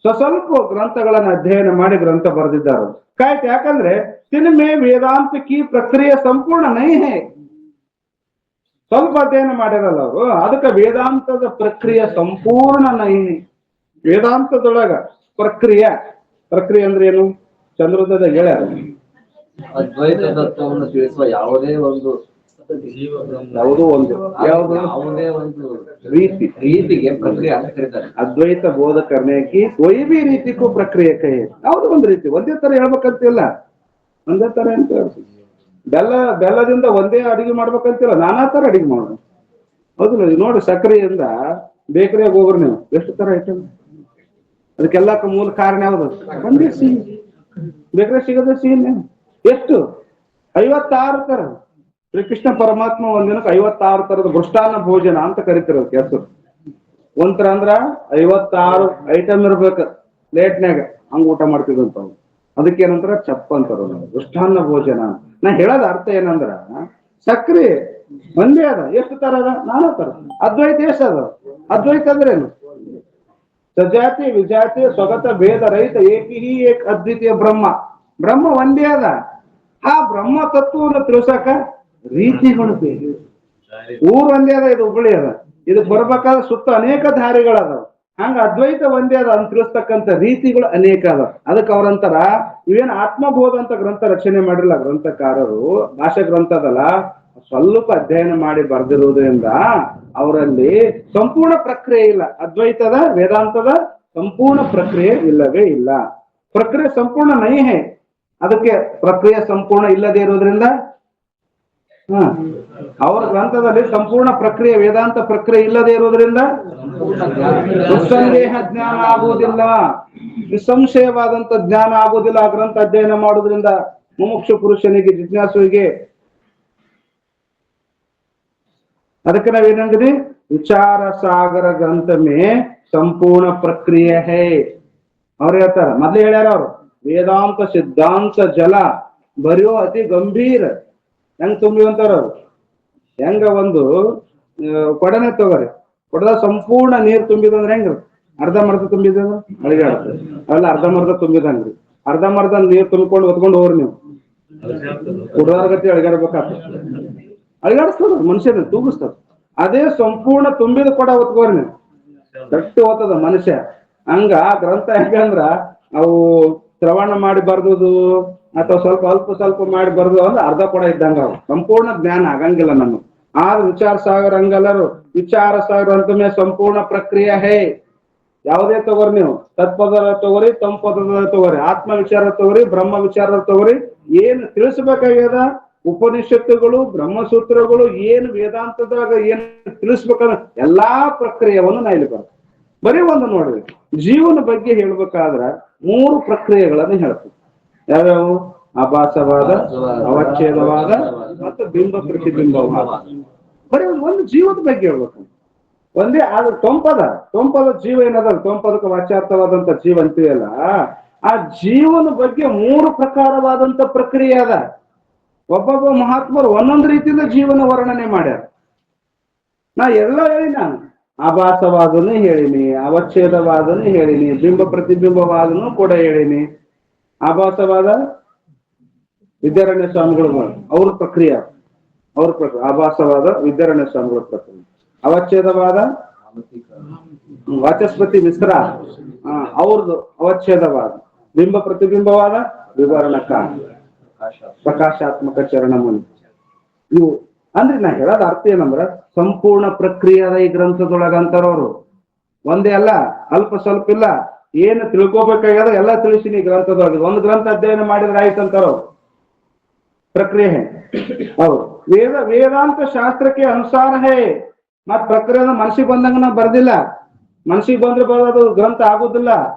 ಸ್ವಲ್ಪ ಗ್ರಂಥಗಳನ್ನ ಅಧ್ಯಯನ ಮಾಡಿ ಗ್ರಂಥ ಬರೆದಿದ್ದಾರೆ. ಕಾಯ್ತು, ಯಾಕಂದ್ರೆ ತಿನ್ಮೆ ವೇದಾಂತ ಕಿ ಪ್ರಕ್ರಿಯೆ ಸಂಪೂರ್ಣ ನೈ ಹೇ. ಸ್ವಲ್ಪ ಅಧ್ಯಯನ ಮಾಡಿರಲ್ಲ ಅವರು, ಅದಕ್ಕೆ ವೇದಾಂತದ ಪ್ರಕ್ರಿಯೆ ಸಂಪೂರ್ಣ ನೈ. ವೇದಾಂತದೊಳಗ ಪ್ರಕ್ರಿಯೆ ಅಂದ್ರೆ ಏನು? ಚಂದ್ರೋದಯದಾಗ ಹೇಳ್ಯಾರ, ಅದ್ವೈತ ತತ್ವವನ್ನು ತಿಳಿಸುವ ಯಾವುದೇ ಒಂದು ರೀತಿಗೆ ಪ್ರಕ್ರಿಯೆ ಅಂತ ಕರೀತಾರೆ. ಅದ್ವೈತ ಬೋಧ ಕರ್ನೇಕಿ ಕೊಯ್ ಬಿ ರೀತಿಗೂ ಪ್ರಕ್ರಿಯೆ ಕೈ ಯಾವ್ದು ಒಂದು ರೀತಿ. ಒಂದೇ ತರ ಹೇಳ್ಬೇಕಂತಿಲ್ಲ, ಒಂದೇ ತರ ಅಂತ ಬೆಲ್ಲದಿಂದ ಒಂದೇ ಅಡಿಗೆ ಮಾಡ್ಬೇಕಂತಿಲ್ಲ, ನಾನಾ ತರ ಅಡಿಗೆ ಮಾಡೋಣ. ಹೌದಿಲ್ಲ? ನೋಡಿ, ಸಕ್ಕರೆಯಿಂದ ಬೇಕರಿಯಾಗ ಹೋಗ್ರಿ ನೀವು, ಎಷ್ಟು ತರ ಐಟಮ್. ಅದಕ್ಕೆಲ್ಲ ಮೂಲ ಕಾರಣ ಯಾವ್ದು? ಒಂದೇ ಸಿಹಿ. ಬೇಕರಿ ಸಿಗದ ಸಿಹಿ ಎಷ್ಟು? 56 ತರ. ಶ್ರೀಕೃಷ್ಣ ಪರಮಾತ್ಮ ಒಂದಿನಕ್ಕೆ 56 ತರದ ಮೃಷ್ಟಾನ್ನ ಭೋಜನ ಅಂತ ಕರಿತಿರ ಹೆಸರು. ಒಂಥರ ಅಂದ್ರ 56 ಐಟಮ್ ಇರ್ಬೇಕು ಪ್ಲೇಟ್ನ್ಯಾಗ, ಹಂಗ ಊಟ ಮಾಡ್ತಿದಂತ. ಅದಕ್ಕೇನಂತಾರ? ಚಪ್ಪ ಅಂತಾರ, ಮೃಷ್ಟಾನ್ನ ಭೋಜನ. ನಾ ಹೇಳೋದ ಅರ್ಥ ಏನಂದ್ರ, ಸಕ್ರೆ ಒಂದೇ ಅದ, ಎಷ್ಟು ತರ ಅದ? ನಾನಾ ತರ. ಅದ್ವೈತ ಎಷ್ಟು ಅದ? ಅದ್ವೈತ ಅಂದ್ರೇನು? ಸಜಾತಿ ವಿಜಾತಿ ಸ್ವಗತ ಭೇದ ರಹಿತ ಏಕಿ ಏಕ್ ಅದ್ವಿತೀಯ ಬ್ರಹ್ಮ ಒಂದೇ ಅದ. ಆ ಬ್ರಹ್ಮ ತತ್ವವನ್ನು ತಿಳಿಸಕ ರೀತಿಗಳು ಬೇಕು. ಊರು ಒಂದೇ ಅದ, ಇದು ಹುಬ್ಬಳ್ಳಿ ಅದ. ಇದಕ್ ಬರ್ಬೇಕಾದ್ರೆ ಸುತ್ತ ಅನೇಕ ದಾರಿಗಳದಾವ. ಹಂಗ ಅದ್ವೈತ ಒಂದೇ ಅದ ಅಂತ ತಿಳಿಸ್ತಕ್ಕಂಥ ರೀತಿಗಳು ಅನೇಕ ಅದ. ಅದಕ್ಕೆ ಅವ್ರಂತಾರ ಇವೇನ್ ಆತ್ಮಬೋಧ ಅಂತ ಗ್ರಂಥ ರಚನೆ ಮಾಡಿಲ್ಲ ಗ್ರಂಥಕಾರರು, ಭಾಷಾ ಗ್ರಂಥ ಅದಲ್ಲ, ಸ್ವಲ್ಪ ಅಧ್ಯಯನ ಮಾಡಿ ಬರ್ದಿರುವುದರಿಂದ ಅವರಲ್ಲಿ ಸಂಪೂರ್ಣ ಪ್ರಕ್ರಿಯೆ ಇಲ್ಲ. ಅದ್ವೈತದ ವೇದಾಂತದ ಸಂಪೂರ್ಣ ಪ್ರಕ್ರಿಯೆ ಇಲ್ಲವೇ ಇಲ್ಲ. ಪ್ರಕ್ರಿಯೆ ಸಂಪೂರ್ಣ ನೈಹೆ, ಅದಕ್ಕೆ ಪ್ರಕ್ರಿಯೆ ಸಂಪೂರ್ಣ ಇಲ್ಲದೆ ಇರೋದ್ರಿಂದ ಅವರ ಗ್ರಂಥದಲ್ಲಿ ಸಂಪೂರ್ಣ ಪ್ರಕ್ರಿಯೆ ವೇದಾಂತ ಪ್ರಕ್ರಿಯೆ ಇಲ್ಲದೆ ಇರೋದ್ರಿಂದ ನಿಸ್ಸಂದೇಹ ಜ್ಞಾನ ಆಗುವುದಿಲ್ಲ, ನಿಸ್ಸಂಶಯವಾದಂತ ಜ್ಞಾನ ಆಗುವುದಿಲ್ಲ. ಆ ಗ್ರಂಥ ಅಧ್ಯಯನ ಮಾಡುವುದರಿಂದ ಮುಮುಕ್ಷು ಪುರುಷನಿಗೆ, ಜಿಜ್ಞಾಸುವಿಗೆ. ಅದಕ್ಕೆ ನಾವೇನಂದ್ರಿ, ವಿಚಾರ ಸಾಗರ ಗ್ರಂಥ ಮೇ ಸಂಪೂರ್ಣ ಪ್ರಕ್ರಿಯೆ ಹೇ. ಅವ್ರು ಹೇಳ್ತಾರ, ಮೊದ್ಲು ಹೇಳ್ಯಾರ ಅವ್ರು, ವೇದಾಂತ ಸಿದ್ಧಾಂತ ಜಲ ಬರೆಯೋ ಅತಿ ಗಂಭೀರ. ಹೆಂಗ್ ತುಂಬಿವಂತಾರ ಅವ್ರು, ಹೆಂಗ ಒಂದು ಕೊಡನೆ ತಗೋರಿ, ಕೊಡದ ಸಂಪೂರ್ಣ ನೀರ್ ತುಂಬಿದಂದ್ರೆ ಹೆಂಗ್ರಿ, ಅರ್ಧಂಬರ್ಧ ತುಂಬಿದ ಅಳಿಗಾಡ್ತದೆ, ಅವೆಲ್ಲ ಅರ್ಧಂಬರ್ಧ ತುಂಬಿದಂಗ್ರಿ. ಅರ್ಧಂಬರ್ಧ ನೀರ್ ತುಂಬಿಕೊಂಡು ಹೊತ್ಕೊಂಡು ಹೋಗ್ರಿ ನೀವು, ಕುಡದಾರ ಗತಿ ಅಳಿಗಾಡ್ಬೇಕಾಗ್ತದೆ, ಅಳಿಗಾಡಿಸ್ತದ ಮನುಷ್ಯನ ತೂಗಿಸ್ತದ. ಅದೇ ಸಂಪೂರ್ಣ ತುಂಬಿದ ಕೊಡ ಹೊತ್ಕೋರಿ ನೀವು, ಗಟ್ಟಿ ಹೋಗ್ತದ ಮನುಷ್ಯ. ಹಂಗ ಗ್ರಂಥ ಹೆಂಗಂದ್ರ ಅವು ಶ್ರವಣ ಮಾಡಿ ಬರ್ದುದು ಅಥವಾ ಸ್ವಲ್ಪ ಮಾಡಿ ಬರ್ದು ಅಂದ್ರೆ ಅರ್ಧ ಕೊಡ ಇದ್ದಂಗ ಅವು, ಸಂಪೂರ್ಣ ಜ್ಞಾನ ಆಗಂಗಿಲ್ಲ ನಮ್ಗೆ. ಆದ್ರೆ ವಿಚಾರ ಸಾಗರ ಹಂಗಲ್ಲರು, ವಿಚಾರ ಸಾಗರ ಅಂತ ಸಂಪೂರ್ಣ ಪ್ರಕ್ರಿಯೆ ಹೇ. ಯಾವುದೇ ತಗೋರಿ ನೀವು, ತತ್ಪದ ತಗೋರಿ, ತಂಪದ ತಗೋರಿ, ಆತ್ಮ ವಿಚಾರ ತಗೋರಿ, ಬ್ರಹ್ಮ ವಿಚಾರ ತಗೋರಿ, ಏನ್ ತಿಳಿಸ್ಬೇಕಾಗ್ಯದ ಉಪನಿಷತ್ತುಗಳು, ಬ್ರಹ್ಮಸೂತ್ರಗಳು, ಏನು ವೇದಾಂತದಾಗ ಏನ್ ತಿಳಿಸ್ಬೇಕಂದ್ರ ಎಲ್ಲಾ ಪ್ರಕ್ರಿಯೆಯನ್ನು ನಾ ಇಲ್ಲಿ ಬರ್ತದೆ. ಬರೀ ಒಂದು ನೋಡ್ರಿ, ಜೀವನ ಬಗ್ಗೆ ಹೇಳ್ಬೇಕಾದ್ರ 3 ಪ್ರಕ್ರಿಯೆಗಳನ್ನು ಹೇಳ್ತೀವಿ. ಯಾವ್ಯಾವು? ಆಭಾಸವಾದ, ಅವಚ್ಛೇದವಾದ ಮತ್ತು ಬಿಂಬ ಪ್ರತಿಬಿಂಬವಾದ. ಬರೀ ಒಂದು ಜೀವದ ಬಗ್ಗೆ ಹೇಳ್ಬೇಕು. ಒಂದೇ ಆದ್ರೆ ತೊಂಪದ ಜೀವ ಏನದ, ತೊಂಪದಕ್ಕೆ ವಾಚ್ಯಾರ್ಥವಾದಂತ ಜೀವ ಅಂತೀವಲ್ಲ, ಆ ಜೀವನ ಬಗ್ಗೆ 3 ಪ್ರಕಾರವಾದಂತ ಪ್ರಕ್ರಿಯೆ ಅದ. ಒಬ್ಬೊಬ್ಬ ಮಹಾತ್ಮರು ಒಂದೊಂದು ರೀತಿಯಿಂದ ಜೀವನ ವರ್ಣನೆ ಮಾಡ್ಯಾರ. ನಾ ಎಲ್ಲ ಹೇಳಿ, ನಾನು ಆಭಾಸವಾದನು ಹೇಳಿನಿ, ಅವಚ್ಛೇದವಾದನು ಹೇಳಿನಿ, ಬಿಂಬ ಪ್ರತಿಬಿಂಬವಾದನು ಕೂಡ ಹೇಳಿನಿ. ಆಭಾಸವಾದ ವಿದ್ಯಾರಣ್ಯ ಸ್ವಾಮಿಗಳು ಅವ್ರ ಪ್ರಕ್ರಿಯೆ, ಆಭಾಸವಾದ ವಿದ್ಯಾರಣ್ಯ ಸ್ವಾಮಿಗಳ ಪ್ರಕ್ರಿಯೆ. ಅವಚ್ಛೇದವಾದ ವಾಚಸ್ಪತಿ ಮಿಶ್ರ ಅವ್ರದ್ದು ಅವಚ್ಛೇದವಾದ. ಬಿಂಬ ಪ್ರತಿಬಿಂಬವಾದ ವಿವರಣಕ ಪ್ರಕಾಶಾತ್ಮಕ ಚರಣ ಮುನಿ. ಇವು ಅಂದ್ರೆ ನಾ ಹೇಳೋದ ಅರ್ಥ ಏನಂದ್ರ ಸಂಪೂರ್ಣ ಪ್ರಕ್ರಿಯೆ ಅದ ಈ ಗ್ರಂಥದೊಳಗಂತಾರವ್ರು. ಒಂದೇ ಅಲ್ಲ, ಅಲ್ಪ ಸ್ವಲ್ಪ ಇಲ್ಲ, ಏನು ತಿಳ್ಕೊಬೇಕಾಗ್ಯದ ಎಲ್ಲ ತಿಳಿಸಿನಿ ಗ್ರಂಥದೊಳಗೆ. ಒಂದು ಗ್ರಂಥ ಅಧ್ಯಯನ ಮಾಡಿದ್ರೆ ಆಯ್ತಂತಾರವ್ರು. ಪ್ರಕ್ರಿಯೆ ಹೌದು, ವೇದಾಂತ ಶಾಸ್ತ್ರಕ್ಕೆ ಅನುಸಾರ ಹೇ. ಮತ್ ಪ್ರಕ್ರಿಯೆ ಮನಸ್ಸಿಗೆ ಬಂದಂಗ ನಾವು ಬರ್ದಿಲ್ಲ, ಮನಸ್ಸಿಗೆ ಬಂದ್ರೆ ಬರೋದು ಗ್ರಂಥ ಆಗುದಿಲ್ಲ.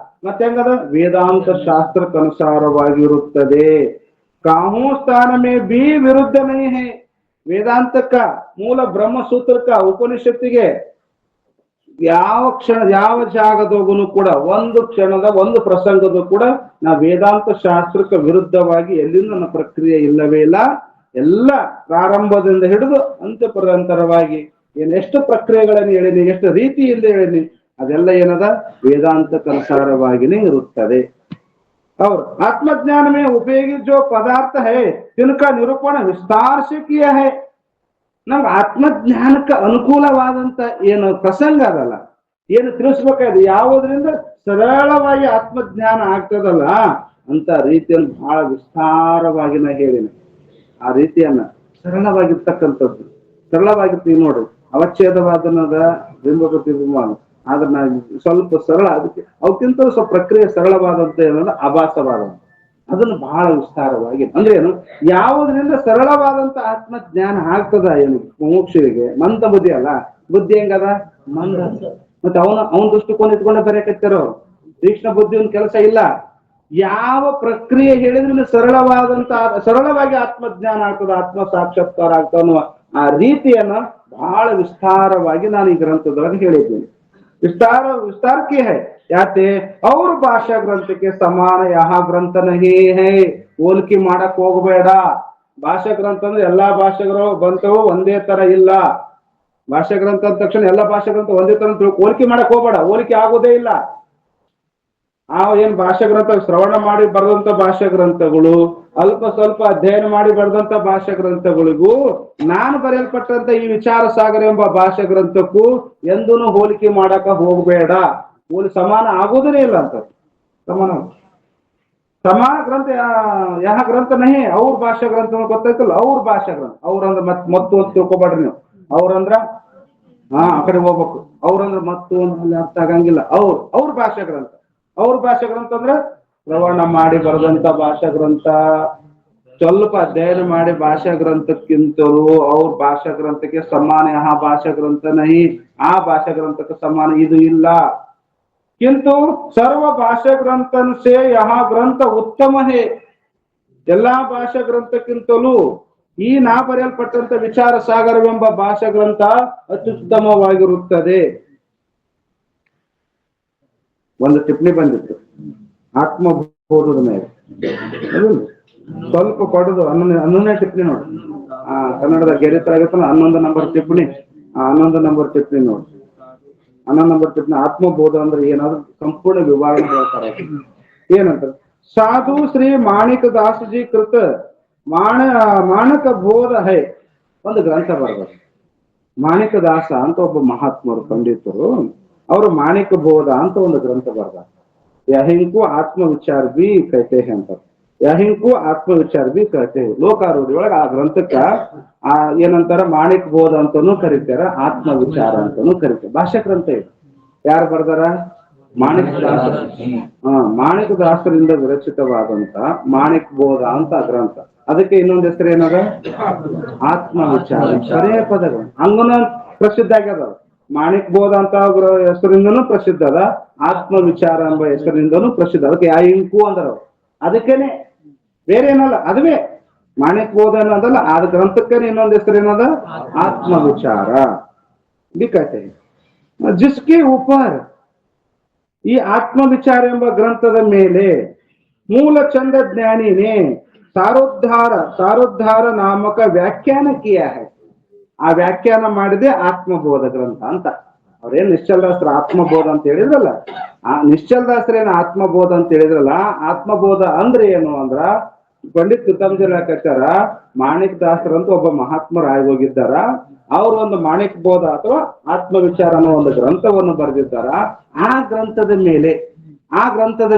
ಮತ್ತೆ ಹೆಂಗದ? ವೇದಾಂತ ಶಾಸ್ತ್ರಕ್ಕೆ ಅನುಸಾರವಾಗಿರುತ್ತದೆ. ಕಾಹೂ ಸ್ಥಾನ ಮೇ ಬಿ ವಿರುದ್ಧ ನೈ ಹೇ. ವೇದಾಂತಕ್ಕ, ಮೂಲ ಬ್ರಹ್ಮಸೂತ್ರಕ್ಕ, ಉಪನಿಷತ್ತಿಗೆ ಯಾವ ಕ್ಷಣ ಯಾವ ಜಾಗದೋಗುನು ಕೂಡ ಒಂದು ಕ್ಷಣದ ಒಂದು ಪ್ರಸಂಗದ ಕೂಡ ನಾ ವೇದಾಂತ ಶಾಸ್ತ್ರಕ್ಕೆ ವಿರುದ್ಧವಾಗಿ ಎಲ್ಲಿಂದ ನನ್ನ ಪ್ರಕ್ರಿಯೆ ಇಲ್ಲವೇ ಇಲ್ಲ. ಎಲ್ಲ ಪ್ರಾರಂಭದಿಂದ ಹಿಡಿದು ಅಂತ್ಯ ಪರ್ಯಂತರವಾಗಿ ಎಷ್ಟು ಪ್ರಕ್ರಿಯೆಗಳನ್ನು ಹೇಳಿನಿ, ಎಷ್ಟು ರೀತಿಯಿಂದ ಹೇಳಿನಿ, ಅದೆಲ್ಲ ಏನದ ವೇದಾಂತಕ್ಕನುಸಾರವಾಗಿನೇ ಇರುತ್ತದೆ. और आत्मज्ञान में उपयोगी जो पदार्थ है जिनका निरूपण विस्तार से किया है. ನಮ್ಗೆ ಆತ್ಮಜ್ಞಾನಕ್ಕೆ ಅನುಕೂಲವಾದಂತ ಏನು ಪ್ರಸಂಗ ಅದಲ್ಲ, ಏನು ತಿಳಿಸ್ಬೇಕಾದ್ರೆ ಯಾವುದರಿಂದ ಸರಳವಾಗಿ ಆತ್ಮಜ್ಞಾನ ಆಗ್ತದಲ್ಲ ಅಂತ ರೀತಿಯನ್ನು ಬಹಳ ವಿಸ್ತಾರವಾಗಿ ನಾ ಹೇಳಿನ. ಆ ರೀತಿಯನ್ನ ಸರಳವಾಗಿರ್ತಕ್ಕಂಥದ್ದು, ಸರಳವಾಗಿರ್ತೀವಿ ನೋಡ್ರಿ. ಅವಚ್ಛೇದವಾದನದ ಬಿಂಬ ಪ್ರತಿಬಿಂಬ, ಆದ್ರೆ ನಾ ಸ್ವಲ್ಪ ಸರಳ, ಅದಕ್ಕೆ ಅವಕ್ಕಿಂತ ಸ್ವಲ್ಪ ಪ್ರಕ್ರಿಯೆ ಸರಳವಾದಂತ ಏನಂದ್ರೆ ಆಭಾಸವಾದ, ಅದನ್ನು ಬಹಳ ವಿಸ್ತಾರವಾಗಿ ಅಂದ್ರೆ ಏನು, ಯಾವುದರಿಂದ ಸರಳವಾದಂತ ಆತ್ಮಜ್ಞಾನ ಆಗ್ತದ ಏನು ಮೋಕ್ಷರಿಗೆ. ಮಂದ ಬುದ್ಧಿ ಅಲ್ಲ, ಬುದ್ಧಿ ಹೆಂಗದ ಮಂದ. ಮತ್ತೆ ಅವನ ದೃಷ್ಟಿಕೋನ ಇಟ್ಕೊಂಡೆ ಬರೆಯಕತ್ತಾರ ಅವ್ರು. ತೀಕ್ಷ್ಣ ಬುದ್ಧಿ ಒಂದು ಕೆಲಸ ಇಲ್ಲ. ಯಾವ ಪ್ರಕ್ರಿಯೆ ಹೇಳಿದ್ರೆ ಸರಳವಾಗಿ ಆತ್ಮಜ್ಞಾನ ಆಗ್ತದ, ಆತ್ಮ ಸಾಕ್ಷಾತ್ಕಾರ ಆಗ್ತದ ಅನ್ನುವ ಆ ರೀತಿಯನ್ನ ಬಹಳ ವಿಸ್ತಾರವಾಗಿ ನಾನು ಈ ಗ್ರಂಥದೊಳಗೆ ಹೇಳಿದ್ದೀನಿ. ವಿಸ್ತಾರಕ್ಕೆ ಹೈ ಯಾತೆ ಅವ್ರ ಭಾಷಾ ಗ್ರಂಥಕ್ಕೆ ಸಮಾನ ಯಹ ಗ್ರಂಥ ನಹಿ ಹೈ. ಹೋಲಿಕೆ ಮಾಡಕ್ ಹೋಗಬೇಡ. ಭಾಷಾ ಗ್ರಂಥ ಅಂದ್ರೆ ಎಲ್ಲಾ ಗ್ರಂಥವು ಒಂದೇ ತರ ಇಲ್ಲ. ಭಾಷಾ ಗ್ರಂಥ ಅಂದ ತಕ್ಷಣ ಎಲ್ಲಾ ಭಾಷಾ ಗ್ರಂಥ ಒಂದೇ ತರ ಹೋಲಿಕೆ ಮಾಡಕ್ ಹೋಗ್ಬೇಡ, ಹೋಲಿಕೆ ಆಗೋದೇ ಇಲ್ಲ. ಏನ್ ಭಾಷಾ ಗ್ರಂಥ ಶ್ರವಣ ಮಾಡಿ ಬರೆದಂತ ಭಾಷಾ ಗ್ರಂಥಗಳು, ಅಲ್ಪ ಸ್ವಲ್ಪ ಅಧ್ಯಯನ ಮಾಡಿ ಬರೆದಂತ ಭಾಷಾ ಗ್ರಂಥಗಳಿಗೂ ನಾನು ಬರೆಯಲ್ಪಟ್ಟಂತ ಈ ವಿಚಾರ ಸಾಗರ ಎಂಬ ಭಾಷಾ ಗ್ರಂಥಕ್ಕೂ ಎಂದೂ ಹೋಲಿಕೆ ಮಾಡಕ ಹೋಗಬೇಡ. ಮೂಲ ಸಮಾನ ಆಗೋದೇ ಇಲ್ಲ ಅಂತ ಸಮಾನ ಸಮಾನ ಗ್ರಂಥ ಯಹ ಗ್ರಂಥ ನಹಿ ಅವ್ರ ಭಾಷಾ ಗ್ರಂಥ ಗೊತ್ತಾಯ್ತಲ್ಲ ಅವ್ರ ಭಾಷಾ ಗ್ರಂಥ ಅವ್ರಂದ್ರ ಮತ್ತು ಅಂತ ತಿಳ್ಕೊಬೇಡ್ರಿ ನೀವು ಅವ್ರಂದ್ರ ಆ ಕಡೆ ಹೋಗ್ಬೇಕು ಅವ್ರಂದ್ರ ಮತ್ತು ಅಲ್ಲಿ ಅರ್ಥ ಆಗಂಗಿಲ್ಲ ಅವ್ರ ಭಾಷಾ ಗ್ರಂಥ ಅವ್ರ ಭಾಷಾ ಗ್ರಂಥ ಅಂದ್ರೆ ಶ್ರವಣ ಮಾಡಿ ಬರೆದಂತ ಭಾಷಾ ಗ್ರಂಥ ಸ್ವಲ್ಪ ಅಧ್ಯಯನ ಮಾಡಿ ಭಾಷಾ ಗ್ರಂಥಕ್ಕಿಂತಲೂ ಅವ್ರ ಭಾಷಾ ಗ್ರಂಥಕ್ಕೆ ಸಮಾನ ಯಹ ಭಾಷಾ ಗ್ರಂಥ ನಹಿ ಆ ಭಾಷಾ ಗ್ರಂಥಕ್ಕೆ ಸಮಾನ ಇದು ಇಲ್ಲ किंतु सर्व भाषा ग्रंथन से यहाँ ग्रंथ उत्तम है ಎಲ್ಲಾ ಭಾಷಾ ಗ್ರಂಥಕ್ಕಿಂತಲೂ ಈ ನಾ ಬರೆಯಲ್ಪಟ್ಟಂತ ವಿಚಾರ ಸಾಗರವೆಂಬ ಭಾಷಾ ಗ್ರಂಥ ಅತ್ಯುತ್ತಮವಾಗಿರುತ್ತದೆ. ಒಂದು ಟಿಪ್ಪಣಿ ಬಂದಿತ್ತು ಆತ್ಮಬೋಧದ ಮೇಲೆ ಸ್ವಲ್ಪ ಪಡೆದು 11ನೇ ಟಿಪ್ಪಣಿ ನೋಡಿ ಕನ್ನಡದ ಗೆರಿತ ಆಗತ್ತಲ್ಲ 11 ನಂಬರ್ ಟಿಪ್ಪಣಿ 11 ನಂಬರ್ ಟಿಪ್ಪಣಿ ನೋಡಿ 11 ನಂಬರ್ ಟಿಪ್ಪಣಿ ಆತ್ಮಬೋಧ ಅಂದ್ರೆ ಏನಾದ್ರು ಸಂಪೂರ್ಣ ವಿವರಣೆ ಹೇಳ್ತಾರೆ. ಏನಂತ ಸಾಧು ಶ್ರೀ ಮಾಣಿಕ ದಾಸಜಿ ಕೃತ ಮಾಣಕ ಬೋಧ ಹೈ ಒಂದು ಗ್ರಂಥ ಬರ್ತಾರೆ. ಮಾಣಿಕ ದಾಸ ಅಂತ ಒಬ್ಬ ಮಹಾತ್ಮರು ಪಂಡಿತರು ಅವರು ಮಾಣಿಕ ಬೋಧ ಅಂತ ಒಂದು ಗ್ರಂಥ ಬರ್ತಾರೆ. ಯಹಿಂಕು ಆತ್ಮ ವಿಚಾರ ಬಿ ಕೈತೆ ಅಂತ ಯಹಿಂಕು ಆತ್ಮ ವಿಚಾರ ಬಿ ಕೈತೆ ಲೋಕಾರೂಢಿ ಒಳಗೆ ಆ ಗ್ರಂಥಕ್ಕ ಏನಂತಾರ ಮಾಣಿಕ ಬೋಧ ಅಂತಾನೂ ಕರೀತಾರ ಆತ್ಮ ವಿಚಾರ ಅಂತಾನೂ ಕರೀತಾರೆ. ಭಾಷಾ ಗ್ರಂಥ ಇದೆ. ಯಾರು ಬರ್ದಾರ? ಮಾಣಿಕ ದಾಸರು. ಮಾಣಿಕ ದಾಸರಿಂದ ವಿರಚಿತವಾದಂತ ಮಾಣಿಕ ಬೋಧ ಅಂತ ಗ್ರಂಥ. ಅದಕ್ಕೆ ಇನ್ನೊಂದು ಹೆಸರು ಏನದ? ಆತ್ಮ ವಿಚಾರ. ಬರೇ ಪದಗಳು ಹಂಗನ ಪ್ರಸಿದ್ಧ ಆಗ್ಯದ. ಮಾಣಿಕ ಬೋಧ ಅಂತ ಹೆಸರಿಂದನೂ ಪ್ರಸಿದ್ಧ ಅದ, ಆತ್ಮ ವಿಚಾರ ಎಂಬ ಹೆಸರಿಂದನೂ ಪ್ರಸಿದ್ಧ. ಅದಕ್ಕೆ ಇಂಕು ಅಂದ್ರ ಅದಕ್ಕೇನೆ ಬೇರೆ ಏನಲ್ಲ, ಅದುವೇ ಮಾಣಿಕ ಬೋಧ ಅನ್ನೋದಲ್ಲ. ಆದ ಗ್ರಂಥಕ್ಕೆ ಇನ್ನೊಂದು ಹೆಸರು ಏನದ? ಆತ್ಮ ವಿಚಾರ. ಬಿಕತೆ ಜಿಸ್ಕೆ ಉಪರ್ ಈ ಆತ್ಮ ವಿಚಾರ ಎಂಬ ಗ್ರಂಥದ ಮೇಲೆ ಮೂಲ ಚಂದ ಜ್ಞಾನಿನೇ ಸಾರೋದ್ಧಾರ ನಾಮಕ ವ್ಯಾಖ್ಯಾನ ಕಿಯಾ ಹೈ. ಆ ವ್ಯಾಖ್ಯಾನ ಮಾಡಿದೆ ಆತ್ಮಬೋಧ ಗ್ರಂಥ ಅಂತ. ಅವ್ರೇನ್ ನಿಶ್ಚಲದಾಸರ ಆತ್ಮಬೋಧ ಅಂತ ಹೇಳಿದ್ರಲ್ಲ, ಆ ನಿಶ್ಚಲದಾಸರೇನು ಆತ್ಮಬೋಧ ಅಂತ ಹೇಳಿದ್ರಲ್ಲ, ಆತ್ಮಬೋಧ ಅಂದ್ರೆ ಏನು ಅಂದ್ರ ಪಂಡಿತ್ ಕಿತ್ತಂಜಲಿ ಹಾಕತ್ತಾರ ಮಾಣಿಕ ದಾಸರಂತ ಒಬ್ಬ ಮಹಾತ್ಮರಾಗಿ ಹೋಗಿದ್ದಾರ. ಅವರು ಒಂದು ಮಾಣಿಕ ಬೋಧ ಅಥವಾ ಆತ್ಮ ವಿಚಾರ ಅನ್ನೋ ಒಂದು ಗ್ರಂಥವನ್ನು ಬರೆದಿದ್ದಾರ. ಆ ಗ್ರಂಥದ ಮೇಲೆ ಆ ಗ್ರಂಥದ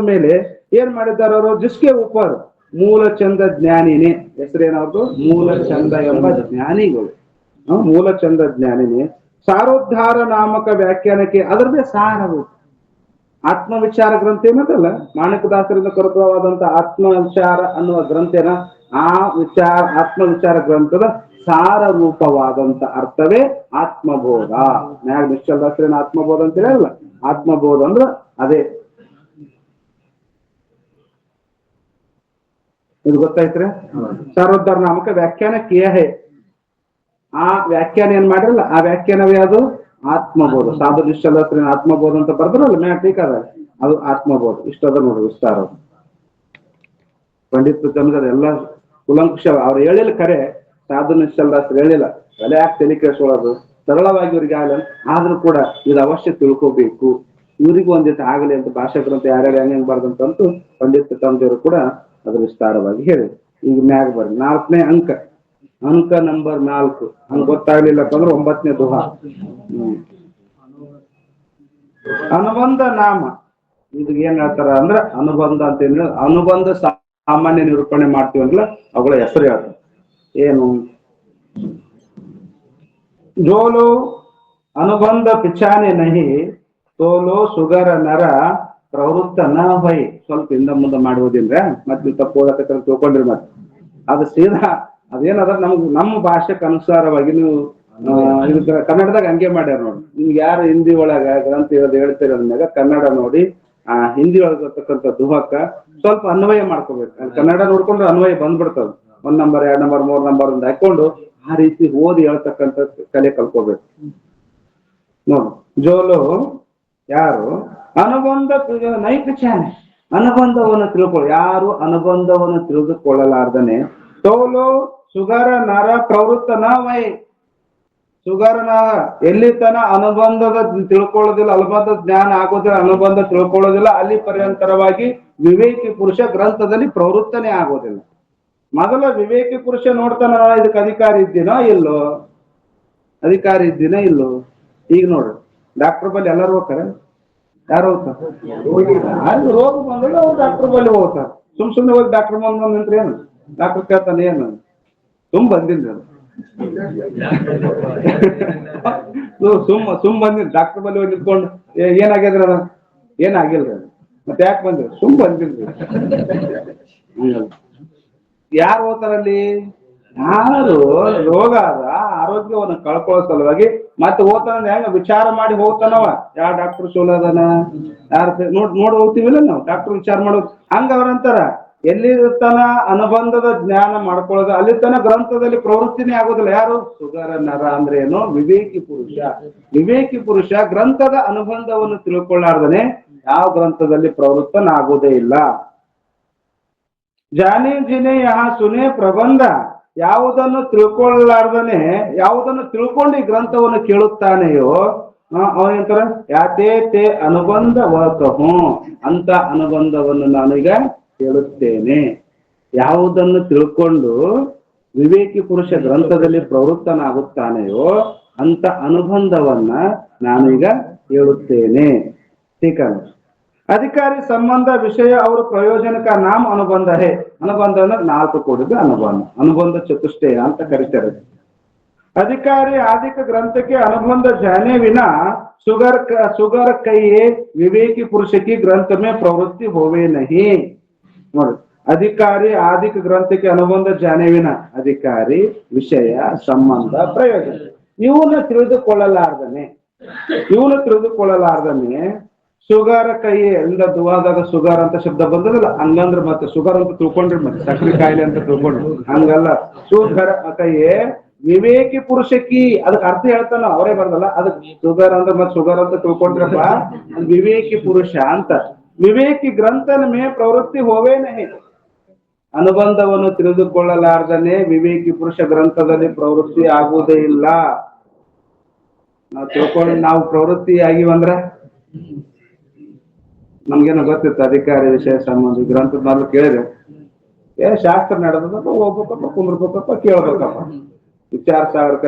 ಮೇಲೆ ಏನ್ ಮಾಡಿದ್ದಾರೆ ಅವರು? ಜಿಸ್ಕೆ ಉಪರ್ ಮೂಲ ಚಂದ ಜ್ಞಾನಿನೇ ಹೆಸರೇನವ್ರದ್ದು? ಮೂಲ ಚಂದ ಎಂಬ ಜ್ಞಾನಿಗಳು. ಮೂಲ ಚಂದ ಜ್ಞಾನಿನೇ ಸಾರೋದ್ಧಾರ ನಾಮಕ ವ್ಯಾಖ್ಯಾನಕ್ಕೆ ಅದರದೇ ಸಾರವು ಆತ್ಮ ವಿಚಾರ ಗ್ರಂಥ ಏನದಲ್ಲ, ಮಾಣಿಕದಾಸರಿಂದ ಕೃತವಾದಂತ ಆತ್ಮ ವಿಚಾರ ಅನ್ನುವ ಗ್ರಂಥನ ಆ ಆತ್ಮ ವಿಚಾರ ಗ್ರಂಥದ ಸಾರ ರೂಪವಾದಂತ ಅರ್ಥವೇ ಆತ್ಮಬೋಧ. ನ್ಯಾಯ ನಿಶ್ಚಲದಾಸರೇನ ಆತ್ಮಬೋಧ ಅಂತ ಹೇಳಿರಲ್ಲ, ಆತ್ಮಬೋಧ ಅಂದ್ರ ಅದೇ. ಇದು ಗೊತ್ತಾಯ್ತ್ರಿ? ಸಾರೋದ್ಧಾರ ನಾಮಕ ವ್ಯಾಖ್ಯಾನ ಕಿಯಹೆ. ಆ ವ್ಯಾಖ್ಯಾನ ಏನ್ ಮಾಡಿರಲ್ಲ, ಆ ವ್ಯಾಖ್ಯಾನವೇ ಅದು ಆತ್ಮಬೋಧ. ಸಾಧು ನಿಶ್ಚಲದಾಸರೇನ ಆತ್ಮಬೋಧ ಅಂತ ಬರ್ದ್ರಲ್ಲ ಮ್ಯಾಕ್ ಟೀಕಾದ, ಅದು ಆತ್ಮಬೋಧ. ಇಷ್ಟದ ನೋಡ್ರಿ ವಿಸ್ತಾರ. ಪಂಡಿತ್ ತನಗದ ಎಲ್ಲ ಕುಲಂಕುಷ ಅವ್ರು ಹೇಳಿಲ್ಲ, ಖರೆ ಸಾಧು ನಿಶ್ಚಲದಾಸರು ಹೇಳಿಲ್ಲ. ತಲೆ ಯಾಕೆ ತಲೆ ಕೆಡಿಸ್ಕೊಳ್ಳೋದು? ಸರಳವಾಗಿ ಇವ್ರಿಗೆ ಆಗಲ್ಲ, ಆದ್ರೂ ಕೂಡ ಇದು ಅವಶ್ಯ ತಿಳ್ಕೋಬೇಕು, ಇವ್ರಿಗೂ ಒಂದಿಟ್ಟು ಆಗಲಿ ಅಂತ ಭಾಷಾ ಗ್ರಂಥ ಯಾರ್ಯಾರು ಹೆಂಗ್ ಬರ್ದಂತಂತೂ ಪಂಡಿತ್ ತಮ್ಮದೇವರು ಕೂಡ ಅದ್ರ ವಿಸ್ತಾರವಾಗಿ ಹೇಳಿ. ಈಗ ಮ್ಯಾಗ ಬರ್ರಿ 4ನೇ ಅಂಕ ನಂಬರ್ 4. ಹಂಗ ಗೊತ್ತಾಗ್ಲಿಲ್ಲ ಅಂದ್ರೆ 9ನೇ ದುಹಾ. ಅನುಬಂಧ ನಾಮ. ಇದು ಏನ್ ಹೇಳ್ತಾರ ಅಂದ್ರೆ ಅನುಬಂಧ ಅಂತ ಏನ್ ಅನುಬಂಧ ಸಾಮಾನ್ಯ ನಿರೂಪಣೆ ಮಾಡ್ತೀವಲ್ಲ ಅವುಗಳ ಹೆಸರು ಹೇಳ್ತಾರೆ. ಏನು? ಜೋಲು ಅನುಬಂಧ ಪಿಚಾನೆ ನಹಿ ತೋಲೋ ಸುಗರ ನರ ಪ್ರವೃತ್ತ ನ ಹೊಯ್. ಸ್ವಲ್ಪ ಹಿಂದ ಮುಂದೆ ಮಾಡುವುದಿಲ್ಲ, ಮತ್ತೆ ತಪ್ಪು ಓದಕ ತಿಳ್ಕೊಂಡ್ರಿ. ಮತ್ತೆ ಅದು ಸೀದಾ ಅದೇನದ ನಮ್ಮ ಭಾಷೆಗೆ ಅನುಸಾರವಾಗಿ ನೀವು ಕನ್ನಡದಾಗ ಹಂಗೆ ಮಾಡ್ಯಾರ ನೋಡಿ. ನಿಮ್ಗೆ ಯಾರು ಹಿಂದಿ ಒಳಗ ಗ್ರಂಥ ಹೇಳ್ತೀರ ಅಂದಾಗ ಕನ್ನಡ ನೋಡಿ ಆ ಹಿಂದಿ ಒಳಗಿರ್ತಕ್ಕಂಥ ದುಹಕ್ಕ ಸ್ವಲ್ಪ ಅನ್ವಯ ಮಾಡ್ಕೋಬೇಕು. ಕನ್ನಡ ನೋಡ್ಕೊಂಡ್ರೆ ಅನ್ವಯ ಬಂದ್ಬಿಡ್ತದ. 1 ನಂಬರ್ 2 ನಂಬರ್ 3 ನಂಬರ್ ಒಂದು ಹಾಕೊಂಡು ಆ ರೀತಿ ಓದಿ ಹೇಳ್ತಕ್ಕಂಥ ಕಲೆ ಕಲ್ಕೋಬೇಕು ನೋಡು. ಜೋಲು ಯಾರು ಅನುಬಂಧ ನೈಪಿಚಾನೆ ಅನುಬಂಧವನ್ನು ತಿಳ್ಕೊಳ್ಳಿ. ಯಾರು ಅನುಬಂಧವನ್ನು ತಿಳಿದುಕೊಳ್ಳಲಾರ್ದನೆ ತೋಲು ಸುಗರ ನರ ಪ್ರವೃತ್ತ ನ ವೈ. ಸುಗರನ ಎಲ್ಲಿ ತನ ಅನುಬಂಧದ ತಿಳ್ಕೊಳ್ಳೋದಿಲ್ಲ, ಅನುಬಂಧ ಜ್ಞಾನ ಆಗೋದಿಲ್ಲ, ಅನುಬಂಧ ತಿಳ್ಕೊಳ್ಳೋದಿಲ್ಲ, ಅಲ್ಲಿ ಪರ್ಯಂತರವಾಗಿ ವಿವೇಕಿ ಪುರುಷ ಗ್ರಂಥದಲ್ಲಿ ಪ್ರವೃತ್ತನೇ ಆಗೋದಿಲ್ಲ. ಮೊದಲ ವಿವೇಕಿ ಪುರುಷ ನೋಡ್ತಾನ, ಇದಕ್ಕೆ ಅಧಿಕಾರಿ ಇದ್ದೀನೋ ಇಲ್ಲೋ, ಅಧಿಕಾರಿ ಇದ್ದೀನೋ ಇಲ್ಲೋ. ಈಗ ನೋಡ್ರಿ ಡಾಕ್ಟರ್ ಬಲ್ಲಿ ಎಲ್ಲರೂ ಹೋಗ್ತಾರೆ, ಯಾರು ಹೋಗ್ತಾರೆ? ಅಲ್ಲಿ ರೋಗ ಬಂದ್ರೆ ಅವ್ರು ಡಾಕ್ಟರ್ ಬಲ್ಲಿ ಹೋಗ್ತಾರೆ. ಸುಮ್ನೆ ಹೋಗಿ ಡಾಕ್ಟರ್ ಬಂದ್ ನಿಂತ್ರೆ ಏನು ಡಾಕ್ಟರ್ ಕೇಳ್ತಾನೆ ಏನು ಬಂದಿಲ್ಲ ಬಂದಿಲ್ಲ ಡಾಕ್ಟರ್ ಬಲ್ಲಿ ಹೋಗಿ ನಿಂತ್ಕೊಂಡು ಏನಾಗ್ಯದ್ರಿ ಅದ ಏನಾಗಿಲ್ರಿ ಅದು ಮತ್ತೆ ಯಾಕೆ ಬಂದ್ರಿ ಬಂದಿಲ್ರಿ. ಯಾರು ಹೋಗ್ತಾರಲ್ಲಿ? ಯಾರು ರೋಗ ಅದ ಆರೋಗ್ಯವನ್ನು ಕಳ್ಕೊಳ್ಳೋ ಸಲುವಾಗಿ ಮತ್ತೆ ಹೋಗ್ತಾನ ಹೆಂಗ ವಿಚಾರ ಮಾಡಿ ಹೋಗ್ತಾನವ. ಯಾವ ಡಾಕ್ಟರ್ ಚಲೋ ಅದಾನ ಯಾರ ನೋಡ್ ಹೋಗ್ತೀವಿಲ್ಲ ನಾವು ಡಾಕ್ಟರ್ ವಿಚಾರ ಮಾಡೋದು. ಹಂಗ ಅವ್ರಂತಾರ ಎಲ್ಲಿ ತನ ಅನುಬಂಧದ ಜ್ಞಾನ ಮಾಡ್ಕೊಳ್ಳೋದು ಅಲ್ಲಿ ತನ ಗ್ರಂಥದಲ್ಲಿ ಪ್ರವೃತ್ತಿನೇ ಆಗೋದಿಲ್ಲ. ಯಾರು? ಸುಗರ ನರ ಅಂದ್ರೆ ಏನು? ವಿವೇಕಿ ಪುರುಷ. ವಿವೇಕಿ ಪುರುಷ ಗ್ರಂಥದ ಅನುಬಂಧವನ್ನು ತಿಳ್ಕೊಳ್ಳಾರ್ದನೆ ಯಾವ ಗ್ರಂಥದಲ್ಲಿ ಪ್ರವೃತ್ತನಾಗೋದೇ ಇಲ್ಲ. ಜಾನೆ ಜಿನೆ ಯಹ ಸುನೆ ಪ್ರಬಂಧ, ಯಾವುದನ್ನು ತಿಳ್ಕೊಳ್ಳಾರ್ದನೆ ಯಾವುದನ್ನು ತಿಳ್ಕೊಂಡು ಈ ಗ್ರಂಥವನ್ನು ಕೇಳುತ್ತಾನೆಯೋ ಅವನೇಂತಾರ ಯಾತೇ ತೇ ಅನುಬಂಧ ವಕಹು, ಅಂತ ಅನುಬಂಧವನ್ನು ನಾನೀಗ ಕೇಳುತ್ತೇನೆ. ಯಾವುದನ್ನು ತಿಳ್ಕೊಂಡು ವಿವೇಕಿ ಪುರುಷ ಗ್ರಂಥದಲ್ಲಿ ಪ್ರವೃತ್ತನಾಗುತ್ತಾನೆಯೋ ಅಂತ ಅನುಬಂಧವನ್ನ ನಾನೀಗ ಹೇಳುತ್ತೇನೆ. ठीक है. अधिकारी संबंध विषय और प्रयोजन का नाम अनुबंध है. अनुबंध नाल्कु ಕೂಡಿದ ಅನುಬಂಧ. ಅನುಬಂಧ ಚತುಷ್ಟಯ ಅಂತ ಕರೀತಾರೆ. अधिकारी आदि ग्रंथ के अनुबंध जाने बिना सुगर कहिए विवेकी पुरुष की ग्रंथ में प्रवृत्ति होवे नहीं. अधिकारी आदि ग्रंथ के अनुबंध जाने बिना अधिकारी विषय संबंध प्रयोजन ಇವನ್ನ ತಿಳಿದುಕೊಳ್ಳಲಾರ್ದನೆ ಸುಗರ ಕೈ ಎಲ್ಲ ದುವಾದಾಗ ಸುಗರ್ ಅಂತ ಶಬ್ದ ಬಂದದಲ್ಲ ಹಂಗಂದ್ರೆ ಮತ್ತೆ ಸುಗರ್ ಅಂತ ತಿಳ್ಕೊಂಡ್ರಿ ಮತ್ತೆ ಸಕ್ಕರೆ ಕಾಯಿಲೆ ಅಂತ ತಿಳ್ಕೊಂಡ್ರಿ ಹಂಗಲ್ಲ. ಸುಗರ ಕೈಯೇ ವಿವೇಕಿ ಪುರುಷಕಿ ಅದಕ್ಕೆ ಅರ್ಥ ಹೇಳ್ತಾನ ಅವರೇ ಬರ್ದಲ್ಲ. ಅದಕ್ಕೆ ಸುಗರ್ ಅಂದ್ರೆ ಮತ್ತೆ ಸುಗರ್ ಅಂತ ತಿಳ್ಕೊಂಡ್ರಪ್ಪ ವಿವೇಕಿ ಪುರುಷ ಅಂತ. ವಿವೇಕಿ ಗ್ರಂಥನ ಮೇ ಪ್ರವೃತ್ತಿ ಹೋವೇ ನಹಿ. ಅನುಬಂಧವನ್ನು ತಿಳಿದುಕೊಳ್ಳಲಾರ್ದನೆ ವಿವೇಕಿ ಪುರುಷ ಗ್ರಂಥದಲ್ಲಿ ಪ್ರವೃತ್ತಿ ಆಗುವುದೇ ಇಲ್ಲ. ನಾವು ತಿಳ್ಕೊಂಡು ನಾವು ಪ್ರವೃತ್ತಿ ಆಗಿವಂದ್ರ ನಮ್ಗೇನೋ ಗೊತ್ತಿತ್ತು ಅಧಿಕಾರಿ ವಿಷಯ ಸಂಬಂಧ ಗ್ರಂಥದ ಮೊದಲು ಕೇಳಿದ್ರೆ ಶಾಸ್ತ್ರ ನಡೆದಪ್ಪ ಹೋಗ್ಬೇಕಪ್ಪ ಕುಂದ್ರಬೇಕಪ್ಪ ಕೇಳ್ಬೇಕಪ್ಪ. ವಿಚಾರ ಸಾಗರಕ್ಕೆ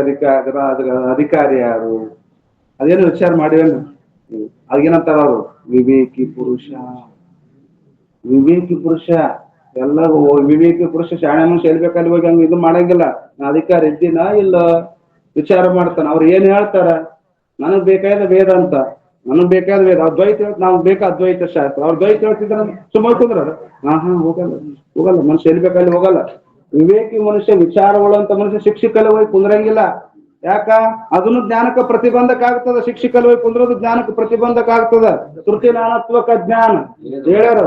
ಅಧಿಕಾರಿ ಯಾರು ಅದೇನು ವಿಚಾರ ಮಾಡಿವೇನು ಅದೇನಂತಾರ ಅವರು ವಿವೇಕಿ ಪುರುಷ. ವಿವೇಕಿ ಪುರುಷ ಎಲ್ಲ ವಿವೇಕಿ ಪುರುಷ ಶಾಣೆ ಮನುಷ್ಯ ಹೇಳ್ಬೇಕಲ್ಲಿ ಹೋಗಿ ಹಂಗ ಇದು ಮಾಡಂಗಿಲ್ಲ. ನಾ ಅಧಿಕಾರ ಇದ್ದೀನ ಇಲ್ಲ ವಿಚಾರ ಮಾಡ್ತಾನ. ಅವ್ರು ಏನ್ ಹೇಳ್ತಾರ ನನಗ್ ಬೇಕಾದ ವೇದ ಅಂತ ನನಗ್ ಬೇಕಾದ ವೇದ ಅದ್ವೈತ ನಾವು ಬೇಕಾ ಅದ್ವೈತ ಶಾಸ್ತ್ರ ಅವ್ರು ದ್ವೈತ ಹೇಳ್ತಿದ್ರ ಸುಮಾರು ಕುಂದ್ರ ಹೋಗಲ್ಲ ಮನುಷ್ಯ ಹೇಳ್ಬೇಕಲ್ಲಿ ಹೋಗಲ್ಲ. ವಿವೇಕಿ ಮನುಷ್ಯ ವಿಚಾರಗಳಂತ ಮನುಷ್ಯ ಶಿಕ್ಷಕಲ್ಲಿ ಹೋಗಿ ಕುಂದ್ರಂಗಿಲ್ಲ. ಯಾಕ ಅದನ್ನು ಜ್ಞಾನಕ್ಕೆ ಪ್ರತಿಬಂಧಕ ಆಗ್ತದ. ಶಿಕ್ಷಕಲ್ಲಿ ಹೋಗಿ ಕುಂದ್ರದು ಜ್ಞಾನಕ್ಕೆ ಪ್ರತಿಬಂಧಕ ಆಗ್ತದ. ಶ್ರುತಿ ನಾನತ್ವಕ ಜ್ಞಾನ ಹೇಳ್ಯಾರ.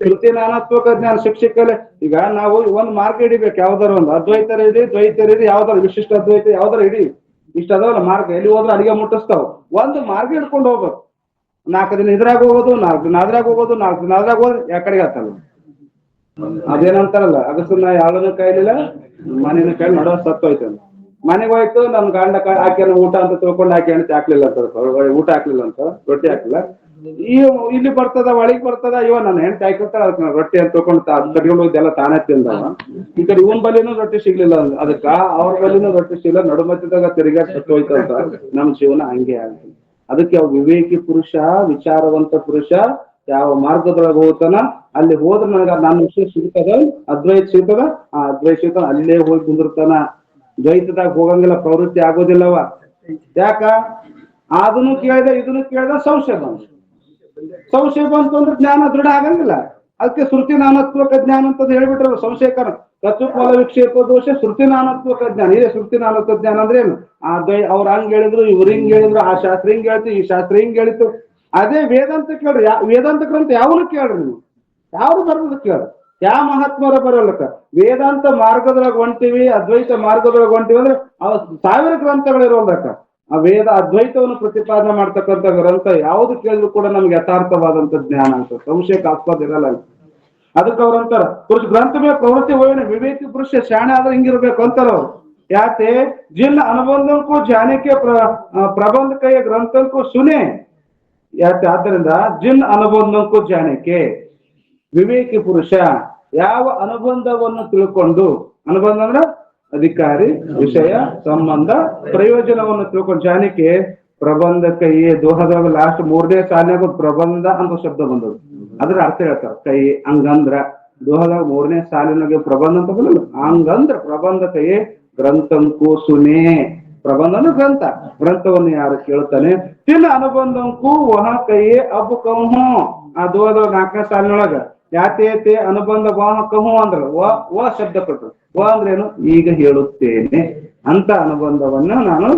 ಶ್ರುತಿ ನಾನತ್ವಕ ಜ್ಞಾನ ಶಿಕ್ಷಕಲ್ಲಿ ಈಗ ನಾವು ಒಂದ್ ಮಾರ್ಗ ಹಿಡಿಬೇಕು. ಯಾವ್ದಾರ ಒಂದು ಅದ್ವೈತರ ಇಡಿ ದ್ವೈತರ ಇಡಿ ಯಾವ್ದಾರ ವಿಶಿಷ್ಟ ಅದ್ವೈತ ಯಾವ್ದಾರ ಇಡಿ ಇಷ್ಟ ಅದವಲ್ಲ ಮಾರ್ಗ. ಎಲ್ಲಿ ಹೋದ್ರೆ ಅಡಿಗೆ ಮುಟ್ಟಿಸ್ತಾವ. ಒಂದು ಮಾರ್ಗ ಹಿಡ್ಕೊಂಡು ಹೋಗ್ಬೇಕು. 4 ದಿನ ಇದ್ರಾಗ ಹೋಗೋದು 4 ದಿನ ಅದ್ರಾಗ ಹೋಗೋದು 4 ದಿನ ಅದ್ರಾಗ ಹೋದ್ರೆ ಯಾಕಡೆಗೆ ಆತಲ್ಲ. ಅದೇನಂತಾರಲ್ಲ ಅಗಸನ್ನ ಯಾಳನ ಕಾಯ್ಲಿಲ್ಲ ಮನೇನ ಕೈ ನಡುವ ಸತ್ತೋಯ್ತಲ್ಲ. ಮನೆಗೆ ಹೋಯ್ತು ನಮ್ ಗಂಡ ಹಾಕ್ಯಾನ ಊಟ ಅಂತ ತಿಳ್ಕೊಂಡು ಹಾಕಿ ಹೆಣ್ತಿ ಹಾಕ್ಲಿಲ್ಲ ಅಂತ ಊಟ ಹಾಕ್ಲಿಲ್ಲ ಅಂತ ರೊಟ್ಟಿ ಹಾಕ್ಲಿಲ್ಲ. ಇಲ್ಲಿ ಬರ್ತದ ಒಳಗ್ ಬರ್ತದ ಇವ ನನ್ನ ಹೆಣ್ತಿ ಹಾಕಿರ್ತಾಳ ಅದಕ್ಕೆ ರೊಟ್ಟಿ ಅಂತ ತಿಳ್ಕೊಂಡು ಕಟ್ಕೊಂಡು ಹೋಗ್ದೆಲ್ಲ ತಾನೇ ತಿಂದವ. ಈ ಕಡೆ ಇವನ್ ಬಲಿನೂ ರೊಟ್ಟಿ ಸಿಗ್ಲಿಲ್ಲ ಅದಕ್ಕ ಅವ್ರ ಬಲಿನೂ ರೊಟ್ಟಿ ಸಿಗ್ಲಿಲ್ಲ. ನಡುಮಧ್ಯದಾಗ ತಿರುಗಾಟ ಸತ್ತೋಯ್ತಂತ ನಮ್ ಜೀವನ ಹಂಗೆ ಆಗ್ತದೆ. ಅದಕ್ಕೆ ಅವ್ ವಿವೇಕಿ ಪುರುಷ ವಿಚಾರವಂತ ಪುರುಷ ಯಾವ ಮಾರ್ಗದೊಳಗೆ ಹೋಗ್ತಾನ ಅಲ್ಲಿ ಹೋದ್ರೆ ನನಗ ನನ್ನ ವಿಷಯ ಸಿಗ್ತದ ಅದ್ವೈತ ಸಿಗ್ತದ ಆ ಅದ್ವೈತ ಸಿಗ್ತಾನ ಅಲ್ಲೇ ಹೋಗಿ ಕುಂದಿರ್ತಾನ. ದ್ವೈತದಾಗ ಹೋಗಂಗಿಲ್ಲ ಪ್ರವೃತ್ತಿ ಆಗೋದಿಲ್ಲವ. ಯಾಕ ಅದನ್ನು ಕೇಳಿದ ಇದನ್ನು ಕೇಳಿದ ಸಂಶಯ ಬಂತು. ಸಂಶಯ ಬಂತು ಅಂದ್ರೆ ಜ್ಞಾನ ದೃಢ ಆಗಂಗಿಲ್ಲ. ಅದಕ್ಕೆ ಶ್ರುತಿ ನಾನತ್ವಕ ಜ್ಞಾನ ಅಂತ ಹೇಳ್ಬಿಟ್ರಲ್ಲ ಸಂಶಯಕರ ತತ್ವಫಲ ವಿಕ್ಷೇಪ ದೋಷ ಶ್ರುತಿ ನಾನತ್ವಕ ಜ್ಞಾನ. ಇದೇ ಶ್ರುತಿ ನಾನತ್ವ ಜ್ಞಾನ ಅಂದ್ರೆ ಏನು? ಅವ್ರು ಹಂಗ್ ಹೇಳಿದ್ರು ಇವ್ರು ಹಿಂಗ್ ಹೇಳಿದ್ರು ಆ ಶಾಸ್ತ್ರ ಹಿಂಗ್ ಹೇಳ್ತು ಈ ಶಾಸ್ತ್ರ ಹಿಂಗ್ ಹೇಳಿತ್ತು. ಅದೇ ವೇದಾಂತ ಕೇಳ್ರಿ. ವೇದಾಂತ ಗ್ರಂಥ ಯಾವನು ಕೇಳ್ರಿ ನೀವು ಯಾವ್ದು ಬರೋದ ಕೇಳ್ರಿ. ಯಾವ ಮಹಾತ್ಮರ ಬರೋಲ್ಲಕ್ಕ ವೇದಾಂತ ಮಾರ್ಗದೊಳಗೆ ಹೊಂಟಿವಿ ಅದ್ವೈತ ಮಾರ್ಗದೊಳಗೆ ಹೊಂಟಿವಿ ಅಂದ್ರೆ ಅವ 1000 ಗ್ರಂಥಗಳಿರೋಲ್ಲಕ್ಕ. ಆ ವೇದ ಅದ್ವೈತವನ್ನು ಪ್ರತಿಪಾದನೆ ಮಾಡ್ತಕ್ಕಂಥ ಗ್ರಂಥ ಯಾವ್ದು ಕೇಳಿದ್ರು ಕೂಡ ನಮ್ಗೆ ಯಥಾರ್ಥವಾದಂತ ಜ್ಞಾನ ಅಂತ ಸಂಶಯಕ್ಕೆ ಆಸ್ಪದ ಇರಲ್ಲ. ಅದಕ್ಕೆ ಅವ್ರಂತಾರ ಪುರುಷ ಗ್ರಂಥ ಮೇಲೆ ಪ್ರವೃತ್ತಿ ಹೋಗಿನ ವಿವೇಕಿ ಪುರುಷ ಶಾಣೆ ಆದ್ರೆ ಹಿಂಗಿರ್ಬೇಕು ಅಂತಾರ ಅವ್ರು. ಯಾಕೆ ಜಿನ್ ಅನುಬಂಧಕ್ಕೂ ಜಾನಕ್ಕೆ ಪ್ರಬಂಧ ಕೈಯ ಗ್ರಂಥಕ್ಕೂ ಸುನೆ. ಯಾಕೆ ಆದ್ದರಿಂದ ಜಿನ್ ಅನುಬಂಧಕ್ಕೂ ಜಾನಕ್ಕೆ ವಿವೇಕಿ ಪುರುಷ ಯಾವ ಅನುಬಂಧವನ್ನು ತಿಳ್ಕೊಂಡು ಅನುಬಂಧ ಅಂದ್ರೆ ಅಧಿಕಾರಿ ವಿಷಯ ಸಂಬಂಧ ಪ್ರಯೋಜನವನ್ನು ತಿಳ್ಕೊಂಡು ಜಾನಕ್ಕೆ ಪ್ರಬಂಧ ಕೈಯೇ ದೋಹದಾಗ ಲಾಸ್ಟ್ 3ನೇ ಸಾಲಿನಾಗ ಪ್ರಬಂಧ ಅಂತ ಶಬ್ದ ಬಂದದ್ದು. ಅದ್ರ ಅರ್ಥ ಹೇಳ್ತಾರ. ಕೈ ಹಂಗಂದ್ರ ದೋಹದಾಗ 3ನೇ ಸಾಲಿನಾಗ ಪ್ರಬಂಧ ಅಂತ ಬಂದಲ್ಲ, ಹಂಗಂದ್ರ ಪ್ರಬಂಧ ಕೈಯೇ ಗ್ರಂಥಂಕು ಸುನೇ. ಪ್ರಬಂಧನು ಗ್ರಂಥವನ್ನು ಯಾರು ಕೇಳ್ತಾನೆ. ತಿನ್ನ ಅನುಬಂಧಂಕು ವಹ ಕೈಯೇ ಅಬ್ಬು ಕಹು. ಆ ದೋಹದಾಗ 4ನೇ ಸಾಲಿನೊಳಗ ಯಾತೇತೆ ಅನುಬಂಧ ವಾಹ ಕಹು ಅಂದ್ರ ವ ಶಬ್ದ ಕೊಟ್ಟರು. ವ ಅಂದ್ರೇನು? ಈಗ ಹೇಳುತ್ತೇನೆ ಅಂತ ಅನುಬಂಧವನ್ನ ನಾನು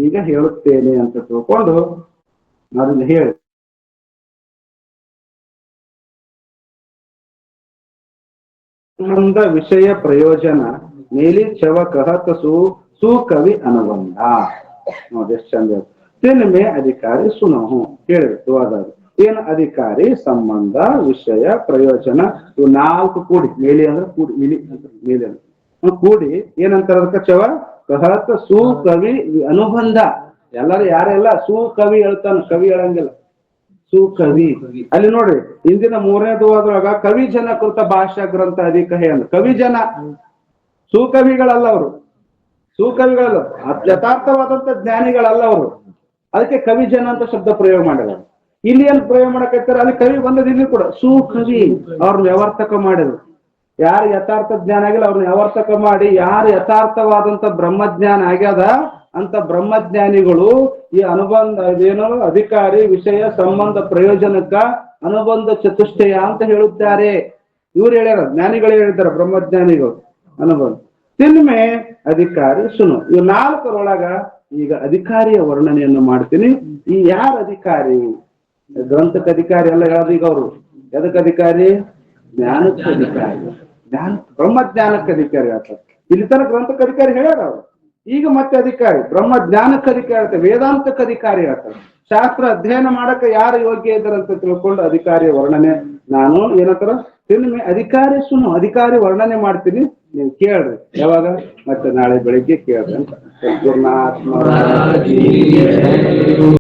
ಈಗ ಹೇಳುತ್ತೇನೆ ಅಂತ ತಿಳ್ಕೊಂಡು ಅದನ್ನ ಹೇಳಿ ಸಂಬಂಧ ವಿಷಯ ಪ್ರಯೋಜನ ಮೇಲಿ ಚವ ಕಹತ ಸುಕವಿ ಅನುಬಂಧ. ನೋಡಿ ಎಷ್ಟು ಚಂದ. ತಿನ್ಮೆ ಅಧಿಕಾರಿ ಸುನಹು ಹೇಳಿದ್ರು ಅದಾಗ ಏನು? ಅಧಿಕಾರಿ, ಸಂಬಂಧ, ವಿಷಯ, ಪ್ರಯೋಜನ ಇವು 4 ಕೂಡಿ ಮೇಲಿ ಅಂದ್ರೆ ಕೂಡಿ ಇಲಿ ಮೇಲಿ ಅಂದ್ರೆ ಕೂಡಿ ಏನಂತಾರ ಅದಕ್ಕೆ? ಚವ ಕಹತ ಸುಕವಿ ಅನುಬಂಧ. ಎಲ್ಲರೂ ಯಾರೆಲ್ಲ ಸುಕವಿ ಹೇಳ್ತಾನ, ಕವಿ ಹೇಳಂಗಿಲ್ಲ, ಸುಕವಿ. ಅಲ್ಲಿ ನೋಡ್ರಿ ಇಂದಿನ 3ನೇ ದೋಹದೊಳಗ ಕವಿ ಜನ ಕೃತ ಭಾಷಾ ಗ್ರಂಥ ಅಧಿಕಹೆ ಅಂದ್ರ ಕವಿ ಜನ, ಸುಕವಿಗಳಲ್ಲ ಅವರು, ಸುಕವಿಗಳಲ್ಲ, ಯಥಾರ್ಥವಾದಂತ ಜ್ಞಾನಿಗಳಲ್ಲ ಅವರು. ಅದಕ್ಕೆ ಕವಿ ಜನ ಅಂತ ಶಬ್ದ ಪ್ರಯೋಗ ಮಾಡಿದ. ಇಲ್ಲಿ ಏನ್ ಪ್ರಯೋಗ ಮಾಡಕತ್ತಾರ? ಅಲ್ಲಿ ಕವಿ ಬಂದದ, ಇಲ್ಲಿ ಕೂಡ ಸುಕವಿ ಅವ್ರನ್ನ ವ್ಯವರ್ತಕ ಮಾಡಿದ್ರು. ಯಾರು ಯಥಾರ್ಥ ಜ್ಞಾನ ಆಗಿಲ್ಲ ಅವ್ರನ್ನ ವ್ಯವರ್ತಕ ಮಾಡಿ, ಯಾರು ಯಥಾರ್ಥವಾದಂತ ಬ್ರಹ್ಮಜ್ಞಾನ ಆಗ್ಯದ ಅಂತ ಬ್ರಹ್ಮಜ್ಞಾನಿಗಳು ಈ ಅನುಬಂಧ ಇದೇನೋ ಅಧಿಕಾರಿ, ವಿಷಯ, ಸಂಬಂಧ, ಪ್ರಯೋಜನಕ್ಕ ಅನುಬಂಧ ಚತುಷ್ಟಯ ಅಂತ ಹೇಳುತ್ತಾರೆ. ಇವ್ರು ಹೇಳ್ಯಾರ, ಜ್ಞಾನಿಗಳು ಹೇಳಿದ್ದಾರೆ, ಬ್ರಹ್ಮಜ್ಞಾನಿಗಳು. ಅನುಬಂಧ ತಿನ್ಮೆ ಅಧಿಕಾರಿ ಸುನು. ಇವ್ 4ರೊಳಗ ಈಗ ಅಧಿಕಾರಿಯ ವರ್ಣನೆಯನ್ನು ಮಾಡ್ತೀನಿ. ಈ ಯಾರ ಅಧಿಕಾರಿ? ಗ್ರಂಥಕ್ಕೆ ಅಧಿಕಾರಿ ಎಲ್ಲ ಹೇಳೋದು ಈಗ ಅವರು. ಎದಕ್ಕೆ ಅಧಿಕಾರಿ? ಜ್ಞಾನಕ್ಕೆ ಅಧಿಕಾರಿ, ಬ್ರಹ್ಮಜ್ಞಾನಕ್ಕೆ ಅಧಿಕಾರಿ ಆಗ್ತಾರೆ. ಇಲ್ಲಿ ತನಕ ಗ್ರಂಥಕ್ಕೆ ಅಧಿಕಾರಿ ಹೇಳ್ಯಾರ ಅವರು. ಈಗ ಮತ್ತೆ ಅಧಿಕಾರಿ ಬ್ರಹ್ಮ ಜ್ಞಾನಕ್ಕೆ ಅಧಿಕಾರಿ ಆಗ್ತದೆ, ವೇದಾಂತಕ್ಕೆ ಅಧಿಕಾರಿ ಆಗ್ತಾರೆ. ಶಾಸ್ತ್ರ ಅಧ್ಯಯನ ಮಾಡಕ್ಕೆ ಯಾರು ಯೋಗ್ಯ ಇದ್ದಾರಂತ ತಿಳ್ಕೊಂಡು ಅಧಿಕಾರಿಯ ವರ್ಣನೆ ನಾನು ಏನಂತಾರ ತಿನ್ಮೆ ಅಧಿಕಾರಿ ಸುನು, ಅಧಿಕಾರಿ ವರ್ಣನೆ ಮಾಡ್ತೀನಿ, ನೀವು ಕೇಳ್ರಿ. ಯಾವಾಗ? ಮತ್ತೆ ನಾಳೆ ಬೆಳಿಗ್ಗೆ ಕೇಳ್ರಿ ಅಂತ. ಗುರುನಾಥ